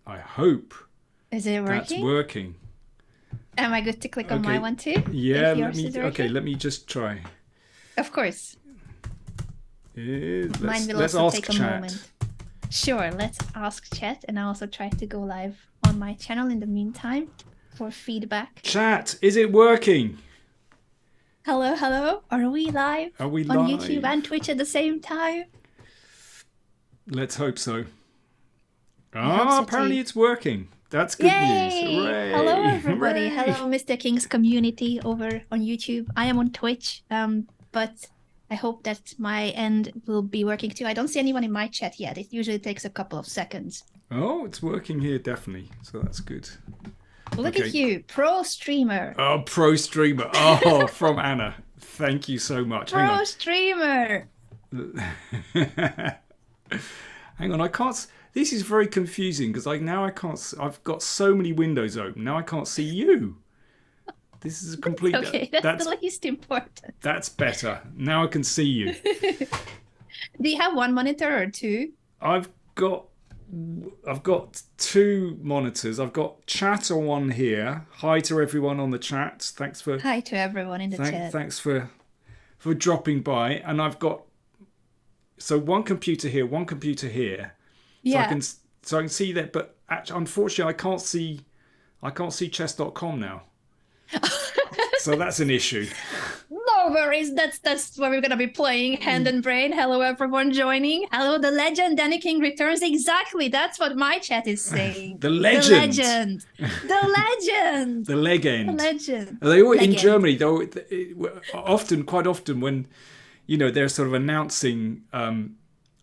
I hope Is it that's working? working. Am I good to click on my Okay. one too? Yeah, If yours is okay, working? let me just try. Of course. Mine will Let's also ask take a chat. moment. Sure, let's ask chat, and I also try to go live on my channel in the meantime for feedback. Chat, is it working? Hello, hello. Are we live Are we on YouTube and live? Twitch at the same time? Let's hope so. I hope so Apparently too. it's working. That's good news. Yay! Hello, Hooray! everybody. Hooray! Hello, Mr. King's community over on YouTube. I am on Twitch, but I hope that my end will be working too. I don't see anyone in my chat yet. It usually takes a couple of seconds. Oh, it's working here, definitely. So that's good. Look Okay. at you, pro streamer. Oh, pro streamer. Oh, from Anna. Thank you so much. Hang Pro on. streamer. Hang on. I can't. This is very confusing because I can't. I've got so many windows open. Now I can't see you. This is a complete. Okay, that's the least important. That's better. Now I can see you. Do you have one monitor or two? I've got two monitors. I've got chat on one here. Hi to everyone on the chat. Thanks for Hi to everyone in the chat. thanks for dropping by. And I've got one computer here, one computer here. Yeah. So I can see that, but actually, unfortunately I can't see chess.com now. So that's an issue. No worries. That's where we're gonna be playing Hand and Brain. Hello everyone joining. Hello, the legend Danny King returns. Exactly. That's what my chat is saying. The legend. The legend. The legend. The legend. The legend. They always in Legend. Germany though. Quite often, when they're sort of announcing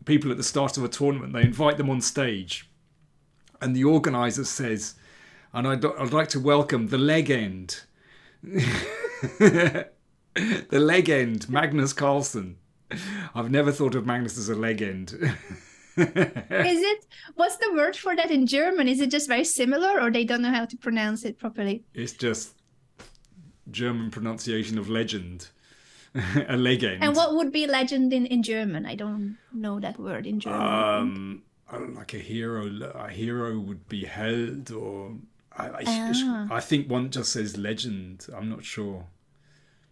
people at the start of a tournament, they invite them on stage, and the organizer says, "And I'd like to welcome the legend." The legend, Magnus Carlsen. I've never thought of Magnus as a legend. What's the word for that in German? Is it just very similar, or they don't know how to pronounce it properly? It's just German pronunciation of legend. A legend. And what would be legend in German? I don't know that word in German. I don't know, like a hero. A hero would be held, or I think one just says legend. I'm not sure.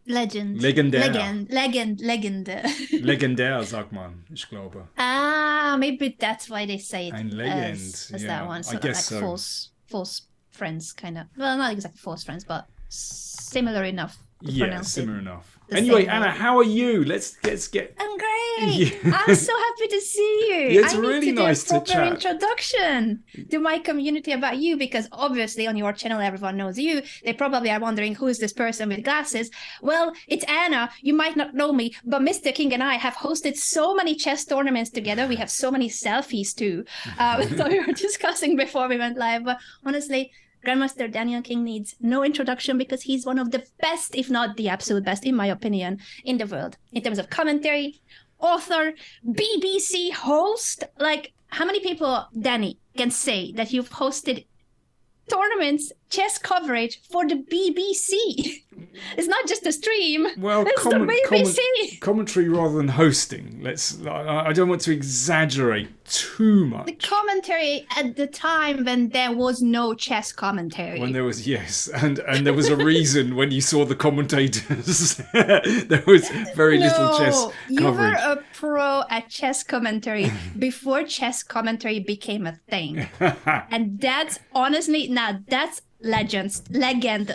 Legend. Legendär. Legende. Legendär, sagt man, ich glaube. Maybe that's why they say it Ein Legend. as that one. So I guess like so. false friends, kind of. Well, not exactly false friends, but similar enough. Yeah, similar enough. the Anyway, same way. Anna, how are you? Let's get. I'm great. Yeah. I'm so happy to see you. Yeah, it's I really need to nice do a to proper chat. introduction to my community about you, because obviously on your channel everyone knows you. They probably are wondering, who is this person with glasses? Well, it's Anna. You might not know me, but Mr. King and I have hosted so many chess tournaments together. We have so many selfies too. So we were discussing before we went live. But honestly, Grandmaster Daniel King needs no introduction, because he's one of the best, if not the absolute best, in my opinion, in the world. In terms of commentary, author, BBC host. Like, how many people, Danny, can say that you've hosted tournaments, chess coverage for the BBC? It's not just a stream. Well, it's the BBC. Commentary rather than hosting. I don't want to exaggerate too much. The commentary at the time when there was no chess commentary. When there was, yes, and there was a reason when you saw the commentators. There was very little chess coverage. You were a pro at chess commentary before chess commentary became a thing. And that's honestly, that's legend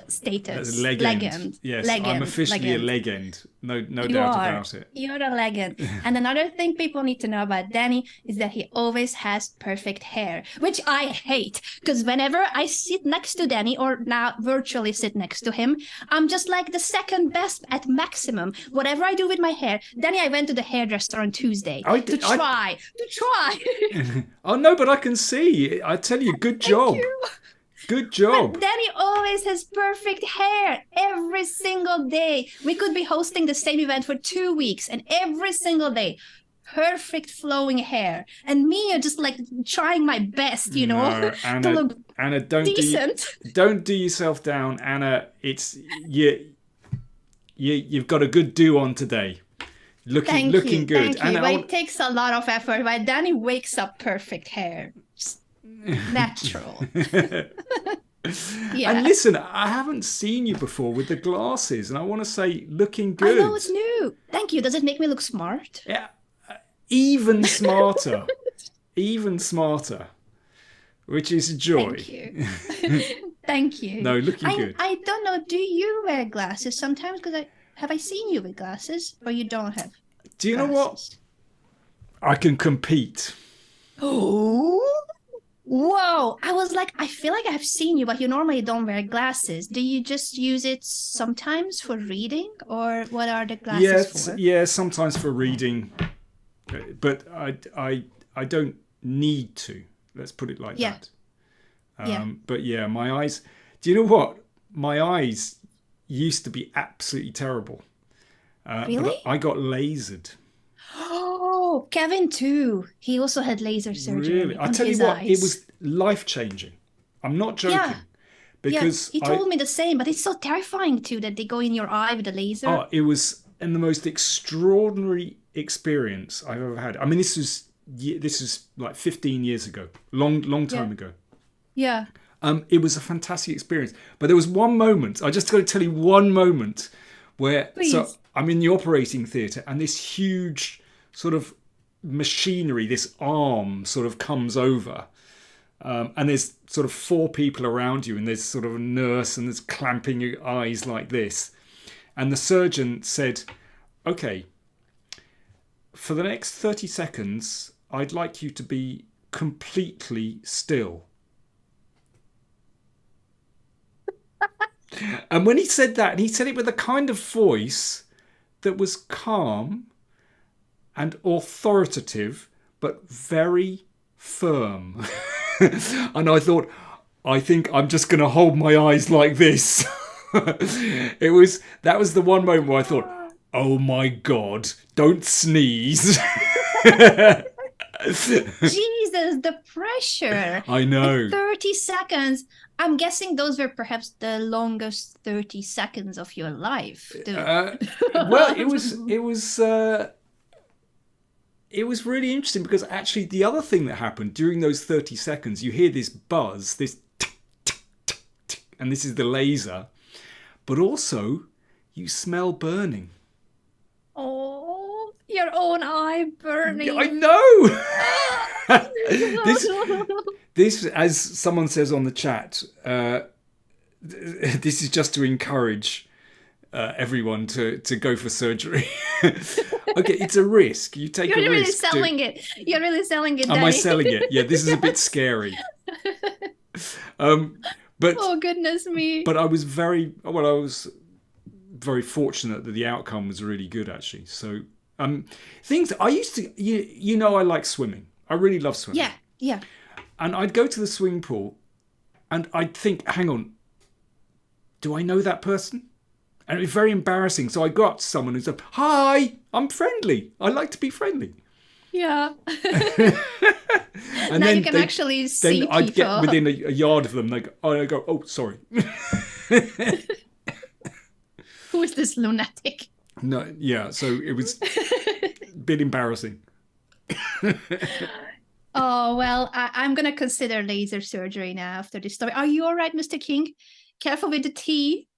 status. Legend. Yes, legend. I'm officially a legend. No doubt about it. You're a legend. And another thing people need to know about Danny is that he always has perfect hair, which I hate, because whenever I sit next to Danny, or now virtually sit next to him, I'm just like the second best at maximum. Whatever I do with my hair. Danny, I went to the hairdresser on Tuesday to try. Oh no, but I can see. I tell you, good job. Thank you. Good job. But Danny always has perfect hair every single day. We could be hosting the same event for 2 weeks, and every single day, perfect flowing hair. And me, are just like trying my best, No, Anna, to look Anna, decent. Don't do yourself down, Anna. It's you've got a good do on today. Looking good. Thank you. But it takes a lot of effort. But Danny wakes up perfect hair. Natural. Yeah. And listen, I haven't seen you before with the glasses, and I want to say, looking I good. know it's new. Thank you. Does it make me look smart? Yeah, even smarter, even smarter, which is a joy. Thank you. Thank you. No, looking good. I don't know. Do you wear glasses sometimes? Because have I seen you with glasses, or you don't have? Do you know glasses? what? I can compete. Oh. Whoa! I was like, I feel like I've seen you, but you normally don't wear glasses. Do you just use it sometimes for reading, or what are the glasses for? Yeah, sometimes for reading, but I don't need to. Let's put it like that. But yeah, my eyes. Do you know what? My eyes used to be absolutely terrible. Really? But I got lasered. Oh, Kevin too. He also had laser surgery. Really? I on tell you his what, eyes. it was life-changing. I'm not joking. Yeah. Because he told me the same, but it's so terrifying too that they go in your eye with a laser. Oh, it was the most extraordinary experience I've ever had. I mean, this is like 15 years ago, long time ago. Yeah. It was a fantastic experience. But there was one moment, I just got to tell you one moment where so I'm in the operating theatre and this huge sort of machinery, this arm sort of comes over. And there's sort of 4 people around you and there's sort of a nurse and there's clamping your eyes like this. And the surgeon said, okay, for the next 30 seconds, I'd like you to be completely still. And when he said that, and he said it with a kind of voice that was calm and authoritative, but very firm. And I thought, I think I'm just going to hold my eyes like this. That was the one moment where I thought, oh my God, don't sneeze. Jesus, the pressure. I know. And 30 seconds. I'm guessing those were perhaps the longest 30 seconds of your life. Well, it was really interesting because actually the other thing that happened during those 30 seconds, you hear this buzz, this tick, tick, tick, tick, and this is the laser, but also you smell burning. Oh, your own eye burning. I know. This, as someone says on the chat, this is just to encourage everyone to go for surgery. Okay, it's a risk. You take a risk. You're really selling it. You're really selling it, Am Danny. I selling it? Yeah, this is a bit scary. But oh, goodness me. But I was very fortunate that the outcome was really good, actually. So things I used to, I like swimming. I really love swimming. Yeah. And I'd go to the swimming pool and I'd think, hang on, do I know that person? And it was very embarrassing. So I go up to someone who said, hi, I'm friendly. I like to be friendly. Yeah. And now then you can actually see then I'd people. get within a yard of them. And I go, oh, sorry. Who is this lunatic? No, yeah. So it was a bit embarrassing. Oh, well, I'm going to consider laser surgery now after this story. Are you all right, Mr. King? Careful with the tea.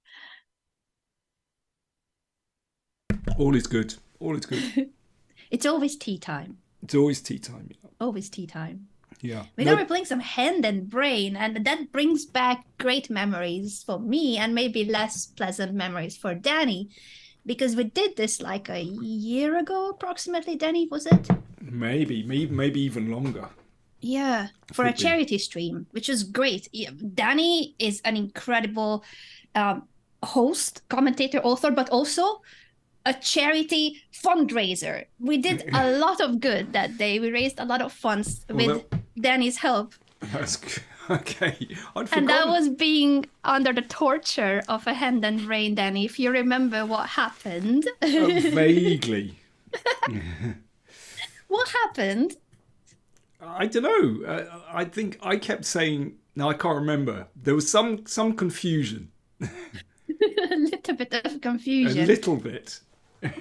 All is good. All is good. It's always tea time. It's always tea time. Yeah. Always tea time. Yeah. Now we're playing some Hand and Brain, and that brings back great memories for me and maybe less pleasant memories for Danny, because we did this like a year ago, approximately, Danny, was it? Maybe even longer. Yeah, for a charity stream, which is great. Danny is an incredible host, commentator, author, but also a charity fundraiser. We did a lot of good that day. We raised a lot of funds with Danny's help. That's good. Okay. And that was being under the torture of a Hand and Brain, Danny, if you remember what happened. Vaguely. What happened? I don't know. I think I kept saying, no, I can't remember. There was some confusion. A little bit of confusion. A little bit.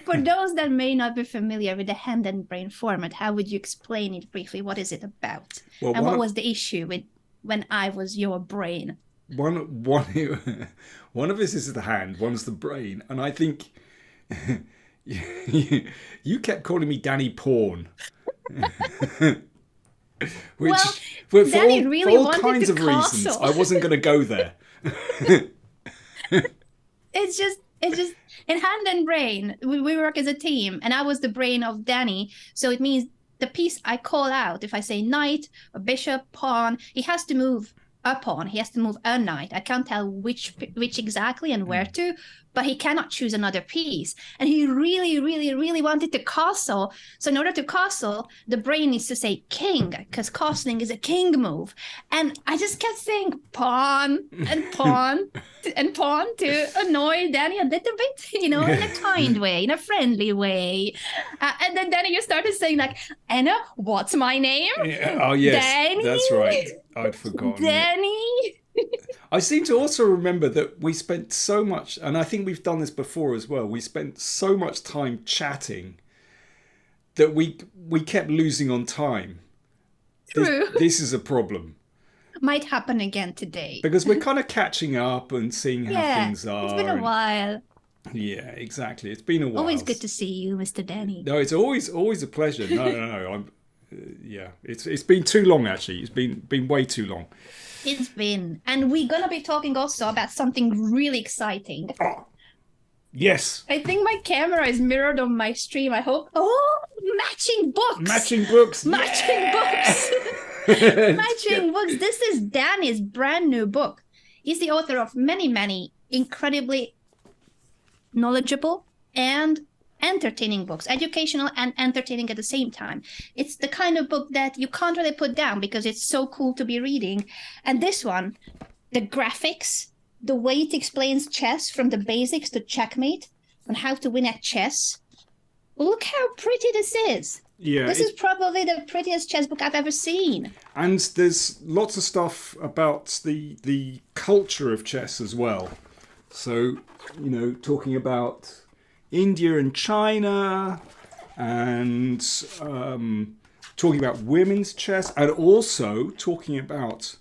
For those that may not be familiar with the hand and brain format, how would you explain it briefly? What is it about? Well, and what was the issue with when I was your brain? One one of us is the hand, one's the brain, and I think you kept calling me Danny Porn. Which, well, Danny really for all wanted kinds to of reasons, castle. I wasn't going to go there. It's just in hand and brain, we work as a team, and I was the brain of Danny. So it means the piece I call out, if I say knight, a bishop, pawn, he has to move a pawn, he has to move a knight. I can't tell which exactly and where to, but he cannot choose another piece. And he really, really, really wanted to castle. So in order to castle, the brain needs to say king, because castling is a king move. And I just kept saying pawn and pawn and pawn to annoy Danny a little bit, in a kind way, in a friendly way. And then Danny, you started saying like, Anna, what's my name? Oh, yes, Danny? that's right. I'd forgotten. Danny? I seem to also remember that we spent so much, and I think we've done this before as well, we spent so much time chatting that we kept losing on time. True. This is a problem. Might happen again today. Because we're kind of catching up and seeing how things are. It's been a while. Yeah, exactly. It's been a while. Always good to see you, Mr. Danny. No, it's always a pleasure. No. It's been too long, actually. It's been way too long. It's been. And we're going to be talking also about something really exciting. Oh, yes. I think my camera is mirrored on my stream, I hope. Oh, matching books. Matching books. Matching books. Matching books. This is Danny's brand new book. He's the author of many, many incredibly knowledgeable and entertaining books, educational and entertaining at the same time. It's the kind of book that you can't really put down because it's so cool to be reading. And this one, the graphics, the way it explains chess from the basics to checkmate and how to win at chess. Look how pretty this is. Yeah, this is probably the prettiest chess book I've ever seen. And there's lots of stuff about the culture of chess as well. So, talking about India and China, and talking about women's chess, and also talking about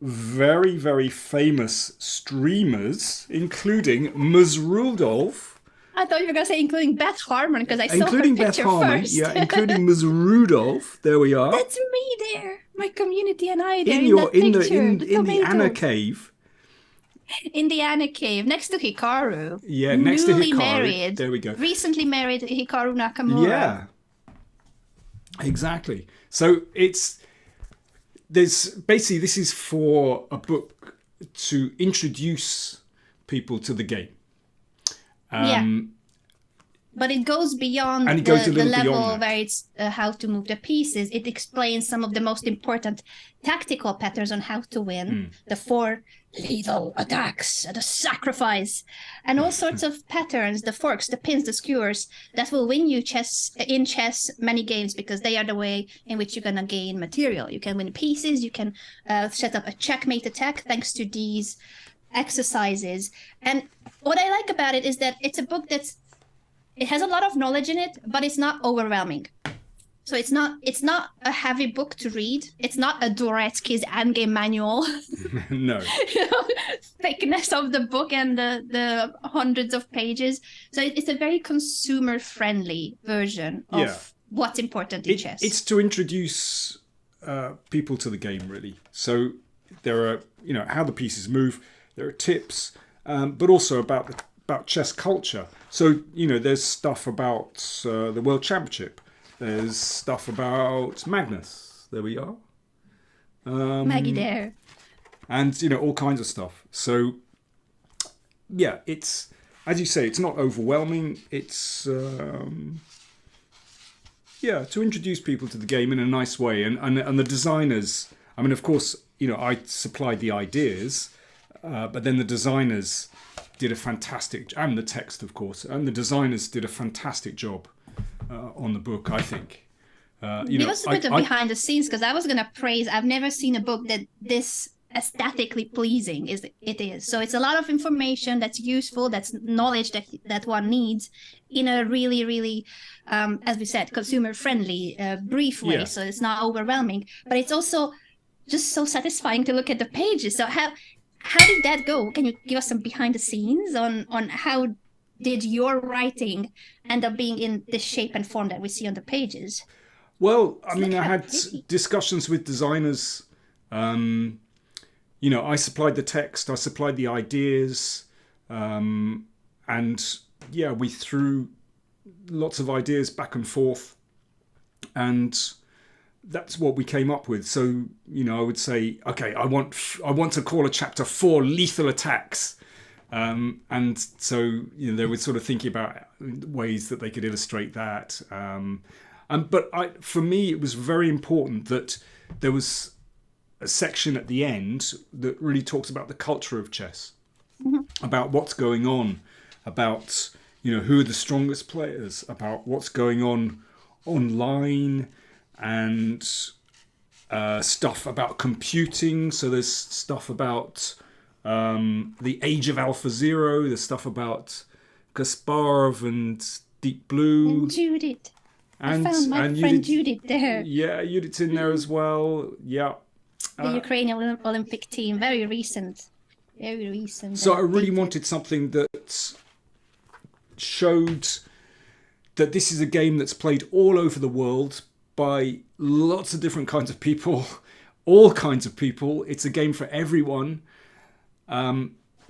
very, very famous streamers, including Ms. Rudolf. I thought you were going to say including Beth Harmon, because I saw including her Beth picture Harmon, first. yeah, including Ms. Rudolf. There we are. That's me there. My community and I there in the Anna cave. In the Anna cave, next to Hikaru. Yeah, next to Hikaru. Married. There we go. Recently married Hikaru Nakamura. Yeah, exactly. So this is for a book to introduce people to the game. But it goes beyond the level where it's how to move the pieces. It explains some of the most important tactical patterns on how to win. The 4 lethal attacks, the sacrifice, and all sorts of patterns, the forks, the pins, the skewers, that will win you chess many games, because they are the way in which you're going to gain material. You can win pieces, you can set up a checkmate attack thanks to these exercises. And what I like about it is that it's a book it has a lot of knowledge in it, but it's not overwhelming. So it's not a heavy book to read. It's not a Dvoretsky's endgame manual. No. Thickness of the book and the hundreds of pages. So it's a very consumer-friendly version of what's important in chess. It's to introduce people to the game, really. So there are, how the pieces move. There are tips, but also about chess culture. So, there's stuff about the World Championship. There's stuff about Magnus. There we are. Maggie there. And, all kinds of stuff. So, yeah, it's, as you say, it's not overwhelming. It's, to introduce people to the game in a nice way. And the designers, I mean, of course, I supplied the ideas, but then the designers did a fantastic, and the text, of course, and the designers did a fantastic job on the book, I think. Give us a bit of behind the scenes, because I was going to praise, I've never seen a book that this aesthetically pleasing it is. So it's a lot of information that's useful, that's knowledge that one needs in a really, really, as we said, consumer friendly, brief way. Yeah. So it's not overwhelming, but it's also just so satisfying to look at the pages. So how did that go? Can you give us some behind the scenes on how did your writing end up being in the shape and form that we see on the pages? Well, I mean, Look I how had pretty. discussions with designers. I supplied the text, I supplied the ideas, and yeah, we threw lots of ideas back and forth, and that's what we came up with. So, I would say, okay, I want to call a chapter 4 Lethal Attacks. And so, they were sort of thinking about ways that they could illustrate that. But for me, it was very important that there was a section at the end that really talks about the culture of chess, about what's going on, about, who are the strongest players, about what's going on online, and stuff about computing. So there's stuff about the age of Alpha Zero, there's stuff about Kasparov and Deep Blue. And Judith. I found my friend Judith there. Yeah, Judith's in there as well. Yeah. The Ukrainian Olympic team, very recent. Very recent. So I really wanted something that showed that this is a game that's played all over the world by lots of different kinds of people, all kinds of people. It's a game for everyone.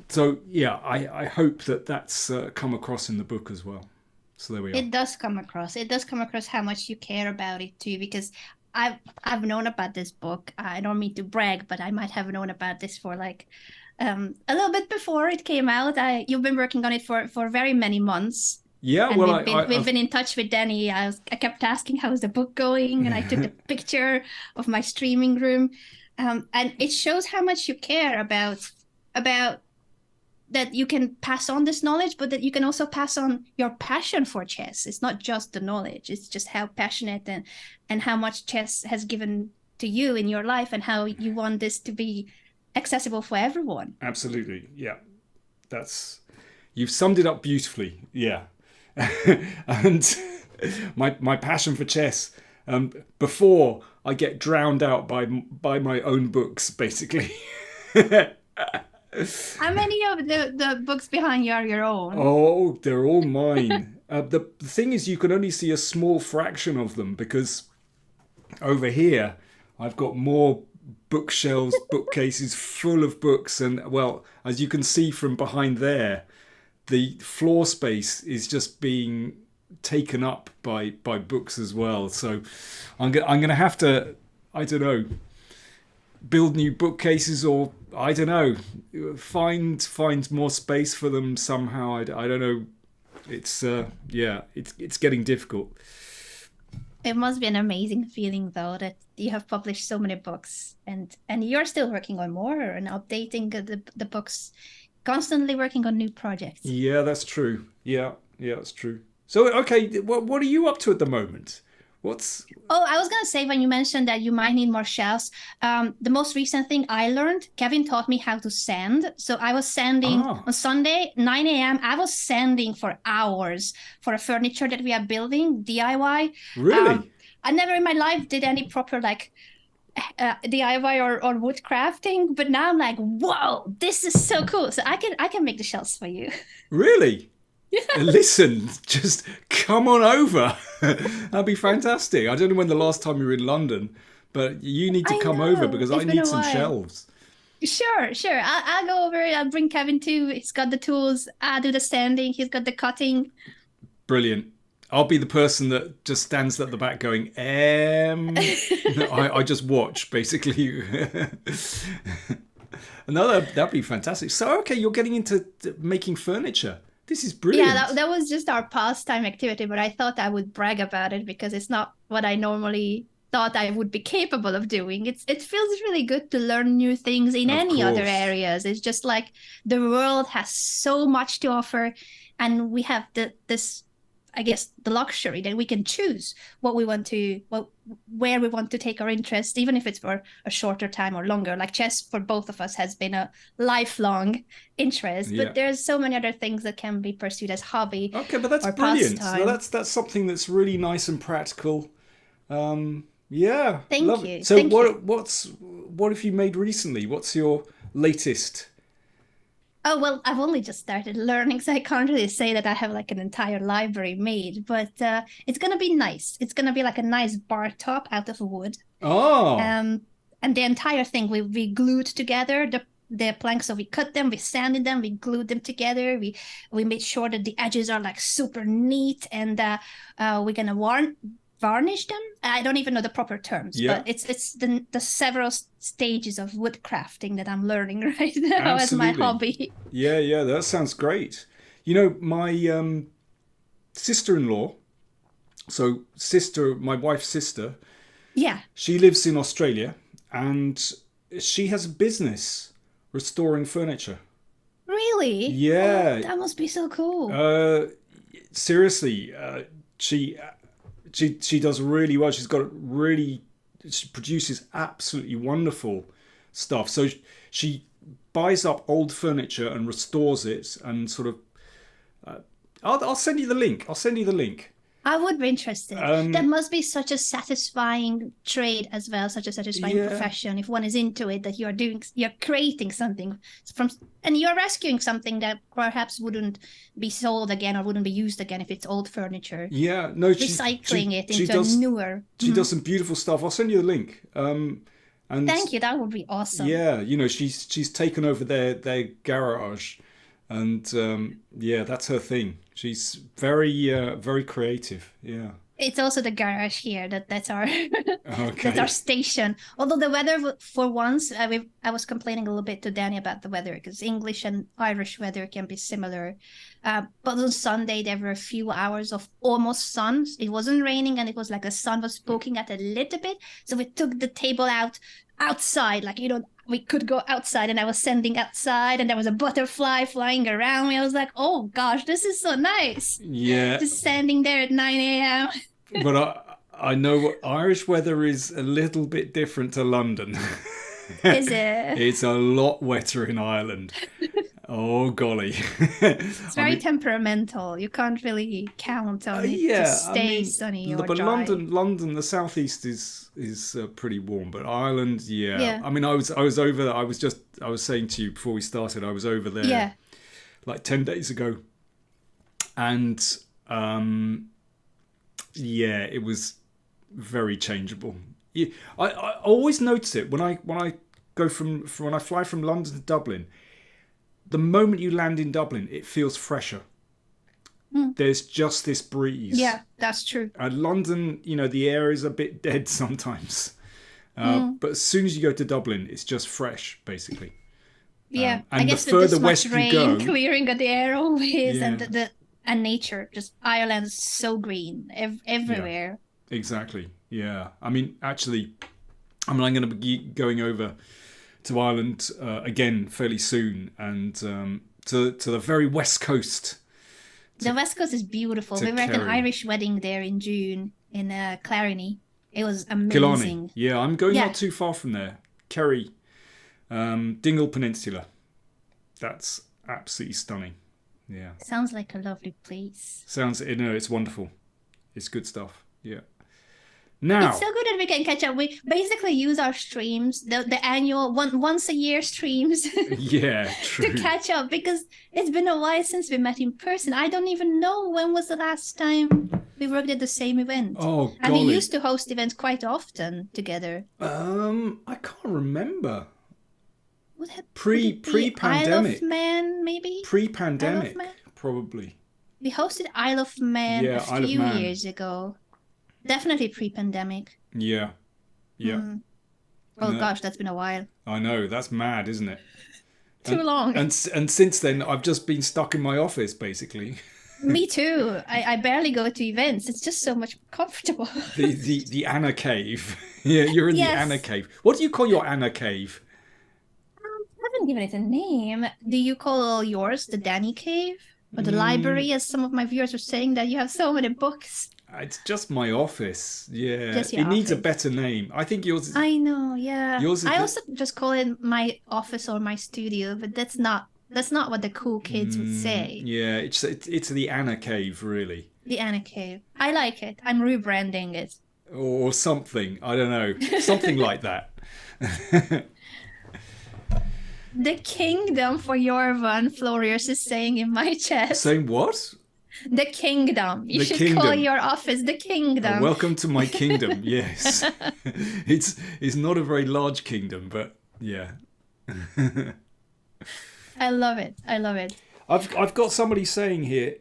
So yeah, I hope that that's come across in the book as well. So there we are. It does come across. It does come across how much you care about it too, because I've known about this book. I don't mean to brag, but I might have known about this for like a little bit before it came out. You've been working on it for very many months. Yeah, and well, we've been in touch with Danny. I kept asking how's the book going, and I took a picture of my streaming room, and it shows how much you care about that you can pass on this knowledge, but that you can also pass on your passion for chess. It's not just the knowledge, it's just how passionate and how much chess has given to you in your life, and how you want this to be accessible for everyone. Absolutely, yeah. You've summed it up beautifully, yeah. And my passion for chess, before I get drowned out by my own books, basically. How many of the books behind you are your own? Oh, they're all mine. The thing is, you can only see a small fraction of them, because over here I've got more bookshelves, bookcases full of books, and well, as you can see from behind there, the floor space is just being taken up by books as well. So I'm gonna have to, I don't know, build new bookcases, or I don't know, find more space for them somehow. I don't know. It's it's getting difficult. It must be an amazing feeling, though, that you have published so many books, and you're still working on more and updating the books, constantly working on new projects. Yeah, that's true. Yeah, that's true. So, okay, what are you up to at the moment? Oh, I was going to say, when you mentioned that you might need more shelves, the most recent thing I learned, Kevin taught me how to sand. So I was sanding on Sunday, 9 a.m. I was sanding for hours for a furniture that we are building, DIY. Really? I never in my life did any proper DIY or wood crafting, but now I'm like, whoa, this is so cool. So I can make the shelves for you. Really? Yeah. Listen, just come on over. That'd be fantastic. I don't know when the last time you were in London, but you need to come over, because I need some shelves. Sure. I'll go over. I'll bring Kevin too. He's got the tools. I'll do the sanding. He's got the cutting. Brilliant. I'll be the person that just stands at the back going, I just watch, basically. No, that'd be fantastic. So, okay, you're getting into making furniture. This is brilliant. Yeah, that was just our pastime activity, but I thought I would brag about it, because it's not what I normally thought I would be capable of doing. It feels really good to learn new things in any other areas. It's just like the world has so much to offer, and we have this I guess, the luxury that we can choose what we want to, where we want to take our interest, even if it's for a shorter time or longer. Like chess for both of us has been a lifelong interest, Yeah. but there's so many other things that can be pursued as hobby. Okay, but that's or brilliant. pastime. So that's something that's really nice and practical. Yeah, Thank love you. it. So Thank you. what have you made recently? What's your latest? Oh, well, I've only just started learning, so I can't really say that I have like an entire library made, but it's going to be nice. It's going to be like a nice bar top out of wood. Oh, And the entire thing we glued together, the planks. So we cut them, we sanded them, we glued them together. We made sure that the edges are like super neat, and we're going to varnish them. I don't even know the proper terms, Yeah. but it's the several stages of wood crafting that I'm learning right now as my Absolutely. hobby. yeah, that sounds great. You know, my sister-in-law, my wife's sister, Yeah. she lives in Australia, and she has a business restoring furniture. Really? Yeah. Oh, that must be so cool. Seriously, she does really well. She produces absolutely wonderful stuff. So she buys up old furniture and restores it, and sort of. I'll send you the link. I would be interested. That must be such a satisfying trade as well, such a satisfying Yeah. profession. If one is into it, that you're creating something and you're rescuing something that perhaps wouldn't be sold again or wouldn't be used again if it's old furniture. Yeah, no, Recycling it into does, a newer. She does some beautiful stuff. I'll send you the link. And Thank you. That would be awesome. yeah, you know, she's taken over their garage, and yeah, that's her thing. She's very creative. Yeah. It's also the garage here that's our Okay. that's our station. Although the weather for once, I was complaining a little bit to Danny about the weather because English and Irish weather can be similar. But on Sunday there were a few hours of almost sun. It wasn't raining, and it was like the sun was poking at a little bit. So we took the table outside, like, we could go outside, and I was sending outside, and there was a butterfly flying around me. I was like, oh gosh, this is so nice. Yeah. Just standing there at 9 a.m. But I know what Irish weather is a little bit different to London. Is it? It's a lot wetter in Ireland. Oh golly. It's very temperamental. You can't really count on it to stay sunny or but dry. London, the southeast is pretty warm, but Ireland, Yeah. I mean, I was over there. I was saying to you before we started, I was over there like 10 days ago, and it was very changeable. Yeah, I always notice it when I when I fly from London to Dublin. The moment you land in Dublin, it feels fresher. There's just this breeze. Yeah, that's true. London, the air is a bit dead sometimes. But as soon as you go to Dublin, it's just fresh, basically. Yeah, and I guess the with further this west much you rain go, clearing the air always, Yeah. and nature, just Ireland's so green everywhere. Exactly. Yeah. I mean, actually, I'm going to be going over to Ireland again fairly soon, and to the very west coast. The West Coast is beautiful. We were at an Kerry. Irish wedding there in June in Clariny. It was amazing. Killarney. Yeah, I'm going Yeah. not too far from there. Kerry, Dingle Peninsula. That's absolutely stunning. Yeah. Sounds like a lovely place. It's wonderful. It's good stuff. Yeah. Now, It's so good that we can catch up. We basically use our streams, the annual once a year streams, yeah, to true. catch up, because it's been a while since we met in person. I don't even know when was the last time we worked at the same event. Oh, And we golly. used to host events quite often together. I can't remember. Would it Pre-pandemic. Isle of Man, maybe? Isle Pre-pandemic, of Man? probably. We hosted Isle of Man Yeah, a Isle of few Man. years ago. Definitely pre-pandemic. Yeah. Yeah. Oh No. gosh, that's been a while. I know. That's mad, isn't it? Too long. And since then, I've just been stuck in my office, basically. Me too. I barely go to events. It's just so much comfortable. The Anna Cave. Yeah, you're in Yes. the Anna Cave. What do you call your Anna Cave? I haven't given it a name. Do you call yours the Danny Cave? Or the library, as some of my viewers were saying, that you have so many books. It's just my office. Yeah, Just your it needs a office. better name. I think yours. I know, yeah. Yours is I also just call it my office or my studio, but that's not what the cool kids would say. Yeah, it's the Anna Cave, really, The Anna Cave. I like it. I'm rebranding it. or something. I don't know, something like that. The kingdom for Jorvan, Florius is saying in my chat. Saying what? The kingdom. You The should kingdom. call your office the kingdom. Welcome to my kingdom. Yes, it's not a very large kingdom, but yeah. I love it. I love it. I've got somebody saying here,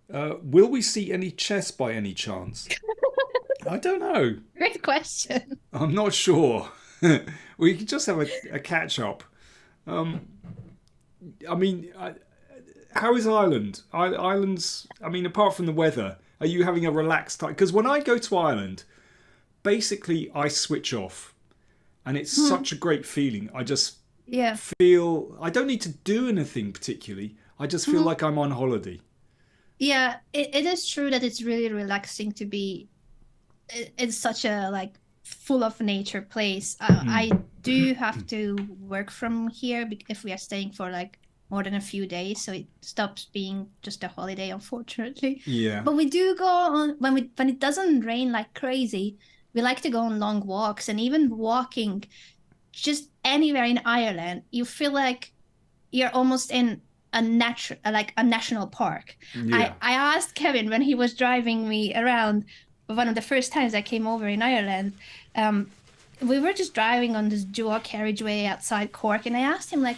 will we see any chess by any chance? I don't know. Great question. I'm not sure. We could just have a catch up. I mean, how is Ireland? Ireland's, I mean, apart from the weather, are you having a relaxed time? Because when I go to Ireland, basically I switch off. And it's such a great feeling. I just feel, I don't need to do anything particularly. I just feel like I'm on holiday. Yeah, it is true that it's really relaxing to be in such a like full of nature place. I do have to work from here if we are staying for like more than a few days, so it stops being just a holiday, unfortunately. Yeah. But we do go on when it doesn't rain like crazy. We like to go on long walks, and even walking just anywhere in Ireland, you feel like you're almost in a national park. Yeah. I asked Kevin when he was driving me around one of the first times I came over in Ireland. We were just driving on this dual carriageway outside Cork, and I asked him like,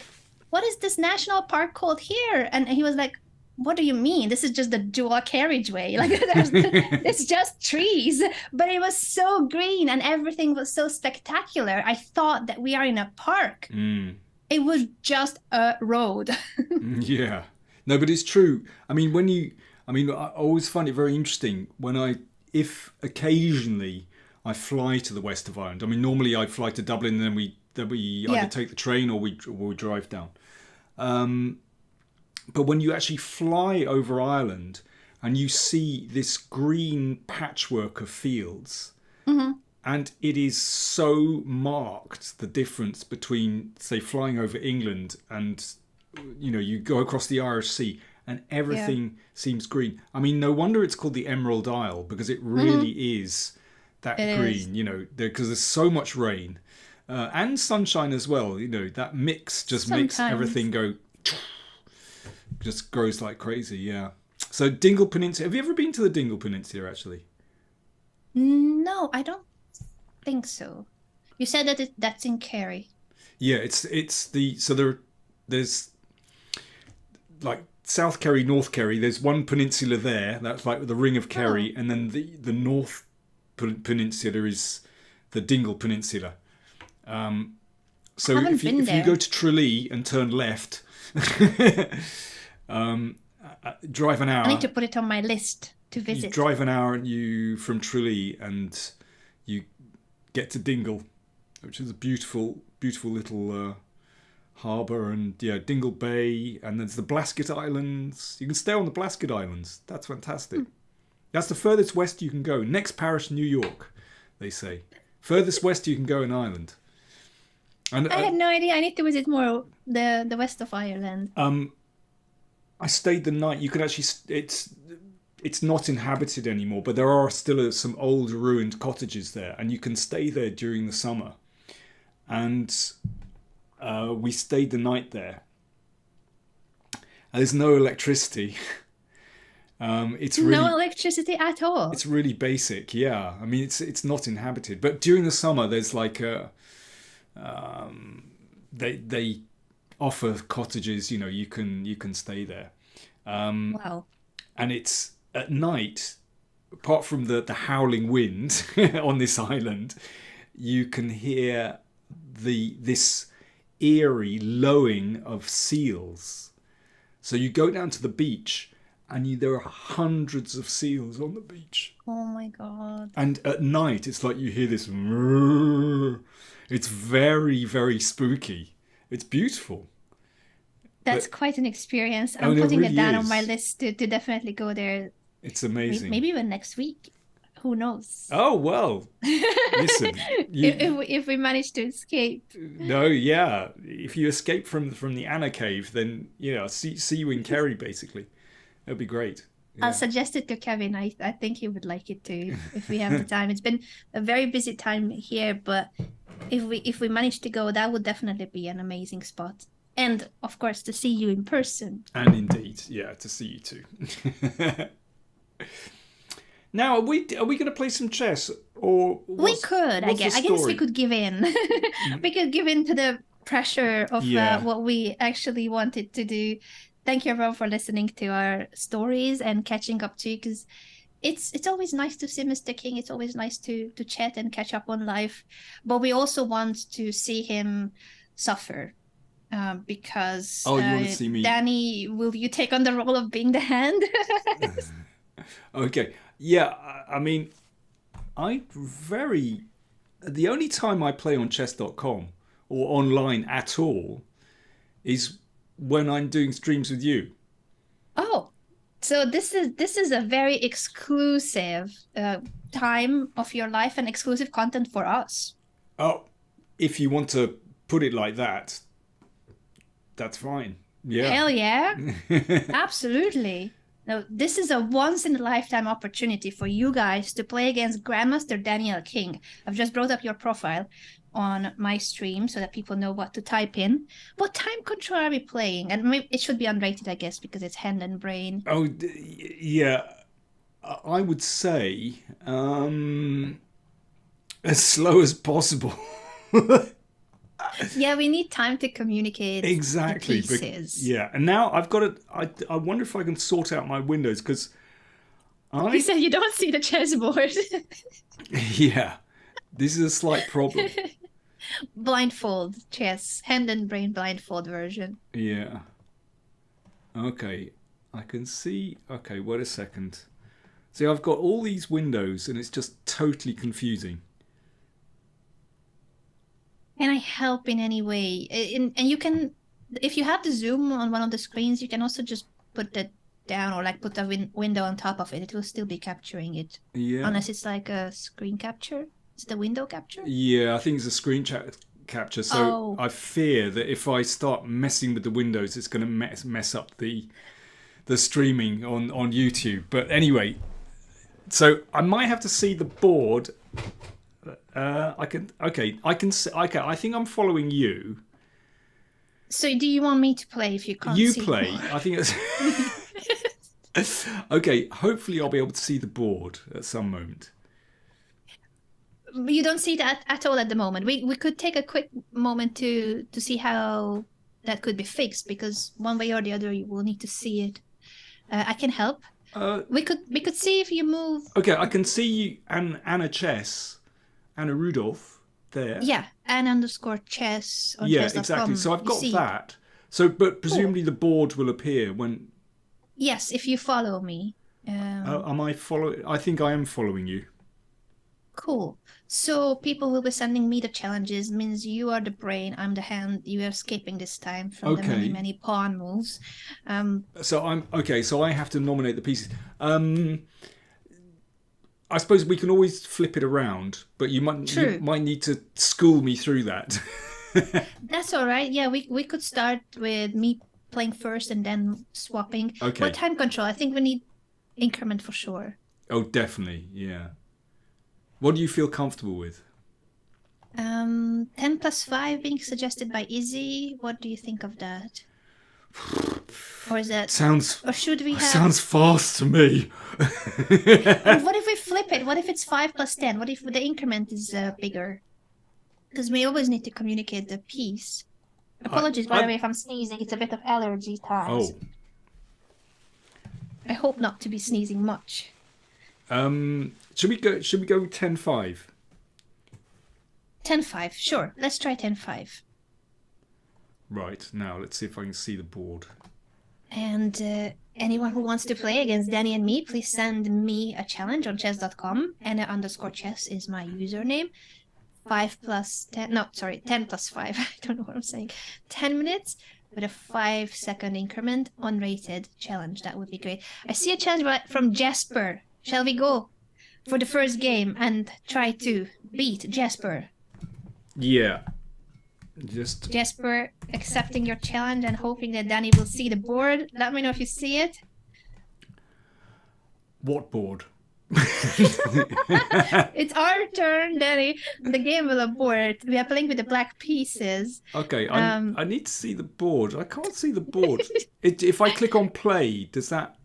what is this national park called here? And he was like, what do you mean? This is just the dual carriageway. Like it's just trees, but it was so green and everything was so spectacular. I thought that we are in a park. It was just a road. Yeah. No, but it's true. I mean, I always find it very interesting if occasionally I fly to the west of Ireland. I mean, normally I fly to Dublin, and then we either take the train or we drive down. But when you actually fly over Ireland and you see this green patchwork of fields, and it is so marked, the difference between, say, flying over England and, you go across the Irish Sea and everything seems green. I mean, no wonder it's called the Emerald Isle, because it really is that green, because there's so much rain and sunshine as well. That mix just makes everything go... just grows like crazy, yeah. So Dingle Peninsula. Have you ever been to the Dingle Peninsula, actually? No, I don't think so. You said that that's in Kerry. Yeah, there's like South Kerry, North Kerry. There's one peninsula there that's like the Ring of Kerry, and then the North Peninsula is the Dingle Peninsula. So if you go to Tralee and turn left. Drive an hour. I need to put it on my list to visit. You drive an hour from Tralee, and you get to Dingle, which is a beautiful, beautiful little harbour, and Dingle Bay, and there's the Blasket Islands. You can stay on the Blasket Islands. That's fantastic. That's the furthest west you can go. Next parish, New York, they say. Furthest west you can go in Ireland. And I had no idea. I need to visit more the west of Ireland. I stayed the night. You can actually, it's not inhabited anymore, but there are still some old ruined cottages there, and you can stay there during the summer. And we stayed the night there. There's no electricity. It's really, no electricity at all. It's really basic, yeah. I mean, it's not inhabited, but during the summer there's like they offer cottages. You can stay there. Wow. And it's at night. Apart from the howling wind on this island, you can hear this eerie lowing of seals. So you go down to the beach, and there are hundreds of seals on the beach. Oh my god. And at night, it's like you hear this. It's very, very spooky. It's beautiful. That's quite an experience. Oh, I'm it putting really it down on is. my list to definitely go there. It's amazing. Maybe even next week. Who knows? Oh, well, listen, If we manage to escape. no, yeah. If you escape from the Anna cave, then see you in Kerry basically. That'd be great. Yeah. I'll suggest it to Kevin. I think he would like it too if we have the time. It's been a very busy time here, but if we manage to go, that would definitely be an amazing spot. And of course, to see you in person. And indeed, yeah, to see you too. Now, are we going to play some chess, or we could? I guess we could give in. We could give in to the pressure of what we actually wanted to do. Thank you everyone for listening to our stories and catching up too, because it's always nice to see Mr. King. It's always nice to chat and catch up on life, but we also want to see him suffer. Because you want to see me? Danny, will you take on the role of being the hand? Okay. Yeah, I mean, the only time I play on chess.com or online at all is when I'm doing streams with you. Oh, so this is a very exclusive time of your life and exclusive content for us. Oh, if you want to put it like that, that's fine. Yeah. Hell yeah. Absolutely. Now, this is a once-in-a-lifetime opportunity for you guys to play against Grandmaster Daniel King. I've just brought up your profile on my stream so that people know what to type in. What time control are we playing? And maybe it should be unrated, I guess, because it's hand and brain. Oh, yeah. I would say as slow as possible. Yeah, we need time to communicate exactly. the pieces. Yeah, and now I've got to. I wonder if I can sort out my windows because You said you don't see the chessboard. Yeah, this is a slight problem. Blindfold chess, hand and brain blindfold version. Yeah. Okay, I can see. Okay, wait a second. See, I've got all these windows, and it's just totally confusing. Can I help in any way? And you can, if you have the zoom on one of the screens, you can also just put that down or like put a window on top of it. It will still be capturing it. Yeah. Unless it's like a screen capture. Is it a window capture? Yeah, I think it's a screen capture. So I fear that if I start messing with the windows, it's going to mess up the streaming on YouTube. But anyway, so I might have to see the board. I think I'm following you. So do you want me to play if you can't you see? You play. I think it's okay. Hopefully, I'll be able to see the board at some moment. You don't see that at all at the moment. We could take a quick moment to see how that could be fixed, because one way or the other you will need to see it. I can help. We could see if you move. Okay, I can see you and Anna Chess. Anna Rudolf there. Yeah, Anna_chess on yeah, chess.com. exactly. So I've got that. So, but presumably the board will appear when. Yes, if you follow me. Am I following? I think I am following you. Cool. So people will be sending me the challenges. Means you are the brain, I'm the hand. You are escaping this time from the many pawn moves. So I'm okay. So I have to nominate the pieces. I suppose we can always flip it around, but you might need to school me through that. That's all right. Yeah, we could start with me playing first and then swapping. Okay. What time control? I think we need increment for sure. Oh, definitely. Yeah. What do you feel comfortable with? 10 plus 5 being suggested by Izzy. What do you think of that? Or is that or should we have sounds fast to me. What if we flip it? What if it's 5 plus 10? What if the increment is bigger? Because we always need to communicate the piece. Apologies by the way if I'm sneezing. It's a bit of allergy times. Oh. I hope not to be sneezing much. Should we go 10-5? 10-5, sure. Let's try 10-5. Right, now let's see if I can see the board. And anyone who wants to play against Danny and me, please send me a challenge on chess.com. Anna_chess is my username. 5 plus 10, no, sorry, 10 plus 5. I don't know what I'm saying. 10 minutes. with a 5-second increment, unrated challenge. That would be great. I see a challenge from Jesper. Shall we go for the first game and try to beat Jesper? Yeah. Jesper accepting your challenge and hoping that Danny will see the board. Let me know if you see it. What board? It's our turn, Danny. The game will abort. We are playing with the black pieces. Okay, I need to see the board. I can't see the board. If I click on play, does that...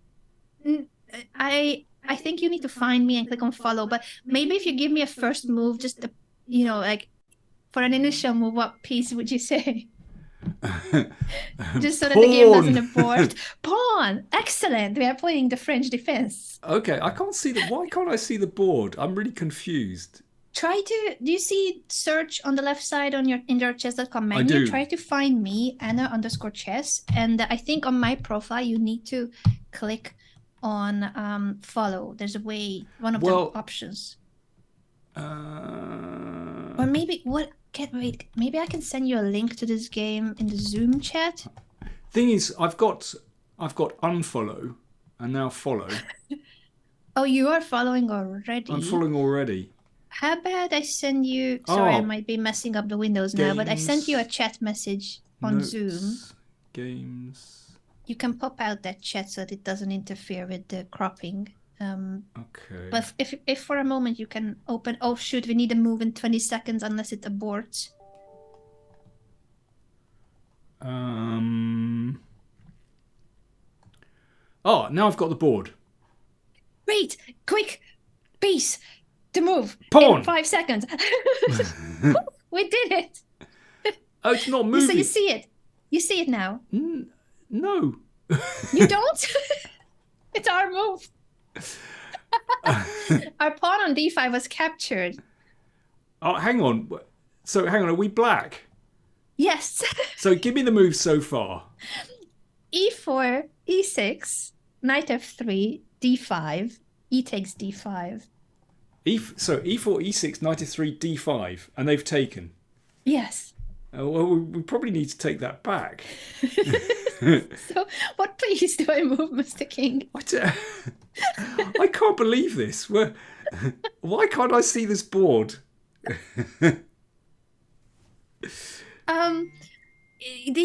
I think you need to find me and click on follow, but maybe if you give me a first move, just, like for an initial move, what piece would you say? Just so that the game doesn't abort. Pawn! Excellent! We are playing the French defense. Okay, I can't see the... Why can't I see the board? I'm really confused. Do you see search on the left side on in your chess.com menu? I do. Try to find me, Anna_chess. And I think on my profile, you need to click on follow. There's a way, one of the options. Or maybe, maybe I can send you a link to this game in the Zoom chat. Thing is, I've got unfollow and now follow. Oh, you are following already? I'm following already. How about I send you... Sorry, I might be messing up the windows now, but I sent you a chat message on Zoom. Games. You can pop out that chat so that it doesn't interfere with the cropping. Okay. But if for a moment you can open... Oh, shoot, we need a move in 20 seconds unless it aborts. Oh, now I've got the board. Great! Quick! Piece! To move! Pawn! In 5 seconds! We did it! Oh, it's not moving. So you see it? You see it now? No. You don't? It's our move. Our pawn on d5 was captured. Oh, hang on. So, hang on. Are we black? Yes. So, give me the moves so far. e4, e6, knight f3, d5, e takes d5. So, e4, e6, knight f3, d5. And they've taken. Yes. Well, we probably need to take that back. So, what piece do I move, Mr. King? I can't believe this. Why can't I see this board? Did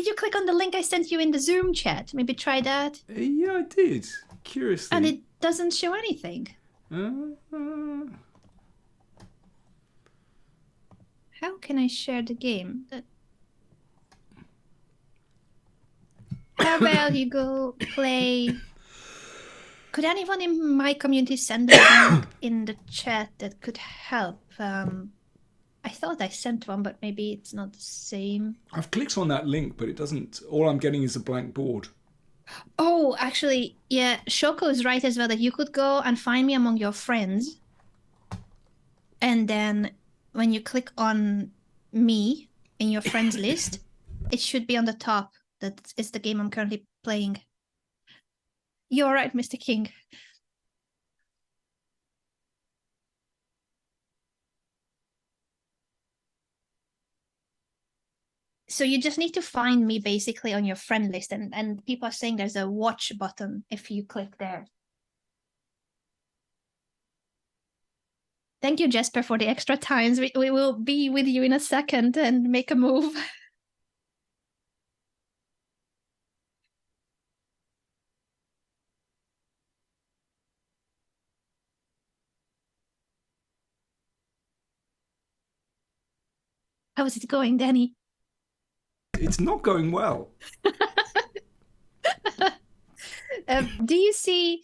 you click on the link I sent you in the Zoom chat? Maybe try that. Yeah, I did. Curiously. And it doesn't show anything. How can I share the game? How about you go play... Could anyone in my community send a link in the chat that could help? I thought I sent one, but maybe it's not the same. I've clicked on that link, but it doesn't... All I'm getting is a blank board. Oh, actually, yeah, Shoko is right as well, that you could go and find me among your friends. And then when you click on me in your friends list, it should be on the top. That is the game I'm currently playing. You're right, Mr. King. So you just need to find me basically on your friend list, and people are saying there's a watch button if you click there. Thank you, Jesper, for the extra times. We will be with you in a second and make a move. How is it going, Danny? It's not going well. Do you see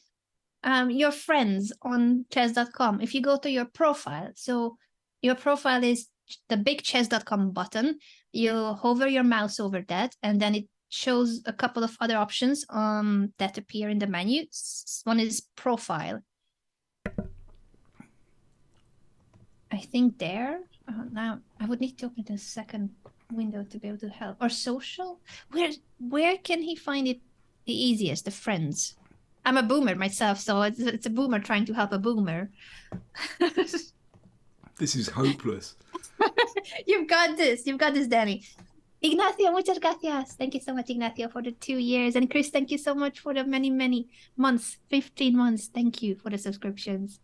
your friends on chess.com? If you go to your profile, so your profile is the big chess.com button. You hover your mouse over that, and then it shows a couple of other options that appear in the menu. One is profile. I think there. Now I would need to open the second window to be able to help. Or social? Where can he find it the easiest? The friends. I'm a boomer myself, so it's a boomer trying to help a boomer. This is hopeless. You've got this, Danny. Ignacio, muchas gracias. Thank you so much, Ignacio, for the 2 years. And Chris, thank you so much for the many, many months, 15 months. Thank you for the subscriptions.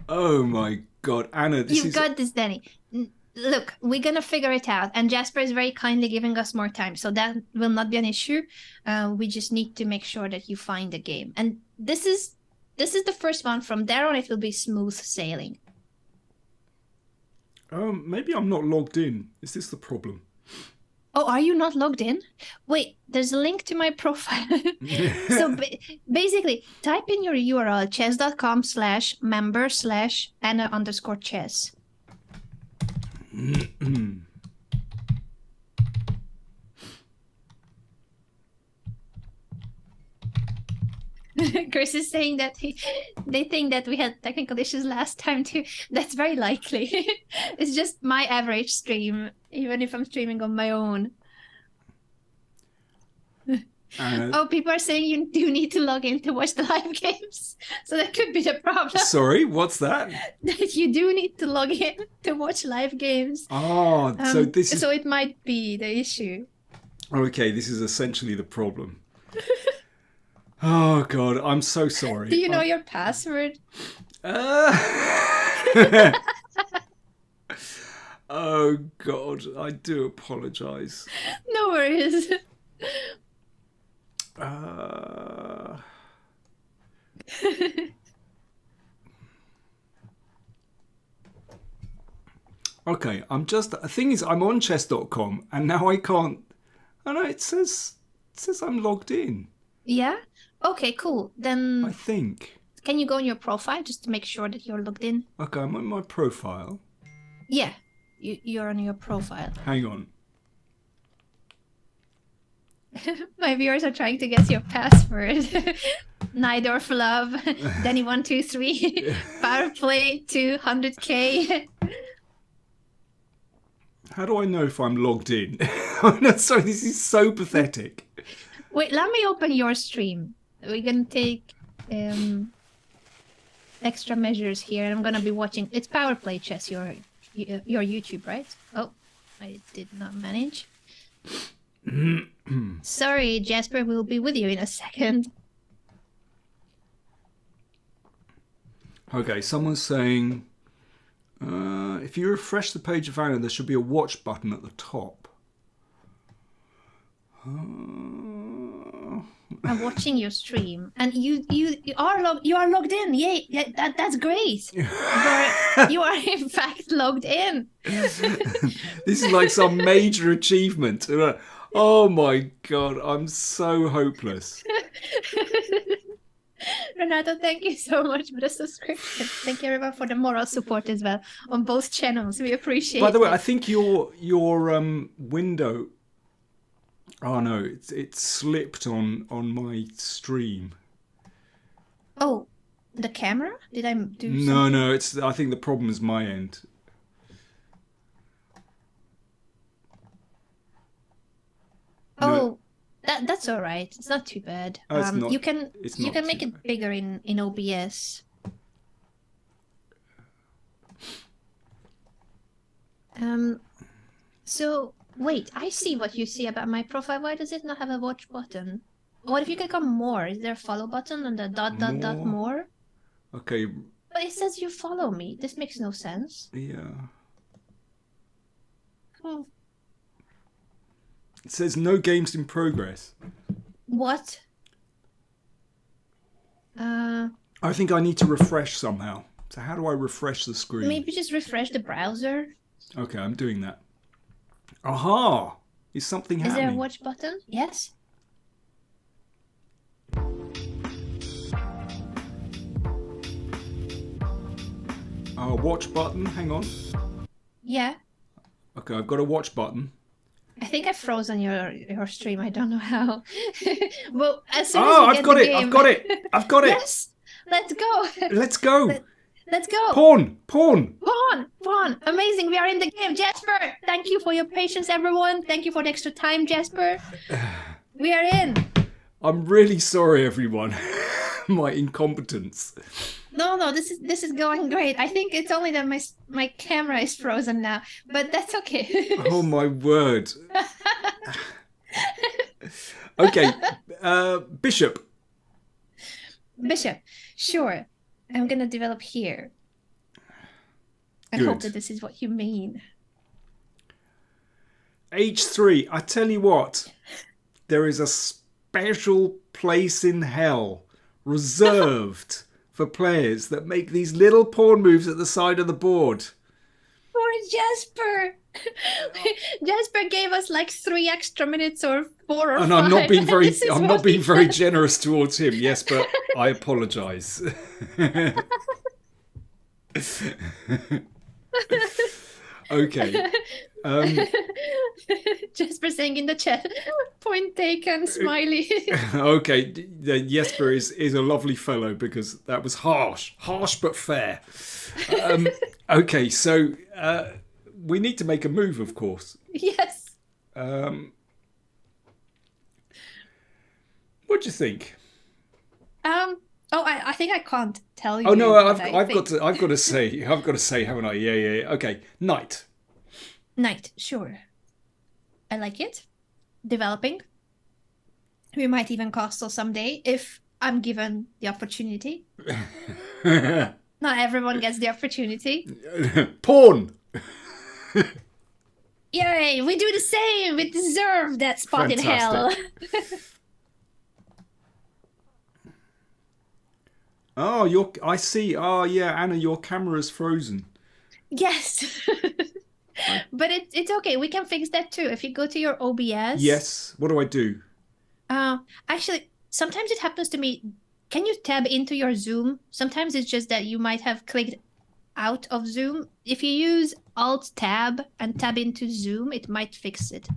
Oh my God, Anna, You've got this, Danny. Look, we're gonna figure it out. And Jasper is very kindly giving us more time, so that will not be an issue. We just need to make sure that you find the game. And this is the first one. From there on, it will be smooth sailing. Maybe I'm not logged in. Is this the problem? Oh, are you not logged in? Wait, there's a link to my profile. So basically, type in your URL, chess.com/member/Anna_chess. Chris is saying that they think that we had technical issues last time too. That's very likely. It's just my average stream, even if I'm streaming on my own. Oh, people are saying you do need to log in to watch the live games. So that could be the problem. Sorry, what's that? That you do need to log in to watch live games. Oh, so this is... So it might be the issue. Okay, this is essentially the problem. Oh God, I'm so sorry. Do you know your password? Oh God, I do apologize. No worries. Okay, the thing is, I'm on chess.com and now I can't. Oh no, it says I'm logged in. Yeah? Okay, cool. Then I think. Can you go on your profile just to make sure that you're logged in? Okay, I'm on my profile. Yeah, you're on your profile. Hang on. My viewers are trying to guess your password. Nidorf Love, Danny123, Power Play 200K. How do I know if I'm logged in? Oh, no, sorry, this is so pathetic. Wait, let me open your stream. We're gonna take extra measures here, and I'm gonna be watching. It's Power Play Chess, your YouTube, right? Oh, I did not manage. Sorry, Jasper, we'll be with you in a second. Okay, someone's saying, if you refresh the page of Anna, there should be a watch button at the top. I'm watching your stream, and you are logged in. Yay! Yeah, that's great. You are in fact logged in. This is like some major achievement. Oh my God, I'm so hopeless. Renato, thank you so much for the subscription. Thank you everyone for the moral support as well on both channels. We appreciate it. By the way, I think your window... Oh no, it slipped on my stream. Oh, the camera? Did I do something? No, I think the problem is my end. Oh, No. that's all right. It's not too bad. Oh, it's not- you can it's you not can too make bad. it bigger in OBS. So wait, I see what you see about my profile. Why does it not have a watch button? What if you click on more? Is there a follow button on the dot more? Okay, But it says you follow me. This makes no sense. yeah. Hmm. It says no games in progress. What? I think I need to refresh somehow. So how do I refresh the screen? Maybe just refresh the browser. Okay, I'm doing that. Aha! Is something Is happening? there a watch button? Yes. Watch button, hang on. Yeah. Okay, I've got a watch button. I think I froze on your stream. I don't know how. Well, as soon as Oh, you I've get got the it! game... I've got it! I've got it! Yes. Let's go. Let's go! Let's go. Pawn! Pawn. Amazing. We are in the game. Jasper, thank you for your patience, everyone. Thank you for the extra time, Jasper. We are in. I'm really sorry, everyone. my incompetence. No, this is going great. I think it's only that my camera is frozen now, but that's okay. Oh my word. Okay, Bishop. Bishop, sure. I'm gonna develop here. I hope that this is what you mean. H3. I tell you what, there is a special place in hell reserved for players that make these little pawn moves at the side of the board. Poor Jasper. Jasper gave us like 3 extra minutes or 4 or 5. And I'm not being very generous towards him. Yes, but I apologise. Okay. Jasper saying in the chat, point taken, smiley. Okay, Jesper is a lovely fellow because that was harsh but fair. Okay, so we need to make a move, of course. Yes. What do you think? I think I can't tell you. Oh no, I've got to say, haven't I? Yeah. Okay, knight. Knight, sure. I like it. Developing. We might even castle someday if I'm given the opportunity. Not everyone gets the opportunity. Pawn. Yay! We do the same. We deserve that spot in hell. Oh, I see. Oh, yeah, Anna, your camera's frozen. Yes. But it's okay. We can fix that too. If you go to your OBS. Yes. What do I do? Actually, sometimes it happens to me. Can you tab into your Zoom? Sometimes it's just that you might have clicked out of Zoom. If you use Alt-Tab and tab into Zoom, it might fix it.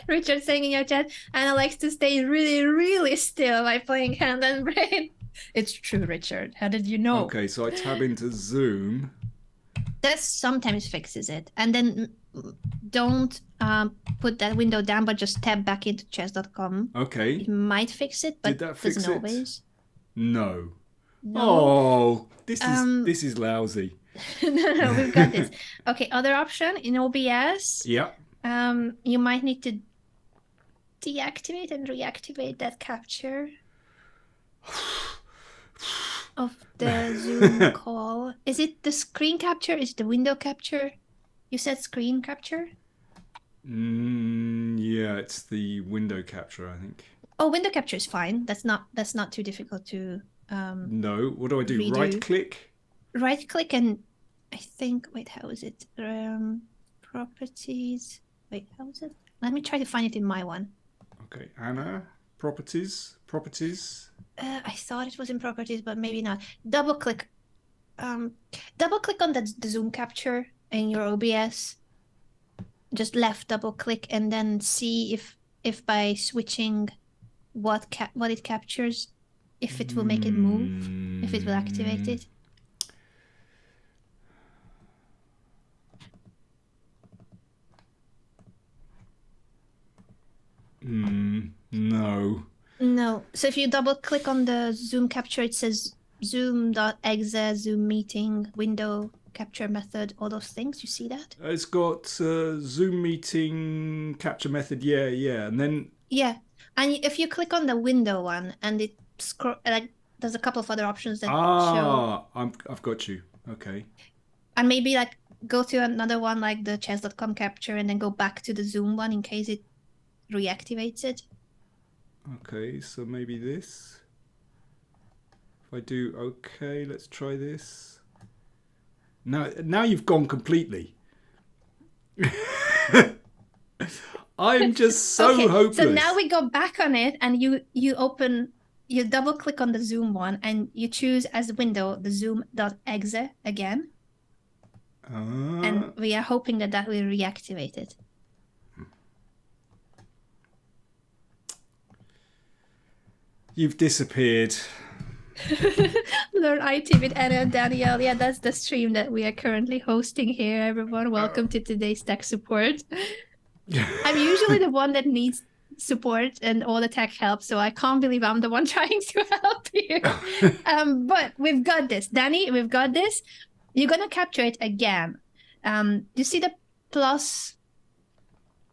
Richard saying in your chat, Anna likes to stay really, really still by playing hand and brain. It's true, Richard. How did you know? Okay, so I tab into Zoom. That sometimes fixes it. And then don't put that window down, but just tab back into chess.com. Okay. It might fix it, but did that fix doesn't it? always. No. No. Oh, this is lousy. No, we've got this. Okay, other option in OBS. Yeah. You might need to deactivate and reactivate that capture of the Zoom call. Is it the screen capture? Is it the window capture? You said screen capture? Yeah, it's the window capture, I think. Oh, window capture is fine. That's not too difficult to No, what do I do? redo. Right click? Right click and I think, wait, how is it? Properties. Wait, how is it? Let me try to find it in my one. Okay, Anna, properties. I thought it was in properties, but maybe not. Double click on the Zoom capture in your OBS. Just left double click and then see if by switching what it captures, if it will make it move, if it will activate it. No. No. So if you double click on the Zoom capture, it says zoom.exe, Zoom meeting, window capture method, all those things. You see that? It's got Zoom meeting capture method. Yeah. And then... Yeah. And if you click on the window one and it scroll, like there's a couple of other options that show. I've got you. Okay. And maybe like go to another one like the chess.com capture and then go back to the Zoom one in case it reactivates it. Okay, so maybe this. If I do okay, let's try this. Now you've gone completely. I'm just so hopeless. So now we go back on it and you double click on the Zoom one and you choose as a window the zoom.exe again. And we are hoping that will reactivate it. You've disappeared. Learn IT with Anna and Danielle. Yeah, that's the stream that we are currently hosting here, everyone. Welcome to today's tech support. I'm usually the one that needs support and all the tech help, so I can't believe I'm the one trying to help you. But we've got this. Danny, we've got this. You're going to capture it again. You see the plus...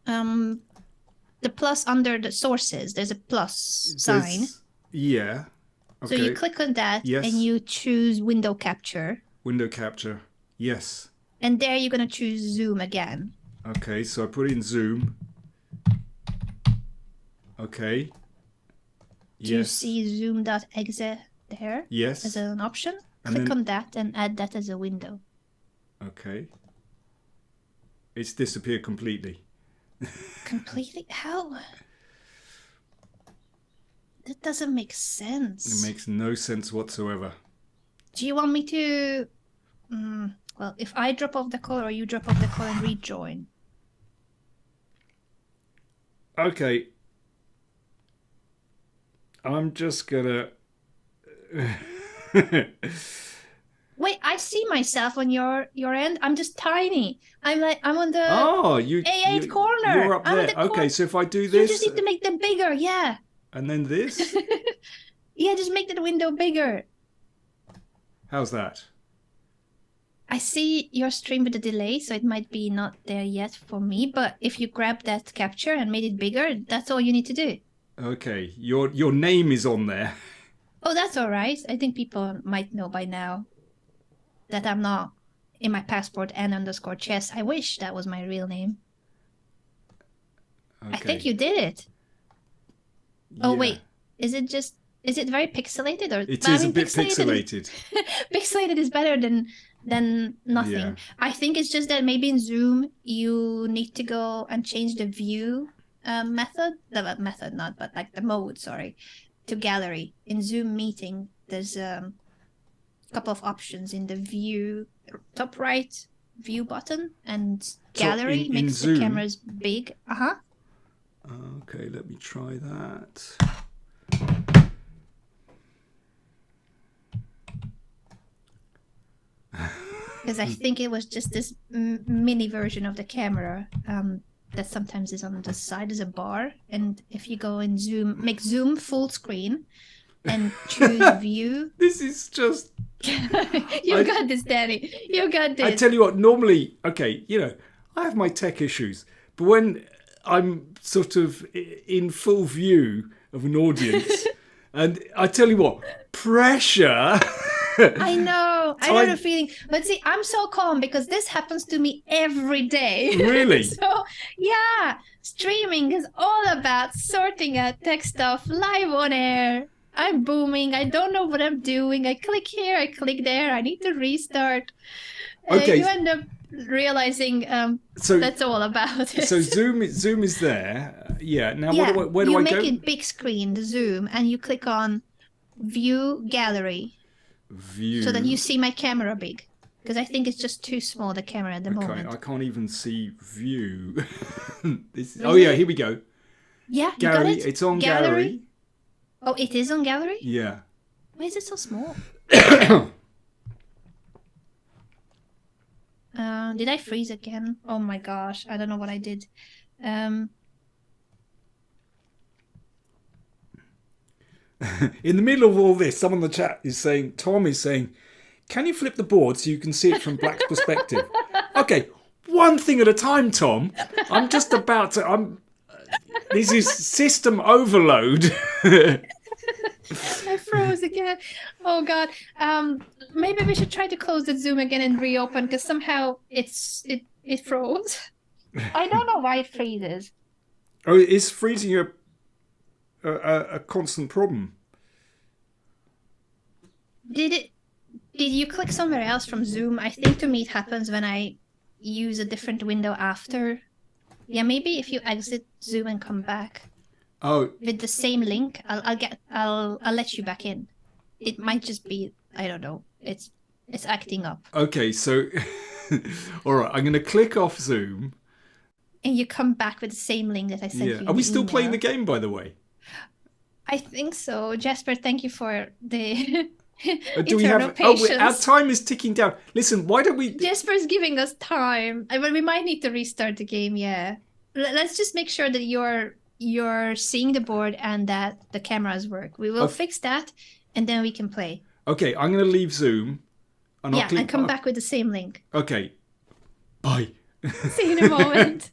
the plus under the sources. There's a plus sign. Yeah. Okay. So you click on that Yes. and you choose window capture. Window capture. Yes. And there you're going to choose zoom again. Okay, so I put in zoom. Okay. Do you see zoom.exe there? Yes. As an option? And Click then- on that and add that as a window. Okay. It's disappeared completely. Completely? How? That doesn't make sense. It makes no sense whatsoever. Do you want me to... well, if I drop off the call or you drop off the call and rejoin. Okay. I'm just gonna... Wait, I see myself on your end. I'm just tiny. I'm on the Oh, A8 corner. You're up I'm there. at the Okay, so if I do You this... just need to make them bigger, yeah. And then this? Yeah, just make that window bigger. How's that? I see your stream with a delay, so it might be not there yet for me. But if you grab that capture and made it bigger, that's all you need to do. Okay, your name is on there. Oh, that's all right. I think people might know by now that I'm not in my passport N_chess. I wish that was my real name. Okay. I think you did it. Oh, Yeah. wait. Is it very pixelated? Or It I is a mean, bit pixelated. Pixelated is better than nothing. Yeah. I think it's just that maybe in Zoom you need to go and change the view method. The method, not, but like the mode, sorry, to gallery. In Zoom meeting, there's a couple of options in the view, top right view button, and gallery in makes the Zoom? cameras big. Uh-huh. Okay, let me try that. Because I think it was just this mini version of the camera that sometimes is on the side as a bar. And if you go in Zoom, make Zoom full screen and choose view. This is just... You got this, Danny. You got this. I tell you what, normally, okay, I have my tech issues, but when I'm sort of in full view of an audience, and I tell you what, pressure... I know the feeling. But see, I'm so calm because this happens to me every day. Really? So, yeah, streaming is all about sorting out tech stuff live on air. I'm booming. I don't know what I'm doing. I click here, I click there. I need to restart. Okay. You end up realizing So that's all about it. So Zoom is there. Yeah. Now, where do you I make go? it big screen, the Zoom, and you click on View Gallery. View. So that you see my camera big. Because I think it's just too small, the camera at the moment. I can't even see view. Oh, Really? yeah, here we go. Yeah, you Gallery. got it? It's on gallery. Oh, it is on gallery? Yeah. Why is it so small? Did I freeze again? Oh my gosh, I don't know what I did. In the middle of all this, someone in the chat is saying, Tom is saying, can you flip the board so you can see it from Black's perspective? Okay, one thing at a time, Tom. I'm just about to... This is system overload. I froze again. Oh god. Maybe we should try to close the Zoom again and reopen because somehow it froze. I don't know why it freezes. Oh, is freezing a constant problem? Did you click somewhere else from Zoom? I think to me it happens when I use a different window after. Yeah, maybe if you exit Zoom and come back. Oh, With the same link, I'll let you back in. It might just be, I don't know. It's acting up. okay. So, all right. I'm going to click off Zoom. And you come back with the same link that I sent you. Are we still playing the email. game, by the way? I think so. Jasper, thank you for the Do we eternal have? patience. Our time is ticking down. Listen, why don't we? Jasper's giving us time. But we might need to restart the game, yeah. let's just make sure that you're seeing the board and that the cameras work. We will fix that, and then we can play. Okay, I'm going to leave Zoom. And and come back with the same link. Okay. Bye. See you in a moment.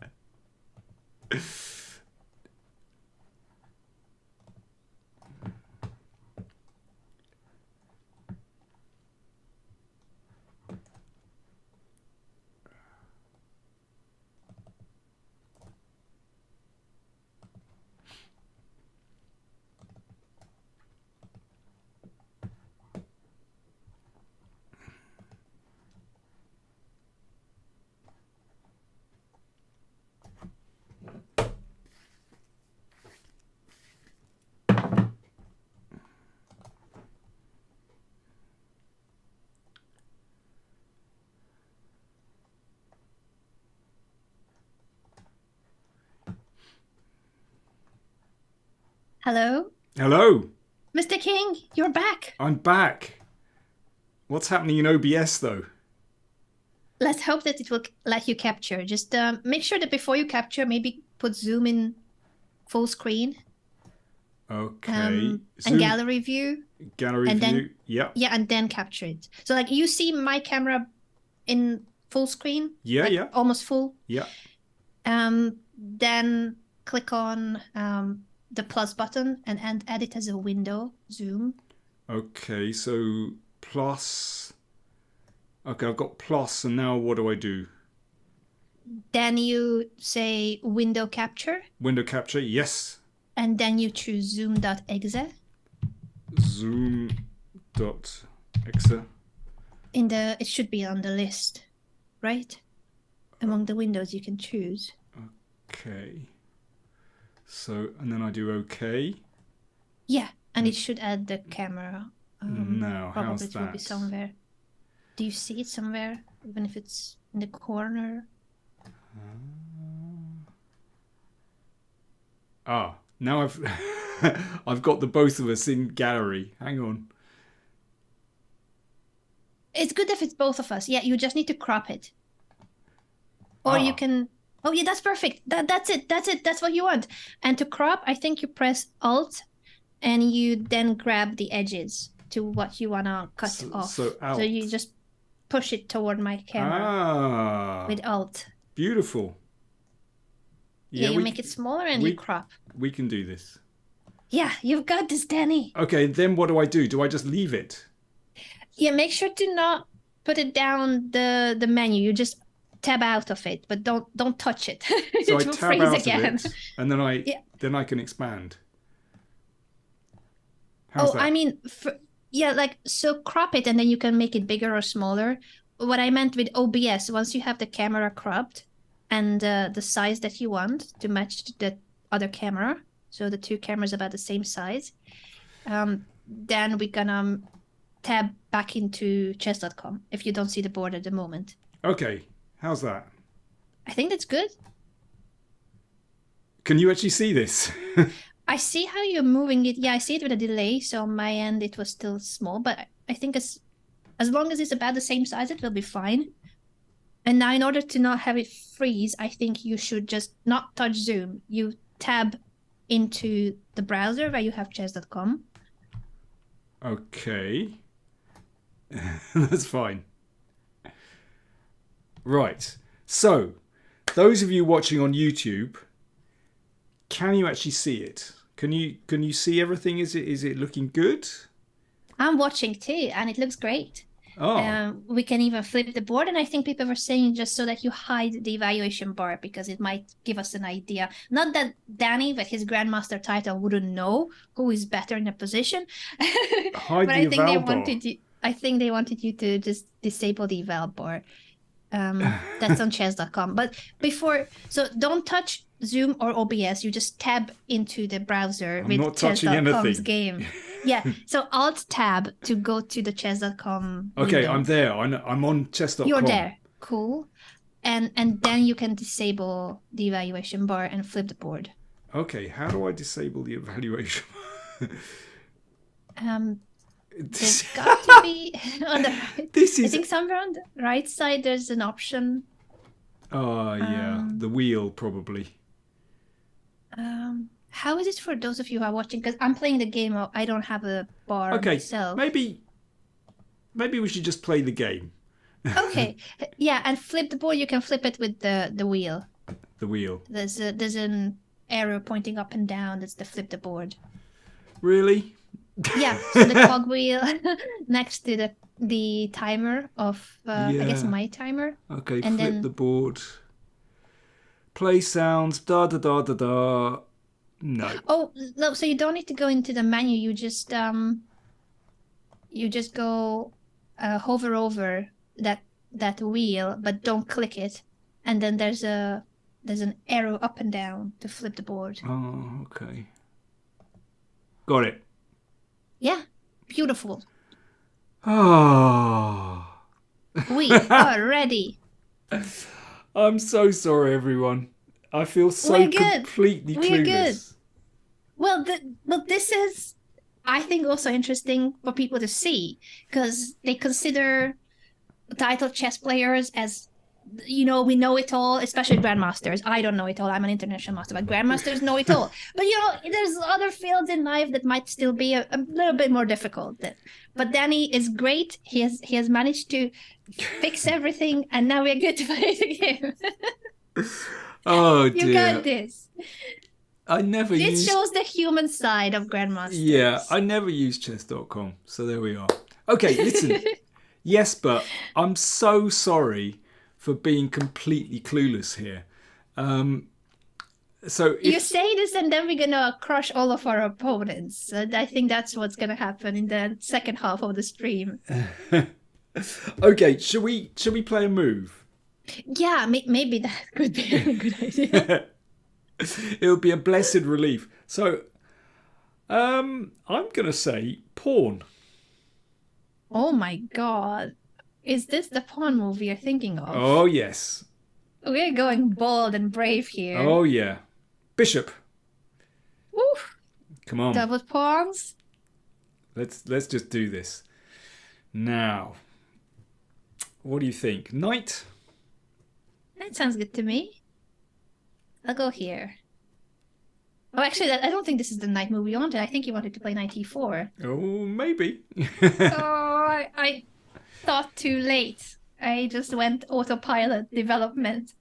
Hello? Hello. Mr. King, you're back. I'm back. What's happening in OBS though? Let's hope that it will let you capture. Just make sure that before you capture, maybe put Zoom in full screen. Okay. And gallery view. Gallery and view. Then, yeah. Yeah, and then capture it. So like you see my camera in full screen. Yeah, like yeah. Almost full. Yeah. Then click on the plus button and add it as a window, Zoom. Okay, so plus. Okay, I've got plus, and now what do I do? Then you say window capture. Window capture, yes. And then you choose zoom.exe. Zoom.exe. It should be on the list, right? Among the windows you can choose. Okay. So, and then I do OK. Yeah, and it should add the camera. No, probably how's it will be that? somewhere. Do you see it somewhere, even if it's in the corner? Now I've I've got the both of us in gallery. Hang on. It's good if it's both of us. Yeah, you just need to crop it. Or you can... Oh, yeah, that's perfect. That's it. That's what you want. And to crop, I think you press Alt and you then grab the edges to what you want to cut off. So Alt. So you just push it toward my camera with Alt. Beautiful. Yeah, you make it smaller and you crop. We can do this. Yeah, you've got this, Danny. Okay, then what do? Do I just leave it? Yeah, make sure to not put it down the menu. You just tab out of it, but don't touch it. So it I will tab freeze out again. of it, and then I can expand. How's that? I mean, so crop it and then you can make it bigger or smaller. What I meant with OBS, once you have the camera cropped and the size that you want to match the other camera, so the two cameras about the same size, then we're gonna tab back into chess.com if you don't see the board at the moment. Okay, how's that? I think that's good. Can you actually see this? I see how you're moving it. Yeah, I see it with a delay. So on my end, it was still small, but I think as long as it's about the same size, it will be fine. And now in order to not have it freeze, I think you should just not touch Zoom. You tab into the browser where you have chess.com. Okay. That's fine. Right. So, those of you watching on YouTube, can you actually see it? Can you see everything? Is it looking good? I'm watching too, and it looks great. Oh. We can even flip the board, and I think people were saying just so that you hide the evaluation bar because it might give us an idea. Not that Danny, with his grandmaster title, wouldn't know who is better in a position. Hide but the eval bar. I think they wanted you to just disable the eval bar. That's on chess.com. But so don't touch Zoom or OBS. You just tab into the browser with chess.com's game. Yeah, so Alt tab to go to the chess.com Okay, window. I'm there. I'm on chess.com. You're there. Cool. And then you can disable the evaluation bar and flip the board. Okay, how do I disable the evaluation? There's got to be on the right. I think somewhere on the right side there's an option. Oh, yeah. The wheel, probably. How is it for those of you who are watching? Because I'm playing the game. I don't have a bar Okay, myself. maybe we should just play the game. Okay, yeah, and flip the board. You can flip it with the wheel. The wheel. There's an arrow pointing up and down. That's the flip the board. Really? Yeah, so the cog wheel next to the timer of I guess Yeah. my timer. Okay, And flip then- the board. Play sounds. Da da da da da. No. Oh no, so you don't need to go into the menu. You just go hover over that wheel, but don't click it. And then there's an arrow up and down to flip the board. Oh, okay. Got it. Yeah, beautiful. Ah. We are ready. I'm so sorry, everyone. I feel so We're good. completely We're clueless. Well, this is, I think, also interesting for people to see because they consider title chess players as, we know it all, especially grandmasters. I don't know it all. I'm an international master, but grandmasters know it all. But there's other fields in life that might still be a little bit more difficult. But Danny is great. He has managed to fix everything, and now we're good to play the game. Oh dear. You got this. I never This used. shows the human side of grandmasters. Yeah, I never used chess.com, so there we are. Okay, listen. Yes, but I'm so sorry for being completely clueless here. So You say this, and then we're gonna crush all of our opponents. And I think that's what's gonna happen in the second half of the stream. okay, should we play a move? Yeah, maybe that could be a good idea. It would be a blessed relief. So, I'm gonna say pawn. Oh my god. Is this the pawn move you're thinking of? Oh yes. We're going bold and brave here. Oh yeah. Bishop. Oof. Come on. Double pawns. Let's just do this. Now. What do you think? Knight? That sounds good to me. I'll go here. Oh, actually, I don't think this is the knight move you wanted. I think you wanted to play knight e4. Oh, maybe. Oh, I thought too late. I just went autopilot development.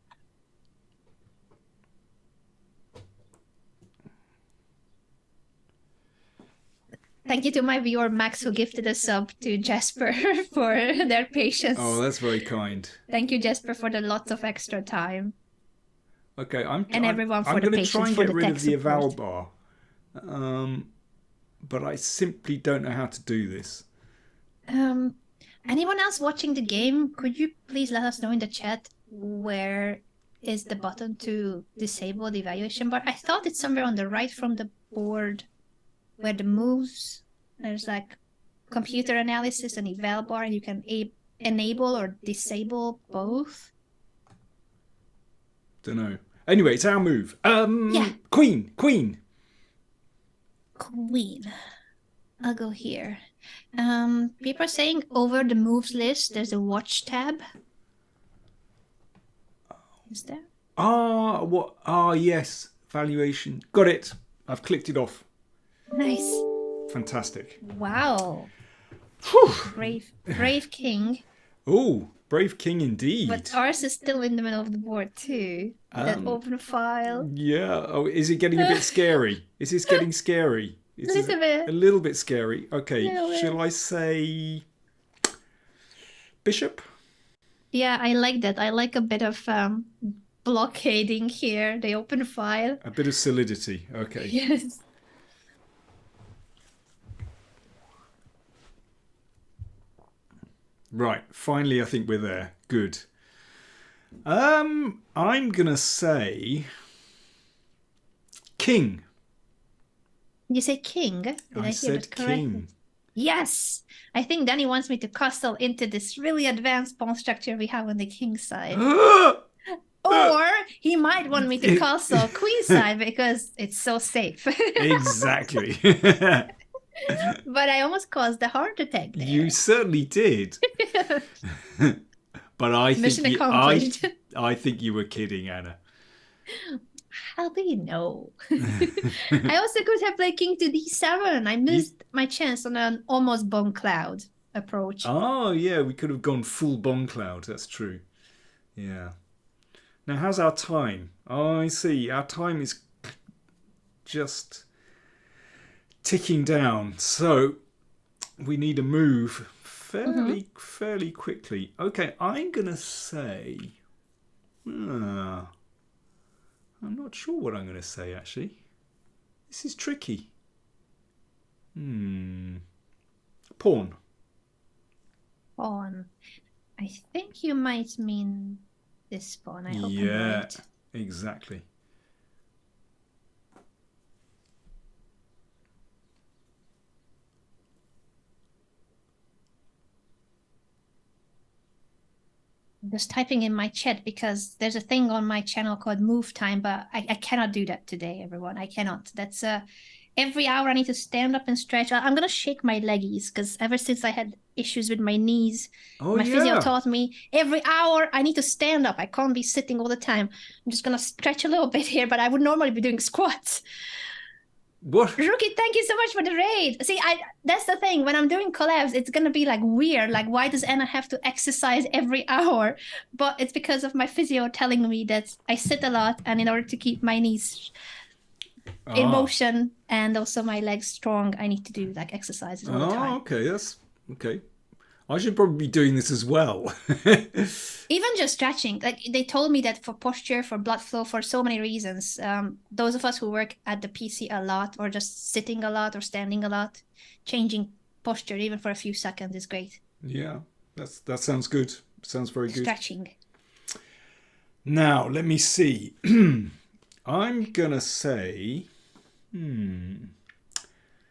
Thank you to my viewer Max who gifted a sub to Jesper for their patience. Oh, that's very kind. Thank you, Jesper, for the lots of extra time. Okay, everyone for I'm the going to patience try and for get the rid tech of the eval support. bar. But I simply don't know how to do this. Anyone else watching the game, could you please let us know in the chat where is the button to disable the evaluation bar? I thought it's somewhere on the right from the board where the moves, there's like computer analysis and eval bar, and you can enable or disable both. Don't know. Anyway, it's our move. Yeah. Queen. Queen. I'll go here. People are saying over the moves list, there's a watch tab. Is there? What? Yes. Valuation. Got it. I've clicked it off. Nice. Fantastic. Wow. Whew. Brave king. Oh, brave king indeed. But ours is still in the middle of the board too. That open file. Yeah. Oh, is it getting a bit scary? Is this getting scary? A little bit scary. Okay. Shall I say bishop? Yeah, I like that. I like a bit of blockading here. The open file. A bit of solidity. Okay. Yes. Right. Finally, I think we're there. Good. I'm gonna say king. You say king? Did I hear said that correctly? king. Yes. I think Danny wants me to castle into this really advanced pawn structure we have on the king side. Or he might want me to castle queen side because it's so safe. Exactly. But I almost caused a heart attack there. You certainly did. But I Mission think accomplished. I think you were kidding, Anna. How do you know? I also could have played king to d7. I missed my chance on an almost bone cloud approach. Oh, yeah, we could have gone full bomb cloud. That's true. Yeah. Now, how's our time? Oh, I see. Our time is just ticking down. So we need to move fairly quickly. Okay, I'm going to say... I'm not sure what I'm going to say, actually. This is tricky. Pawn. Pawn. I think you might mean this pawn. I hope I'm Yeah, right. exactly. Just typing in my chat because there's a thing on my channel called move time, but I cannot do that today, everyone. I cannot. That's every hour I need to stand up and stretch. I'm gonna shake my leggies because ever since I had issues with my knees, my physio taught me every hour I need to stand up. I can't be sitting all the time. I'm just gonna stretch a little bit here, but I would normally be doing squats. What? Rookie, thank you so much for the raid. See, that's the thing. When I'm doing collabs, it's going to be like weird. Like, why does Anna have to exercise every hour? But it's because of my physio telling me that I sit a lot. And in order to keep my knees in motion and also my legs strong, I need to do like exercises all the time. Okay. That's okay. I should probably be doing this as well. Even just stretching, like they told me that for posture, for blood flow, for so many reasons. Those of us who work at the PC a lot or just sitting a lot or standing a lot, changing posture even for a few seconds is great. Yeah, that sounds good. Sounds very good. Stretching. Now, let me see. I'm going to say...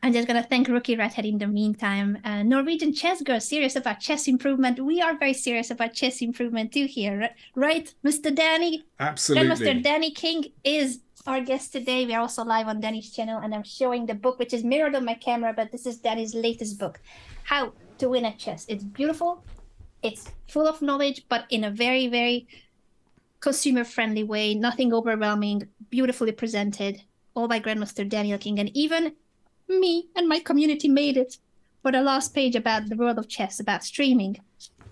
I'm just going to thank Rookie Redhead in the meantime. Norwegian chess girl, serious about chess improvement. We are very serious about chess improvement too here, right, Mr. Danny? Absolutely. Grandmaster Danny King is our guest today. We are also live on Danny's channel, and I'm showing the book, which is mirrored on my camera, but this is Danny's latest book, How to Win at Chess. It's beautiful. It's full of knowledge, but in a very, very consumer-friendly way. Nothing overwhelming, beautifully presented, all by Grandmaster Daniel King, and even me and my community made it for the last page about the world of chess, about streaming.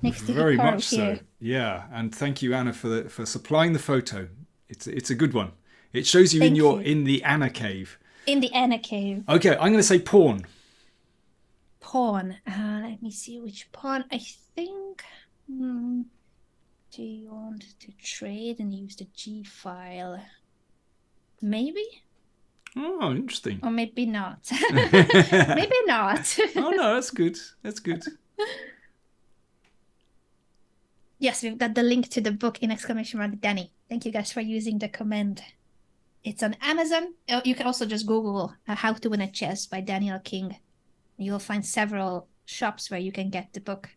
Next to very Hikaru much here. so. Yeah, and thank you, Anna, for supplying the photo. It's a good one. It shows you in the Anna cave. In the Anna cave. Okay, I'm going to say pawn. Pawn. Let me see which pawn. I think. Do you want to trade and use the G file? Maybe. Oh, interesting. Or maybe not. Maybe not. Oh no, that's good. That's good. Yes, we've got the link to the book in exclamation mark Danny. Thank you guys for using the comment. It's on Amazon. You can also just Google How to Win at Chess by Daniel King. You'll find several shops where you can get the book.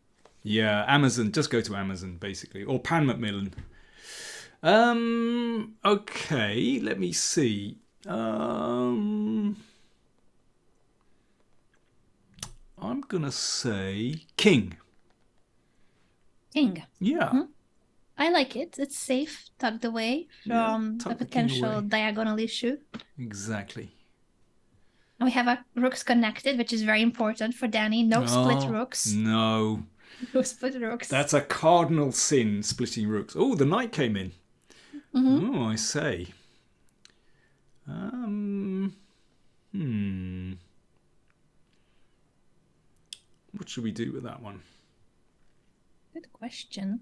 Yeah, Amazon. Just go to Amazon, basically. Or Pan Macmillan. Okay, let me see. I'm going to say king. King. Yeah. Mm-hmm. I like it. It's safe, tucked away from a potential diagonal issue. Exactly. And we have our rooks connected, which is very important for Danny. No split rooks. No. No split rooks. That's a cardinal sin, splitting rooks. Oh, the knight came in. Mm-hmm. Oh, I say. What should we do with that one? Good question.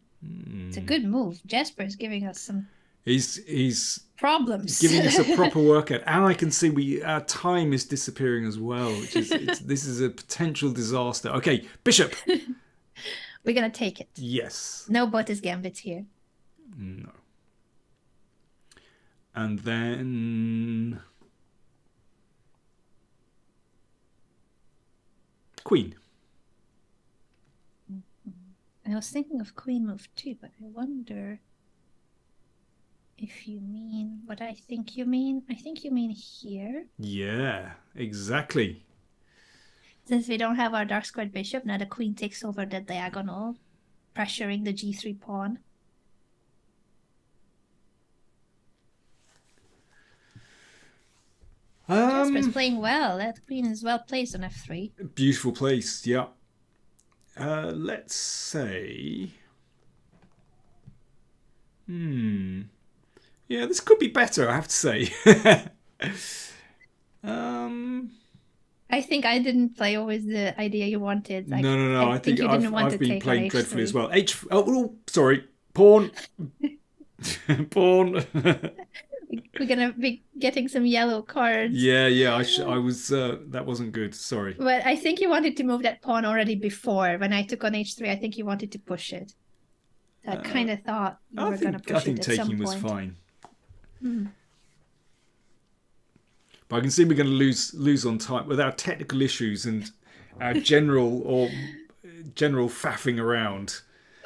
It's a good move. Jasper's giving us some. He's problems. Giving us a proper workout, and I can see our time is disappearing as well. Which is this is a potential disaster. Okay, bishop. We're gonna take it. Yes. No Botis gambits here. No. And then queen. I was thinking of queen move too, but I wonder if you mean what I think you mean. I think you mean here. Yeah, exactly. Since we don't have our dark squared bishop, now the queen takes over the diagonal, pressuring the g3 pawn. Jesper's playing well. That queen is well placed on f3. Beautiful place, yeah. Let's say... Yeah, this could be better, I have to say. I think I didn't play always the idea you wanted. Like, No. I think you didn't want I've to been take playing on dreadfully h3. as well. Sorry. Pawn. Pawn. We're gonna be getting some yellow cards. Yeah. I was. That wasn't good. Sorry. But I think you wanted to move that pawn already before. When I took on h3, I think you wanted to push it. I kind of thought you were going to push it at some point. I think taking was fine. Mm. But I can see we're going to lose on time with our technical issues and our general faffing around.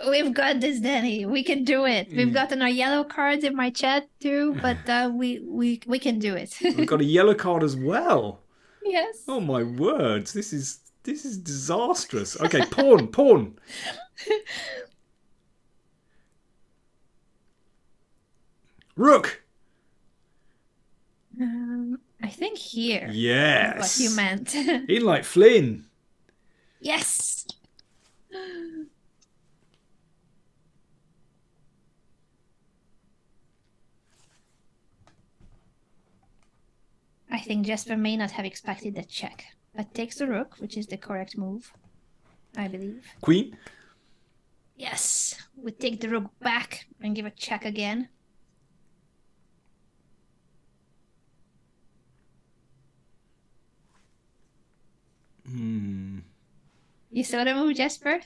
We've got this, Danny. We can do it. We've gotten our yellow cards in my chat too, but we can do it. We've got a yellow card as well. Yes. Oh my words! This is disastrous. Okay, pawn. Rook. I think here. Yes. What you meant. In like Flynn. Yes. I think Jesper may not have expected the check, but takes the rook, which is the correct move, I believe. Queen. Yes. We take the rook back and give a check again. You saw the move, Jesper?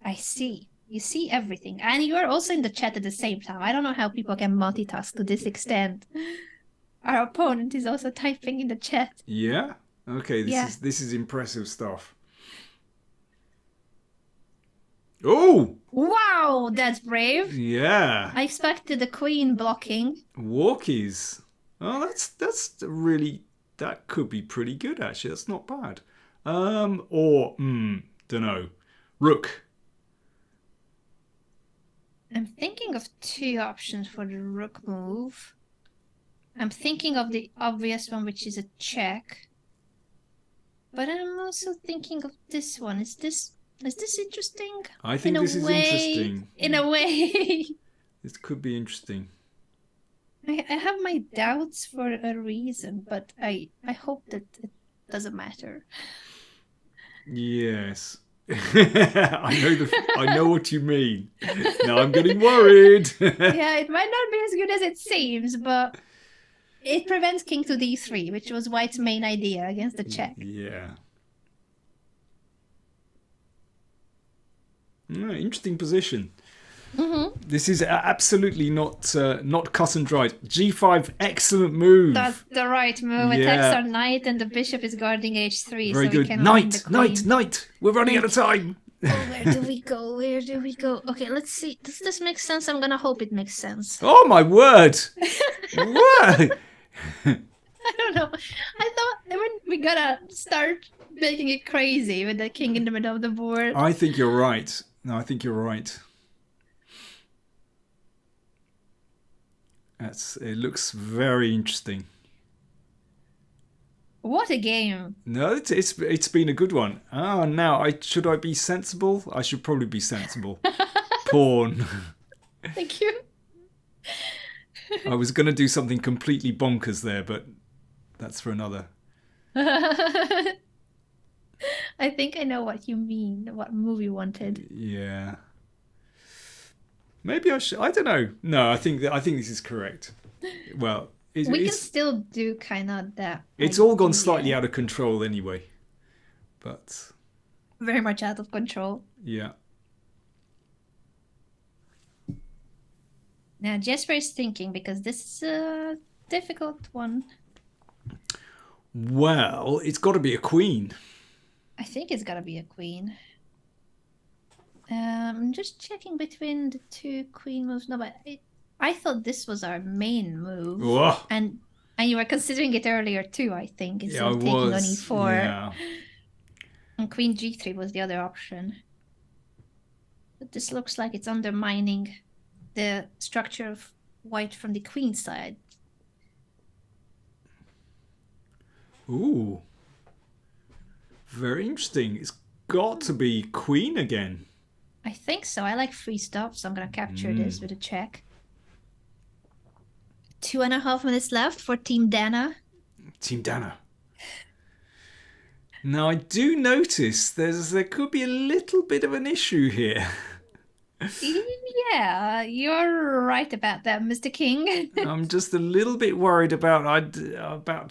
I see. You see everything. And you are also in the chat at the same time. I don't know how people can multitask to this extent. Our opponent is also typing in the chat. Yeah? Okay, this is impressive stuff. Oh! Wow, that's brave. Yeah. I expected the queen blocking. Walkies. Oh, that's really... That could be pretty good, actually. That's not bad. Dunno. Rook. I'm thinking of two options for the rook move. I'm thinking of the obvious one, which is a check. But I'm also thinking of this one. Is this interesting? I think this is interesting. In a way. This could be interesting. I have my doubts for a reason, but I hope that it doesn't matter. Yes. I know what you mean. Now I'm getting worried. Yeah, it might not be as good as it seems, but it prevents king to d3, which was White's main idea against the check. Yeah. Interesting position. Mm-hmm. This is absolutely not cut and dried. G5, excellent move. That's the right move. Attacks our knight, and the bishop is guarding h3. Very so good. We can Knight. We're running out of time. Oh, where do we go? Okay, let's see. Does this make sense? I'm gonna hope it makes sense. Oh my word! What? I don't know. I thought we gotta start making it crazy with the king in the middle of the board. I think you're right. No, I think you're right. It looks very interesting. What a game! No, it's been a good one. Now should I be sensible? I should probably be sensible. Pawn. Thank you. I was going to do something completely bonkers there, but that's for another. I think I know what you mean. What move you wanted? Yeah. Maybe I should. I don't know. No, I think this is correct. Well, we can still do kind of that. It's all gone slightly out of control anyway, but very much out of control. Yeah. Now Jesper is thinking because this is a difficult one. Well, it's got to be a queen. I think it's got to be a queen. I'm just checking between the two queen moves. No, but I thought this was our main move. Whoa. And you were considering it earlier too, I think. Instead of taking on e4. Yeah. And queen g3 was the other option. But this looks like it's undermining the structure of White from the queen side. Ooh. Very interesting. It's got to be queen again. I think so. I like free stuff, so I'm going to capture this with a check. 2.5 minutes left for Team Dana. Team Dana. Now, I do notice there could be a little bit of an issue here. Yeah, you're right about that, Mr. King. I'm just a little bit worried about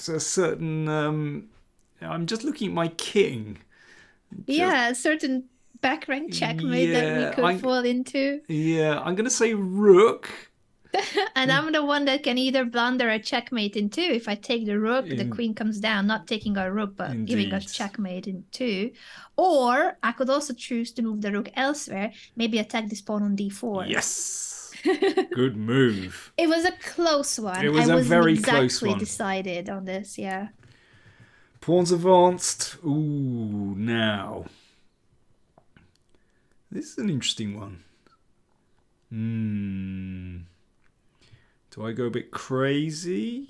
a certain. I'm just looking at my king. Yeah, a certain back rank checkmate that we could fall into. Yeah, I'm gonna say rook. And I'm the one that can either blunder a checkmate in two. If I take the rook, the queen comes down, not taking our rook, but giving us checkmate in two. Or I could also choose to move the rook elsewhere, maybe attack this pawn on d4. Yes. Good move. It was a close one. It was a very close one. Decided on this, yeah. Pawns advanced. Ooh, now. This is an interesting one. Do I go a bit crazy?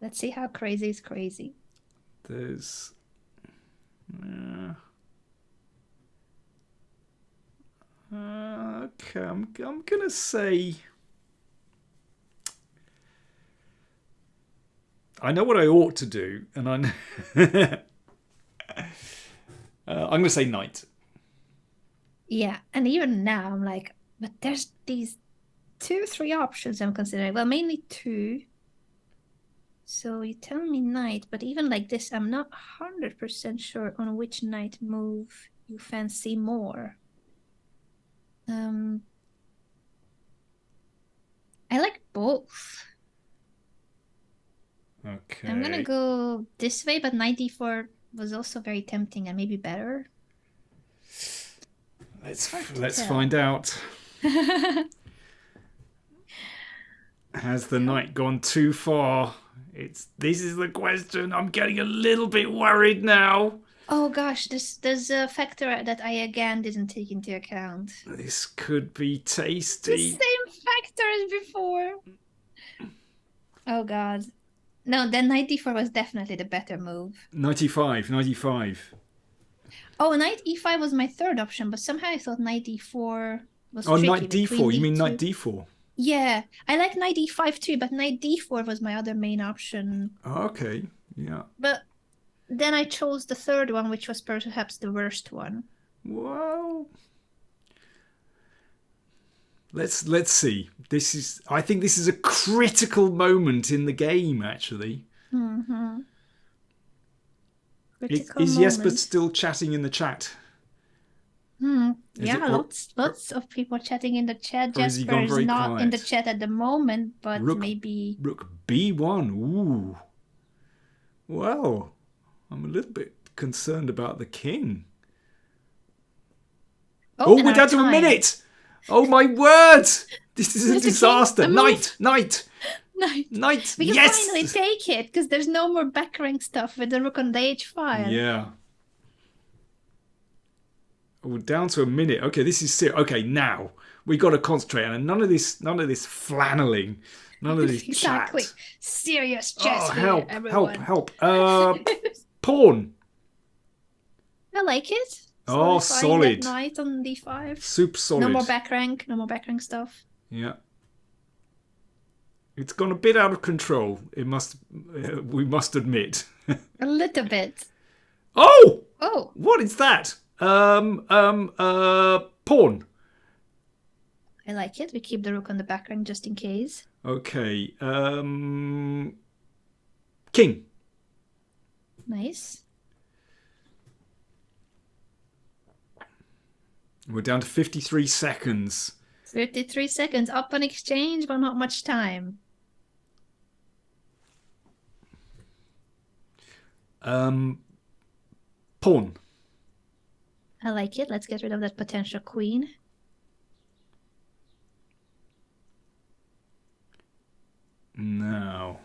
Let's see how crazy is crazy. There's... okay, I'm gonna say... I know what I ought to do, and I'm gonna say knight. Yeah, and even now I'm like, but there's these 3 options I'm considering. Well, mainly 2. So you tell me knight, but even like this, I'm not 100% sure on which knight move you fancy more. I like both. Okay. I'm gonna go this way, but knight d4 was also very tempting and maybe better. Let's find out. Has the knight gone too far? This is the question. I'm getting a little bit worried now. Oh gosh, there's a factor that I again didn't take into account. This could be tasty. The same factor as before. Oh god. No, then knight d4 was definitely the better move. 95. Oh, knight e5 was my third option, but somehow I thought knight d4 was tricky. Oh, knight d4. You mean knight d4? Yeah, I like knight e5 too, but knight d4 was my other main option. Okay, yeah. But then I chose the third one, which was perhaps the worst one. Well, let's see. I think this is a critical moment in the game, actually. Mm-hmm. Is Jesper still chatting in the chat? Yeah, lots of people chatting in the chat. Jesper is not quiet in the chat at the moment, but maybe... Rook b1, ooh. Well, I'm a little bit concerned about the king. Oh, we're down to a minute! Oh my word! This is a disaster. Knight! We can finally take it, because there's no more back rank stuff with the rook on the h5. Yeah. We're down to a minute. Okay, this is serious. Okay, now we got to concentrate on none of this flanneling, none of this exactly. Chat. Serious chess. Help! Pawn. I like it. Oh, solid. Knight on d5. Super solid. No more back rank stuff. Yeah. It's gone a bit out of control. We must admit. A little bit. Oh! Oh. What is that? Pawn. I like it. We keep the rook on the back rank just in case. Okay. King. Nice. We're down to 53 seconds. 53 seconds. Up on exchange, but not much time. Pawn. I like it. Let's get rid of that potential queen. Now.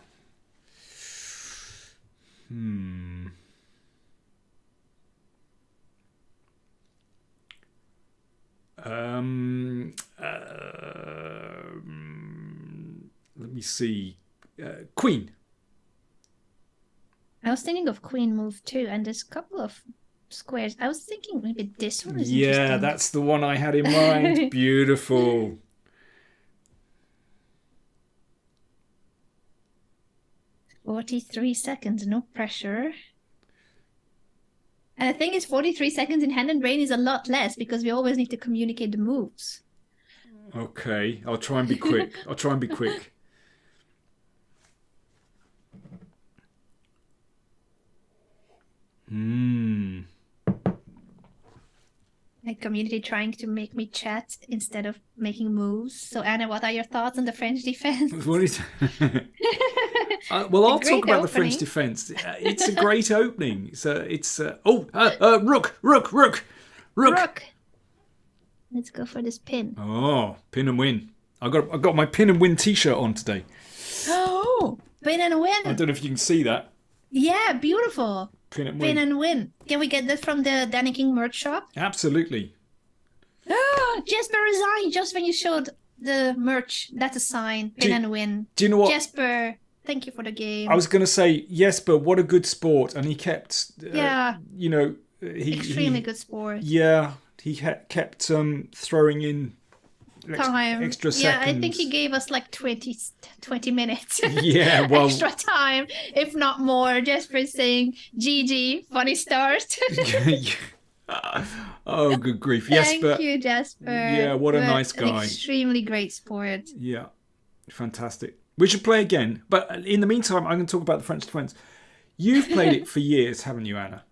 Let me see. Queen. I was thinking of queen move too, and there's a couple of squares. I was thinking maybe this one is Yeah, interesting. that's the one I had in mind. Beautiful. 43 seconds, no pressure. And the thing is, 43 seconds in hand and brain is a lot less because we always need to communicate the moves. Okay, I'll try and be quick. My community trying to make me chat instead of making moves. So Anna, what are your thoughts on the French defense? What is... well, I'll talk about the French opening. defense. It's a great opening. Rook. Rook. Let's go for this pin. Oh, pin and win. I got my pin and win T-shirt on today. Oh, pin and win. I don't know if you can see that. Yeah, beautiful. Pin and Pin win. and win. Can we get that from the Danny King merch shop? Absolutely. Jesper resigned just when you showed the merch. That's a sign. Pin and win. Do you know what? Jesper, thank you for the game. I was going to say, Jesper, what a good sport. And he kept, you know... Extremely good sport. Yeah, he kept throwing in time. extra seconds. Yeah, I think he gave us like 20 minutes. Yeah, well... extra time, if not more. Jesper saying, GG, funny start. Oh, good grief. Thank Jesper. you, Jesper. Yeah, what a nice guy. Extremely great sport. Yeah, fantastic. We should play again. But in the meantime, I'm going to talk about the French defence. You've played it for years, haven't you, Anna?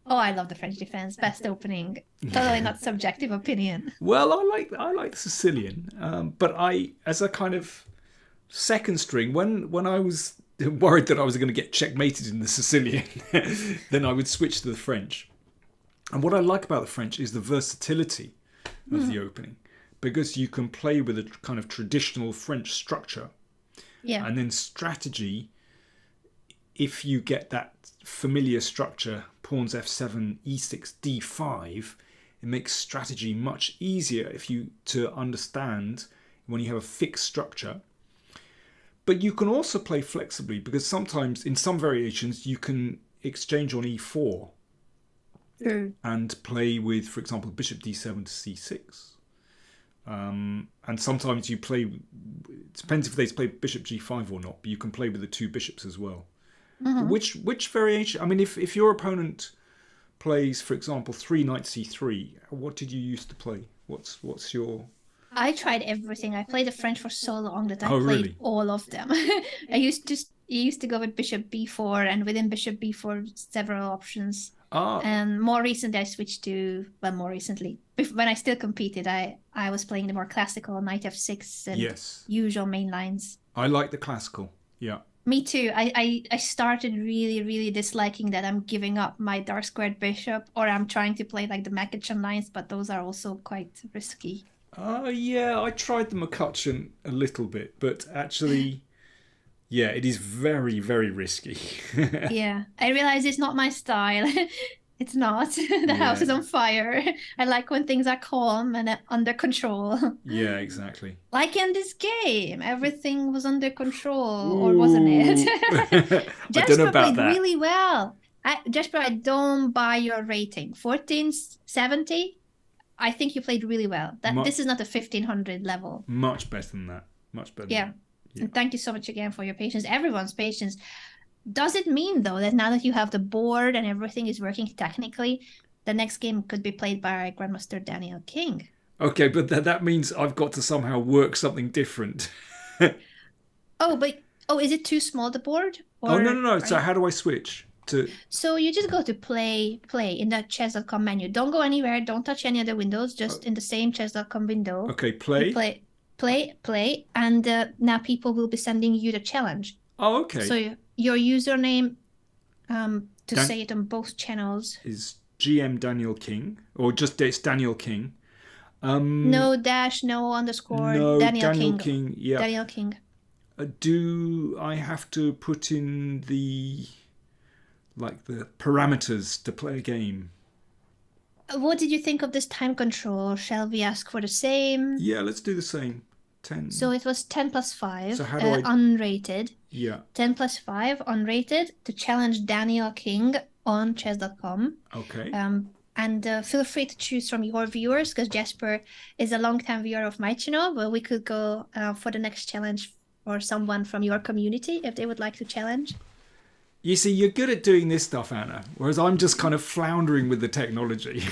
Oh, I love the French defense. Best opening. Totally not subjective opinion. Well, I like the Sicilian, but as a kind of second string, when I was worried that I was going to get checkmated in the Sicilian, then I would switch to the French. And what I like about the French is the versatility of the opening, because you can play with a kind of traditional French structure, and then strategy. If you get that familiar structure, pawns f7, e6, d5, it makes strategy much easier to understand when you have a fixed structure. But you can also play flexibly, because sometimes in some variations you can exchange on e4 and play with, for example, bishop d7 to c6. And sometimes you play, it depends if they play bishop g5 or not, but you can play with the two bishops as well. Which variation? I mean, if your opponent plays, for example, 3 knight c3, what did you used to play? What's your? I tried everything. I played the French for so long that I played really? all of them. I used to go with bishop b4, and within bishop b4 several options. And more recently I switched to, well, more recently, when I still competed, I was playing the more classical knight f6 and usual main lines. I like the classical. Yeah. Me too. I started really, really disliking that I'm giving up my dark squared bishop, or I'm trying to play like the McCutcheon lines, but those are also quite risky. Yeah, I tried the McCutcheon a little bit, but actually, yeah, it is very, very risky. Yeah, I realize it's not my style. It's not. The house is on fire. I like when things are calm and under control. Yeah, exactly. Like in this game, everything was under control, or wasn't it? I don't know about played that. really well. Jesper, I don't buy your rating. 1470? I think you played really well. This is not a 1500 level. Much better than that. Much better. Yeah. And thank you so much again for your patience. Everyone's patience. Does it mean, though, that now that you have the board and everything is working technically, the next game could be played by Grandmaster Daniel King? Okay, but that means I've got to somehow work something different. Is it too small, the board? Or, no. So how do I switch to? So you just go to play in the chess.com menu. Don't go anywhere. Don't touch any other windows. Just in the same chess.com window. Okay, play. Play. And now people will be sending you the challenge. Oh, okay. So your username, say it on both channels, is GM Daniel King, or just it's Daniel King. No dash, no underscore. No, Daniel King. Yeah. Daniel King. Do I have to put in the parameters to play a game? What did you think of this time control? Shall we ask for the same? Yeah, let's do the same. 10. So it was 10 plus 5, So how do I... unrated. Yeah. 10 plus 5, unrated, to challenge Daniel King on chess.com. Okay. And feel free to choose from your viewers, because Jesper is a long-time viewer of my channel, but we could go for the next challenge for someone from your community if they would like to challenge. You see, you're good at doing this stuff, Anna, whereas I'm just kind of floundering with the technology.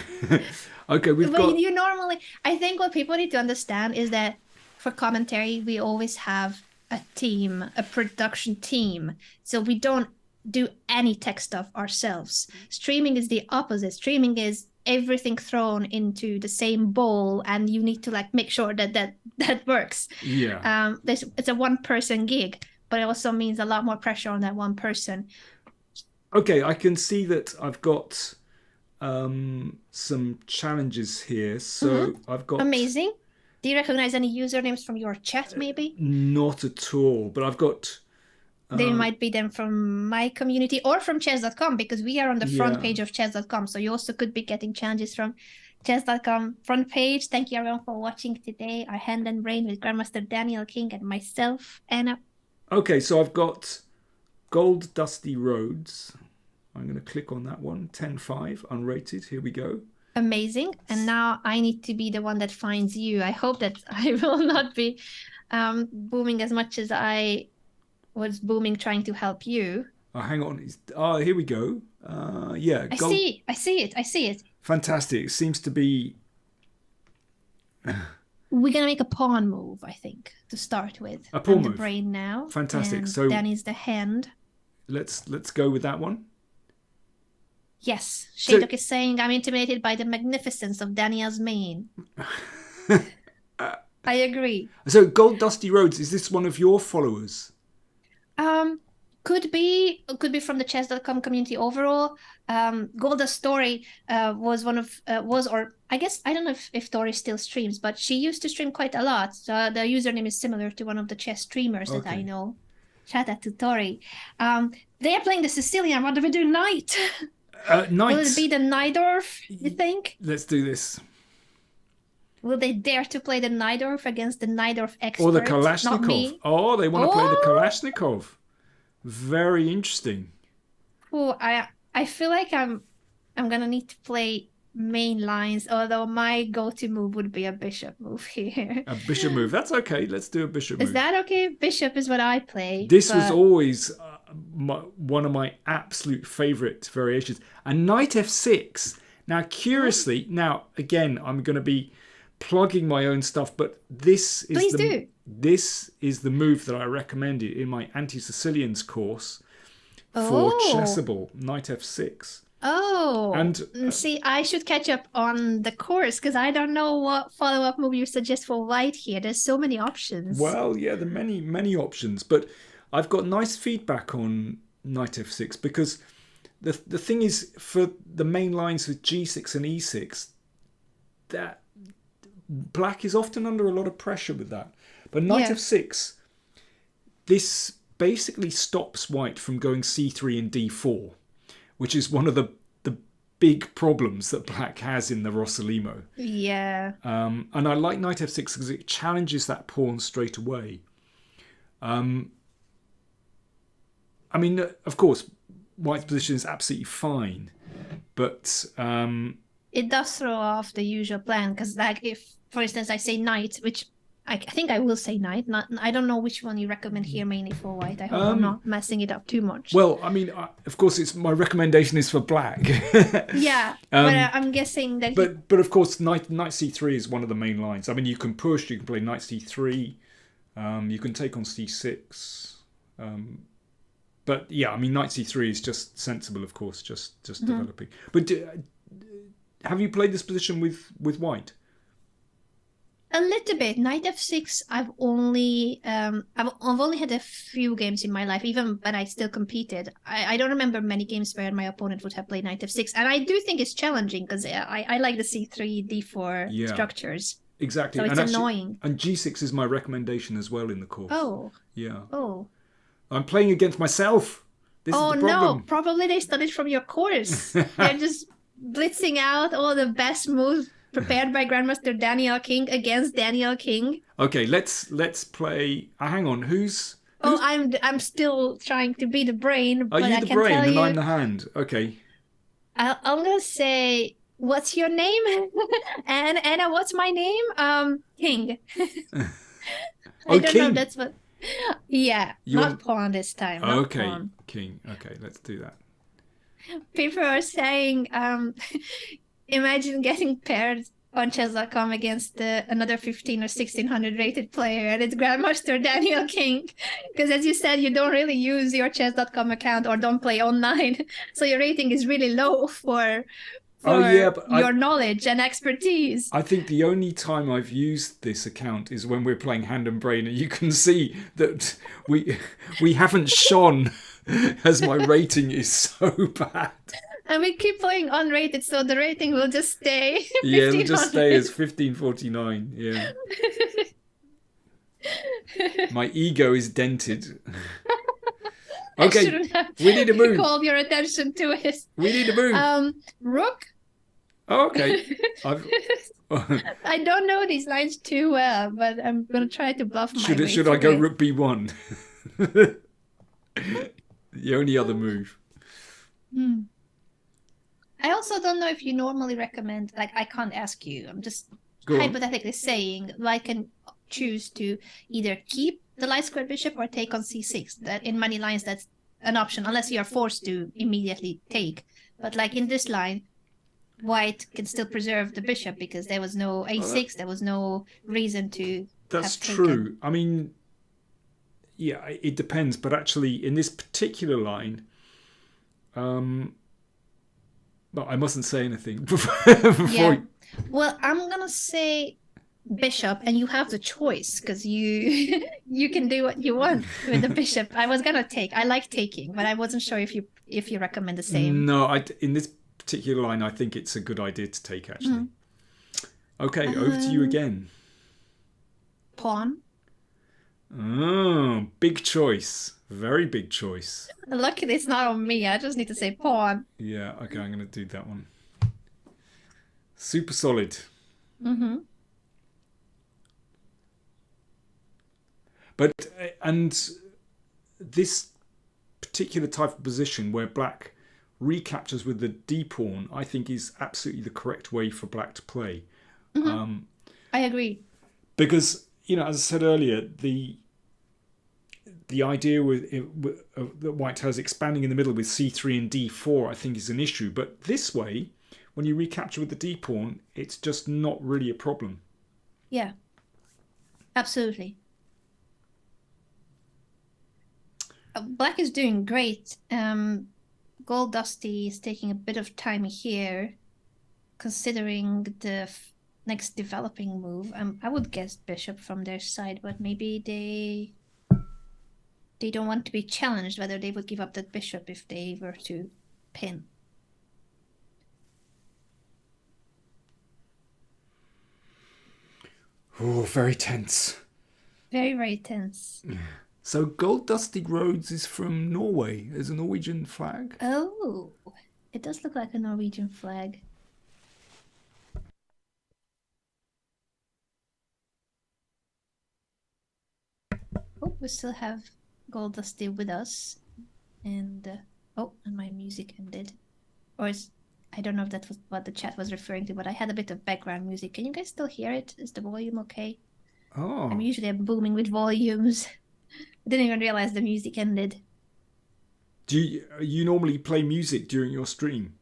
Okay, But you normally, I think what people need to understand is that for commentary, we always have a team, a production team. So we don't do any tech stuff ourselves. Streaming is the opposite. Streaming is everything thrown into the same bowl, and you need to like make sure that works. Yeah. It's a one-person gig, but it also means a lot more pressure on that one person. Okay, I can see that I've got some challenges here. So I've got... Amazing. Do you recognize any usernames from your chat, maybe? Not at all, but I've got... They might be them from my community or from chess.com, because we are on the front page of chess.com. So you also could be getting challenges from chess.com front page. Thank you everyone for watching today. Our Hand and Brain with Grandmaster Daniel King and myself, Anna. Okay, so I've got Gold Dusty Roads. I'm going to click on that one. 10.5, unrated. Here we go. Amazing. And now I need to be the one that finds you. I hope that I will not be booming as much as I was booming trying to help you. Oh, hang on. Here we go. Yeah. I see it. Fantastic. It seems to be... We're going to make a pawn move, I think, to start with. A pawn I'm move. the brain now. Fantastic. And So Danny's the hand. Let's go with that one. Yes. Shadok is saying, I'm intimidated by the magnificence of Daniel's mane. I agree. So Gold Dusty Roads, is this one of your followers? Could be from the chess.com community overall. Golda's story was one of or I guess I don't know if Tori still streams, but she used to stream quite a lot. So the username is similar to one of the chess streamers that I know. Shout out to Tori. They are playing the Sicilian. What do we do? Knight. Knight. Will it be the Najdorf, you think? Let's do this. Will they dare to play the Najdorf against the Najdorf expert? Or the Kalashnikov. Not me. Oh, they want to play the Kalashnikov. Very interesting. Oh, I feel like I'm gonna need to play main lines, although my go-to move would be a bishop move here. A bishop move. That's okay. Let's do a bishop move. Is that okay? Bishop is what I play. This was always one of my absolute favorite variations. And knight f6. Now, curiously, again, I'm going to be plugging my own stuff, but this is the move that I recommended in my Anti-Sicilians course for Chessable, knight f6. Oh, and see, I should catch up on the course because I don't know what follow-up move you suggest for white here. There's so many options. Well, yeah, there are many options, but I've got nice feedback on knight f6 because the thing is, for the main lines with g6 and e6, that black is often under a lot of pressure with that. But knight f6, this basically stops white from going c3 and d4, which is one of the big problems that black has in the Rossolimo. Yeah. And I like knight f6 because it challenges that pawn straight away. I mean, of course, white's position is absolutely fine, but it does throw off the usual plan because, like, if, for instance, I say knight, which I think I will say knight. I don't know which one you recommend here mainly for white. I hope I'm not messing it up too much. Well, I mean, of course, my recommendation is for black. Yeah, but I'm guessing that. But of course, knight c3 is one of the main lines. I mean, you can push. You can play knight c3. You can take on c6. But yeah, I mean, knight c3 is just sensible, of course, just developing. But have you played this position with white? A little bit. Knight f6. I've only had a few games in my life, even when I still competed. I don't remember many games where my opponent would have played knight f6, and I do think it's challenging because I like the c3 d4 structures. Exactly. So it's annoying. And g6 is my recommendation as well in the course. Oh. Yeah. Oh. I'm playing against myself. This is the problem. No! Probably they studied from your course. They're just blitzing out all the best moves prepared by Grandmaster Daniel King against Daniel King. Okay, let's play. Hang on, who's? Oh, I'm still trying to be the brain, Are but you I the can brain tell and you. I'm the hand? Okay. I'm gonna say, what's your name? And Anna, what's my name? King. I don't know. King. That's what. Yeah, You not want? pawn this time. Not Okay, pawn. king. Okay, let's do that. People are saying, imagine getting paired on chess.com against another 15 or 1600 rated player, and it's Grandmaster Daniel King. Because as you said, you don't really use your chess.com account or don't play online, so your rating is really low for your knowledge and expertise. I think the only time I've used this account is when we're playing Hand and Brain, and you can see that we haven't shone as my rating is so bad. And we keep playing unrated, so the rating will just stay. Yeah, it'll just stay as 1549. Yeah. My ego is dented. Okay, we need to move. Called your attention to it. We need to move. Rook. Oh, okay. I don't know these lines too well, but I'm gonna try to bluff my way Should I go it. Rook B1? The only other move. I also don't know if you normally recommend. Like, I can't ask you. I'm just hypothetically saying. I can choose to either keep the light squared bishop or take on c6. That in many lines that's an option, unless you are forced to immediately take. But like in this line, white can still preserve the bishop because there was no a6. There was no reason to. That's true. I mean, yeah, it depends. But actually, in this particular line, well, I mustn't say anything before. Yeah. Well, I'm gonna say bishop, and you have the choice because you can do what you want with the bishop. I was gonna take. I like taking, but I wasn't sure if you recommend the same. No, in this particular line, I think it's a good idea to take actually. Okay, over to you again. Pawn. Oh, big choice. Very big choice. Luckily, it's not on me. I just need to say pawn. Yeah, okay, I'm going to do that one. Super solid. But, and this particular type of position where black recaptures with the d-pawn, I think is absolutely the correct way for black to play. I agree. Because, you know, as I said earlier, the idea that white has expanding in the middle with c3 and d4, I think, is an issue. But this way, when you recapture with the d-pawn, it's just not really a problem. Yeah, absolutely. Black is doing great. Gold Dusty is taking a bit of time here, considering the next developing move. I would guess bishop from their side, but maybe they don't want to be challenged whether they would give up that bishop if they were to pin. Oh, very tense. Very, very tense. So Gold Dusty Roads is from Norway. There's a Norwegian flag. Oh, it does look like a Norwegian flag. Oh, we still have Gold Dusty with us. And, and my music ended. Or I don't know if that was what the chat was referring to, but I had a bit of background music. Can you guys still hear it? Is the volume okay? Oh. I'm usually booming with volumes. I didn't even realize the music ended. Do you normally play music during your stream?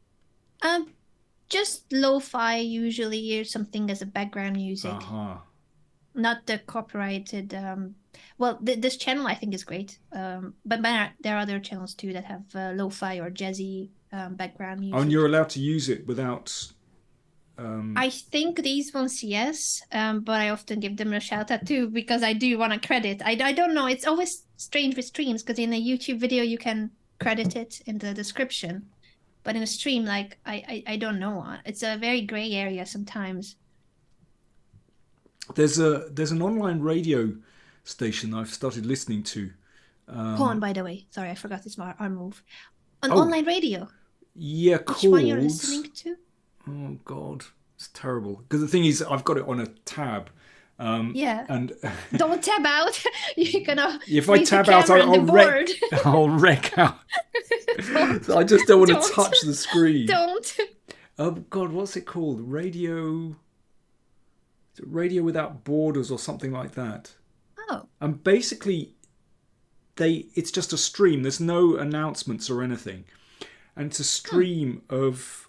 Just lo-fi usually, or something as a background music. Not the copyrighted. Well, this channel I think is great. But there are other channels too that have lo-fi or jazzy background music. Oh, and you're allowed to use it without. I think these ones, yes, but I often give them a shout out too because I do want to credit. I don't know. It's always strange with streams because in a YouTube video you can credit it in the description, but in a stream, like I don't know. It's a very gray area sometimes. There's an online radio station I've started listening to. Pawn, by the way. Sorry, I forgot this our move. Online radio. Yeah, Which one you're listening to? Oh God, It's terrible. Because the thing is, I've got it on a tab. Yeah. And Don't tab out. You're gonna if I freeze the tab out, camera and the I'll wreck. board. I'll wreck out. Don't. So I just don't want to Don't. touch the screen. Don't. Oh God, what's it called? Radio. Is it Radio Without Borders or something like that? Oh. And basically, it's just a stream. There's no announcements or anything, and it's a stream of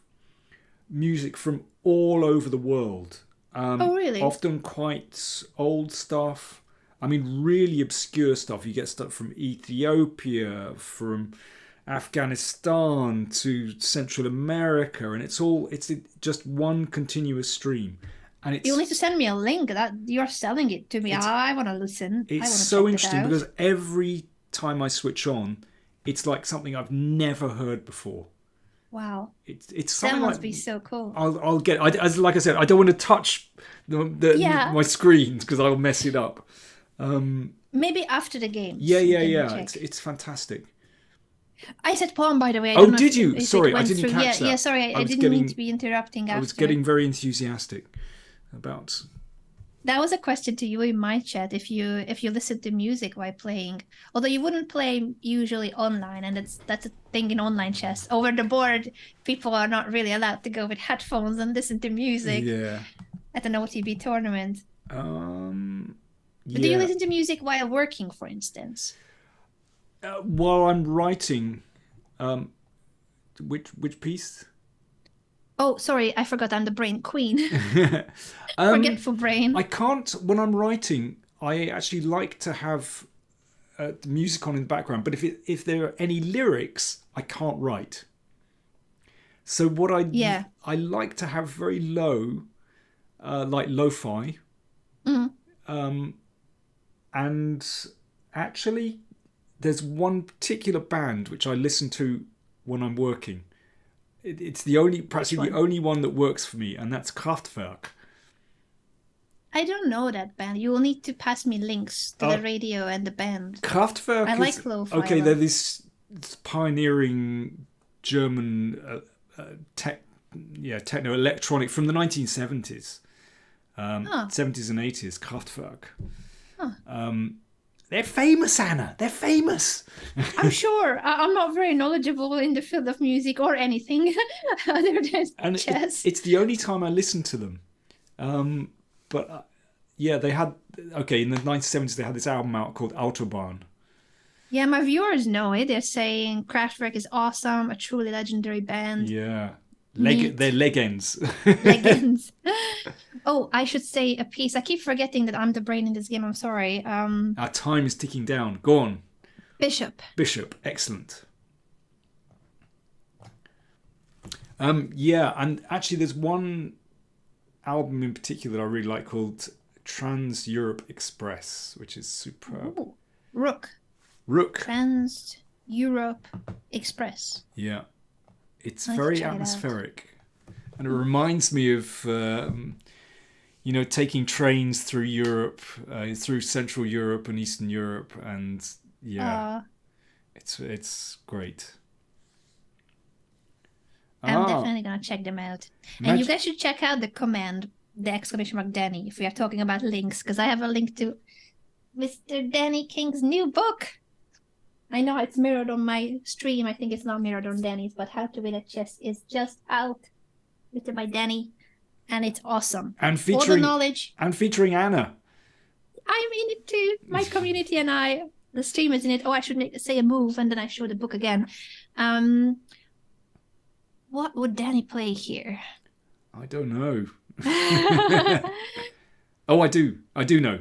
music from all over the world. Oh, really? Often quite old stuff. I mean, really obscure stuff. You get stuff from Ethiopia, from Afghanistan to Central America, and it's just one continuous stream. And You'll need to send me a link that you're selling it to me. I want to listen. It's so interesting because every time I switch on, it's like something I've never heard before. Wow. It's That something must like, be so cool. I'll get. Like I said, I don't want to touch my screens because I'll mess it up. Maybe after the game. Yeah. It's fantastic. I said poem, by the way. Oh, did you? Sorry, I didn't catch that. Yeah, sorry, I didn't mean to be interrupting. I was getting very enthusiastic about. That was a question to you in my chat. If you listen to music while playing, although you wouldn't play usually online, and that's a thing in online chess. Over the board, people are not really allowed to go with headphones and listen to music. Yeah. At an OTB tournament. Yeah. Do you listen to music while working, for instance? While I'm writing, which piece? Oh, sorry, I forgot. I'm the brain queen. Forgetful brain. I can't. When I'm writing, I actually like to have the music on in the background. But if there are any lyrics, I can't write. So what I like to have very low, like lo-fi. Mm-hmm. And actually, there's one particular band which I listen to when I'm working. It's the only one that works for me, and that's Kraftwerk. I don't know that band. You will need to pass me links to the radio and the band. Kraftwerk. I like lo-fi. Okay, they're this pioneering German techno electronic from the 1970s, 70s and 80s. Kraftwerk. They're famous, Anna. They're famous. I'm sure. I'm not very knowledgeable in the field of music or anything other than chess. It's the only time I listen to them. But they had... Okay, in the 1970s, they had this album out called Autobahn. Yeah, my viewers know it. They're saying Kraftwerk is awesome, a truly legendary band. Yeah. They're legends. Legends. Oh, I should say a piece. I keep forgetting that I'm the brain in this game. I'm sorry. Our time is ticking down. Go on. Bishop. Excellent. And actually there's one album in particular that I really like called Trans-Europe Express, which is superb. Ooh. Rook. Trans-Europe Express. Yeah. It's very atmospheric. And it reminds me of, taking trains through Europe, through Central Europe and Eastern Europe. And it's great. I'm definitely going to check them out. And you guys should check out the command, the ! Danny, if we are talking about links, because I have a link to Mr. Danny King's new book. I know it's mirrored on my stream. I think it's not mirrored on Danny's, but How to Win at Chess is just out, written by Danny, and it's awesome. And featuring all the knowledge. And featuring Anna. I'm in it too. My community and I. The stream is in it. Oh, I should say a move, and then I show the book again. What would Danny play here? I don't know. Oh, I do. I do know.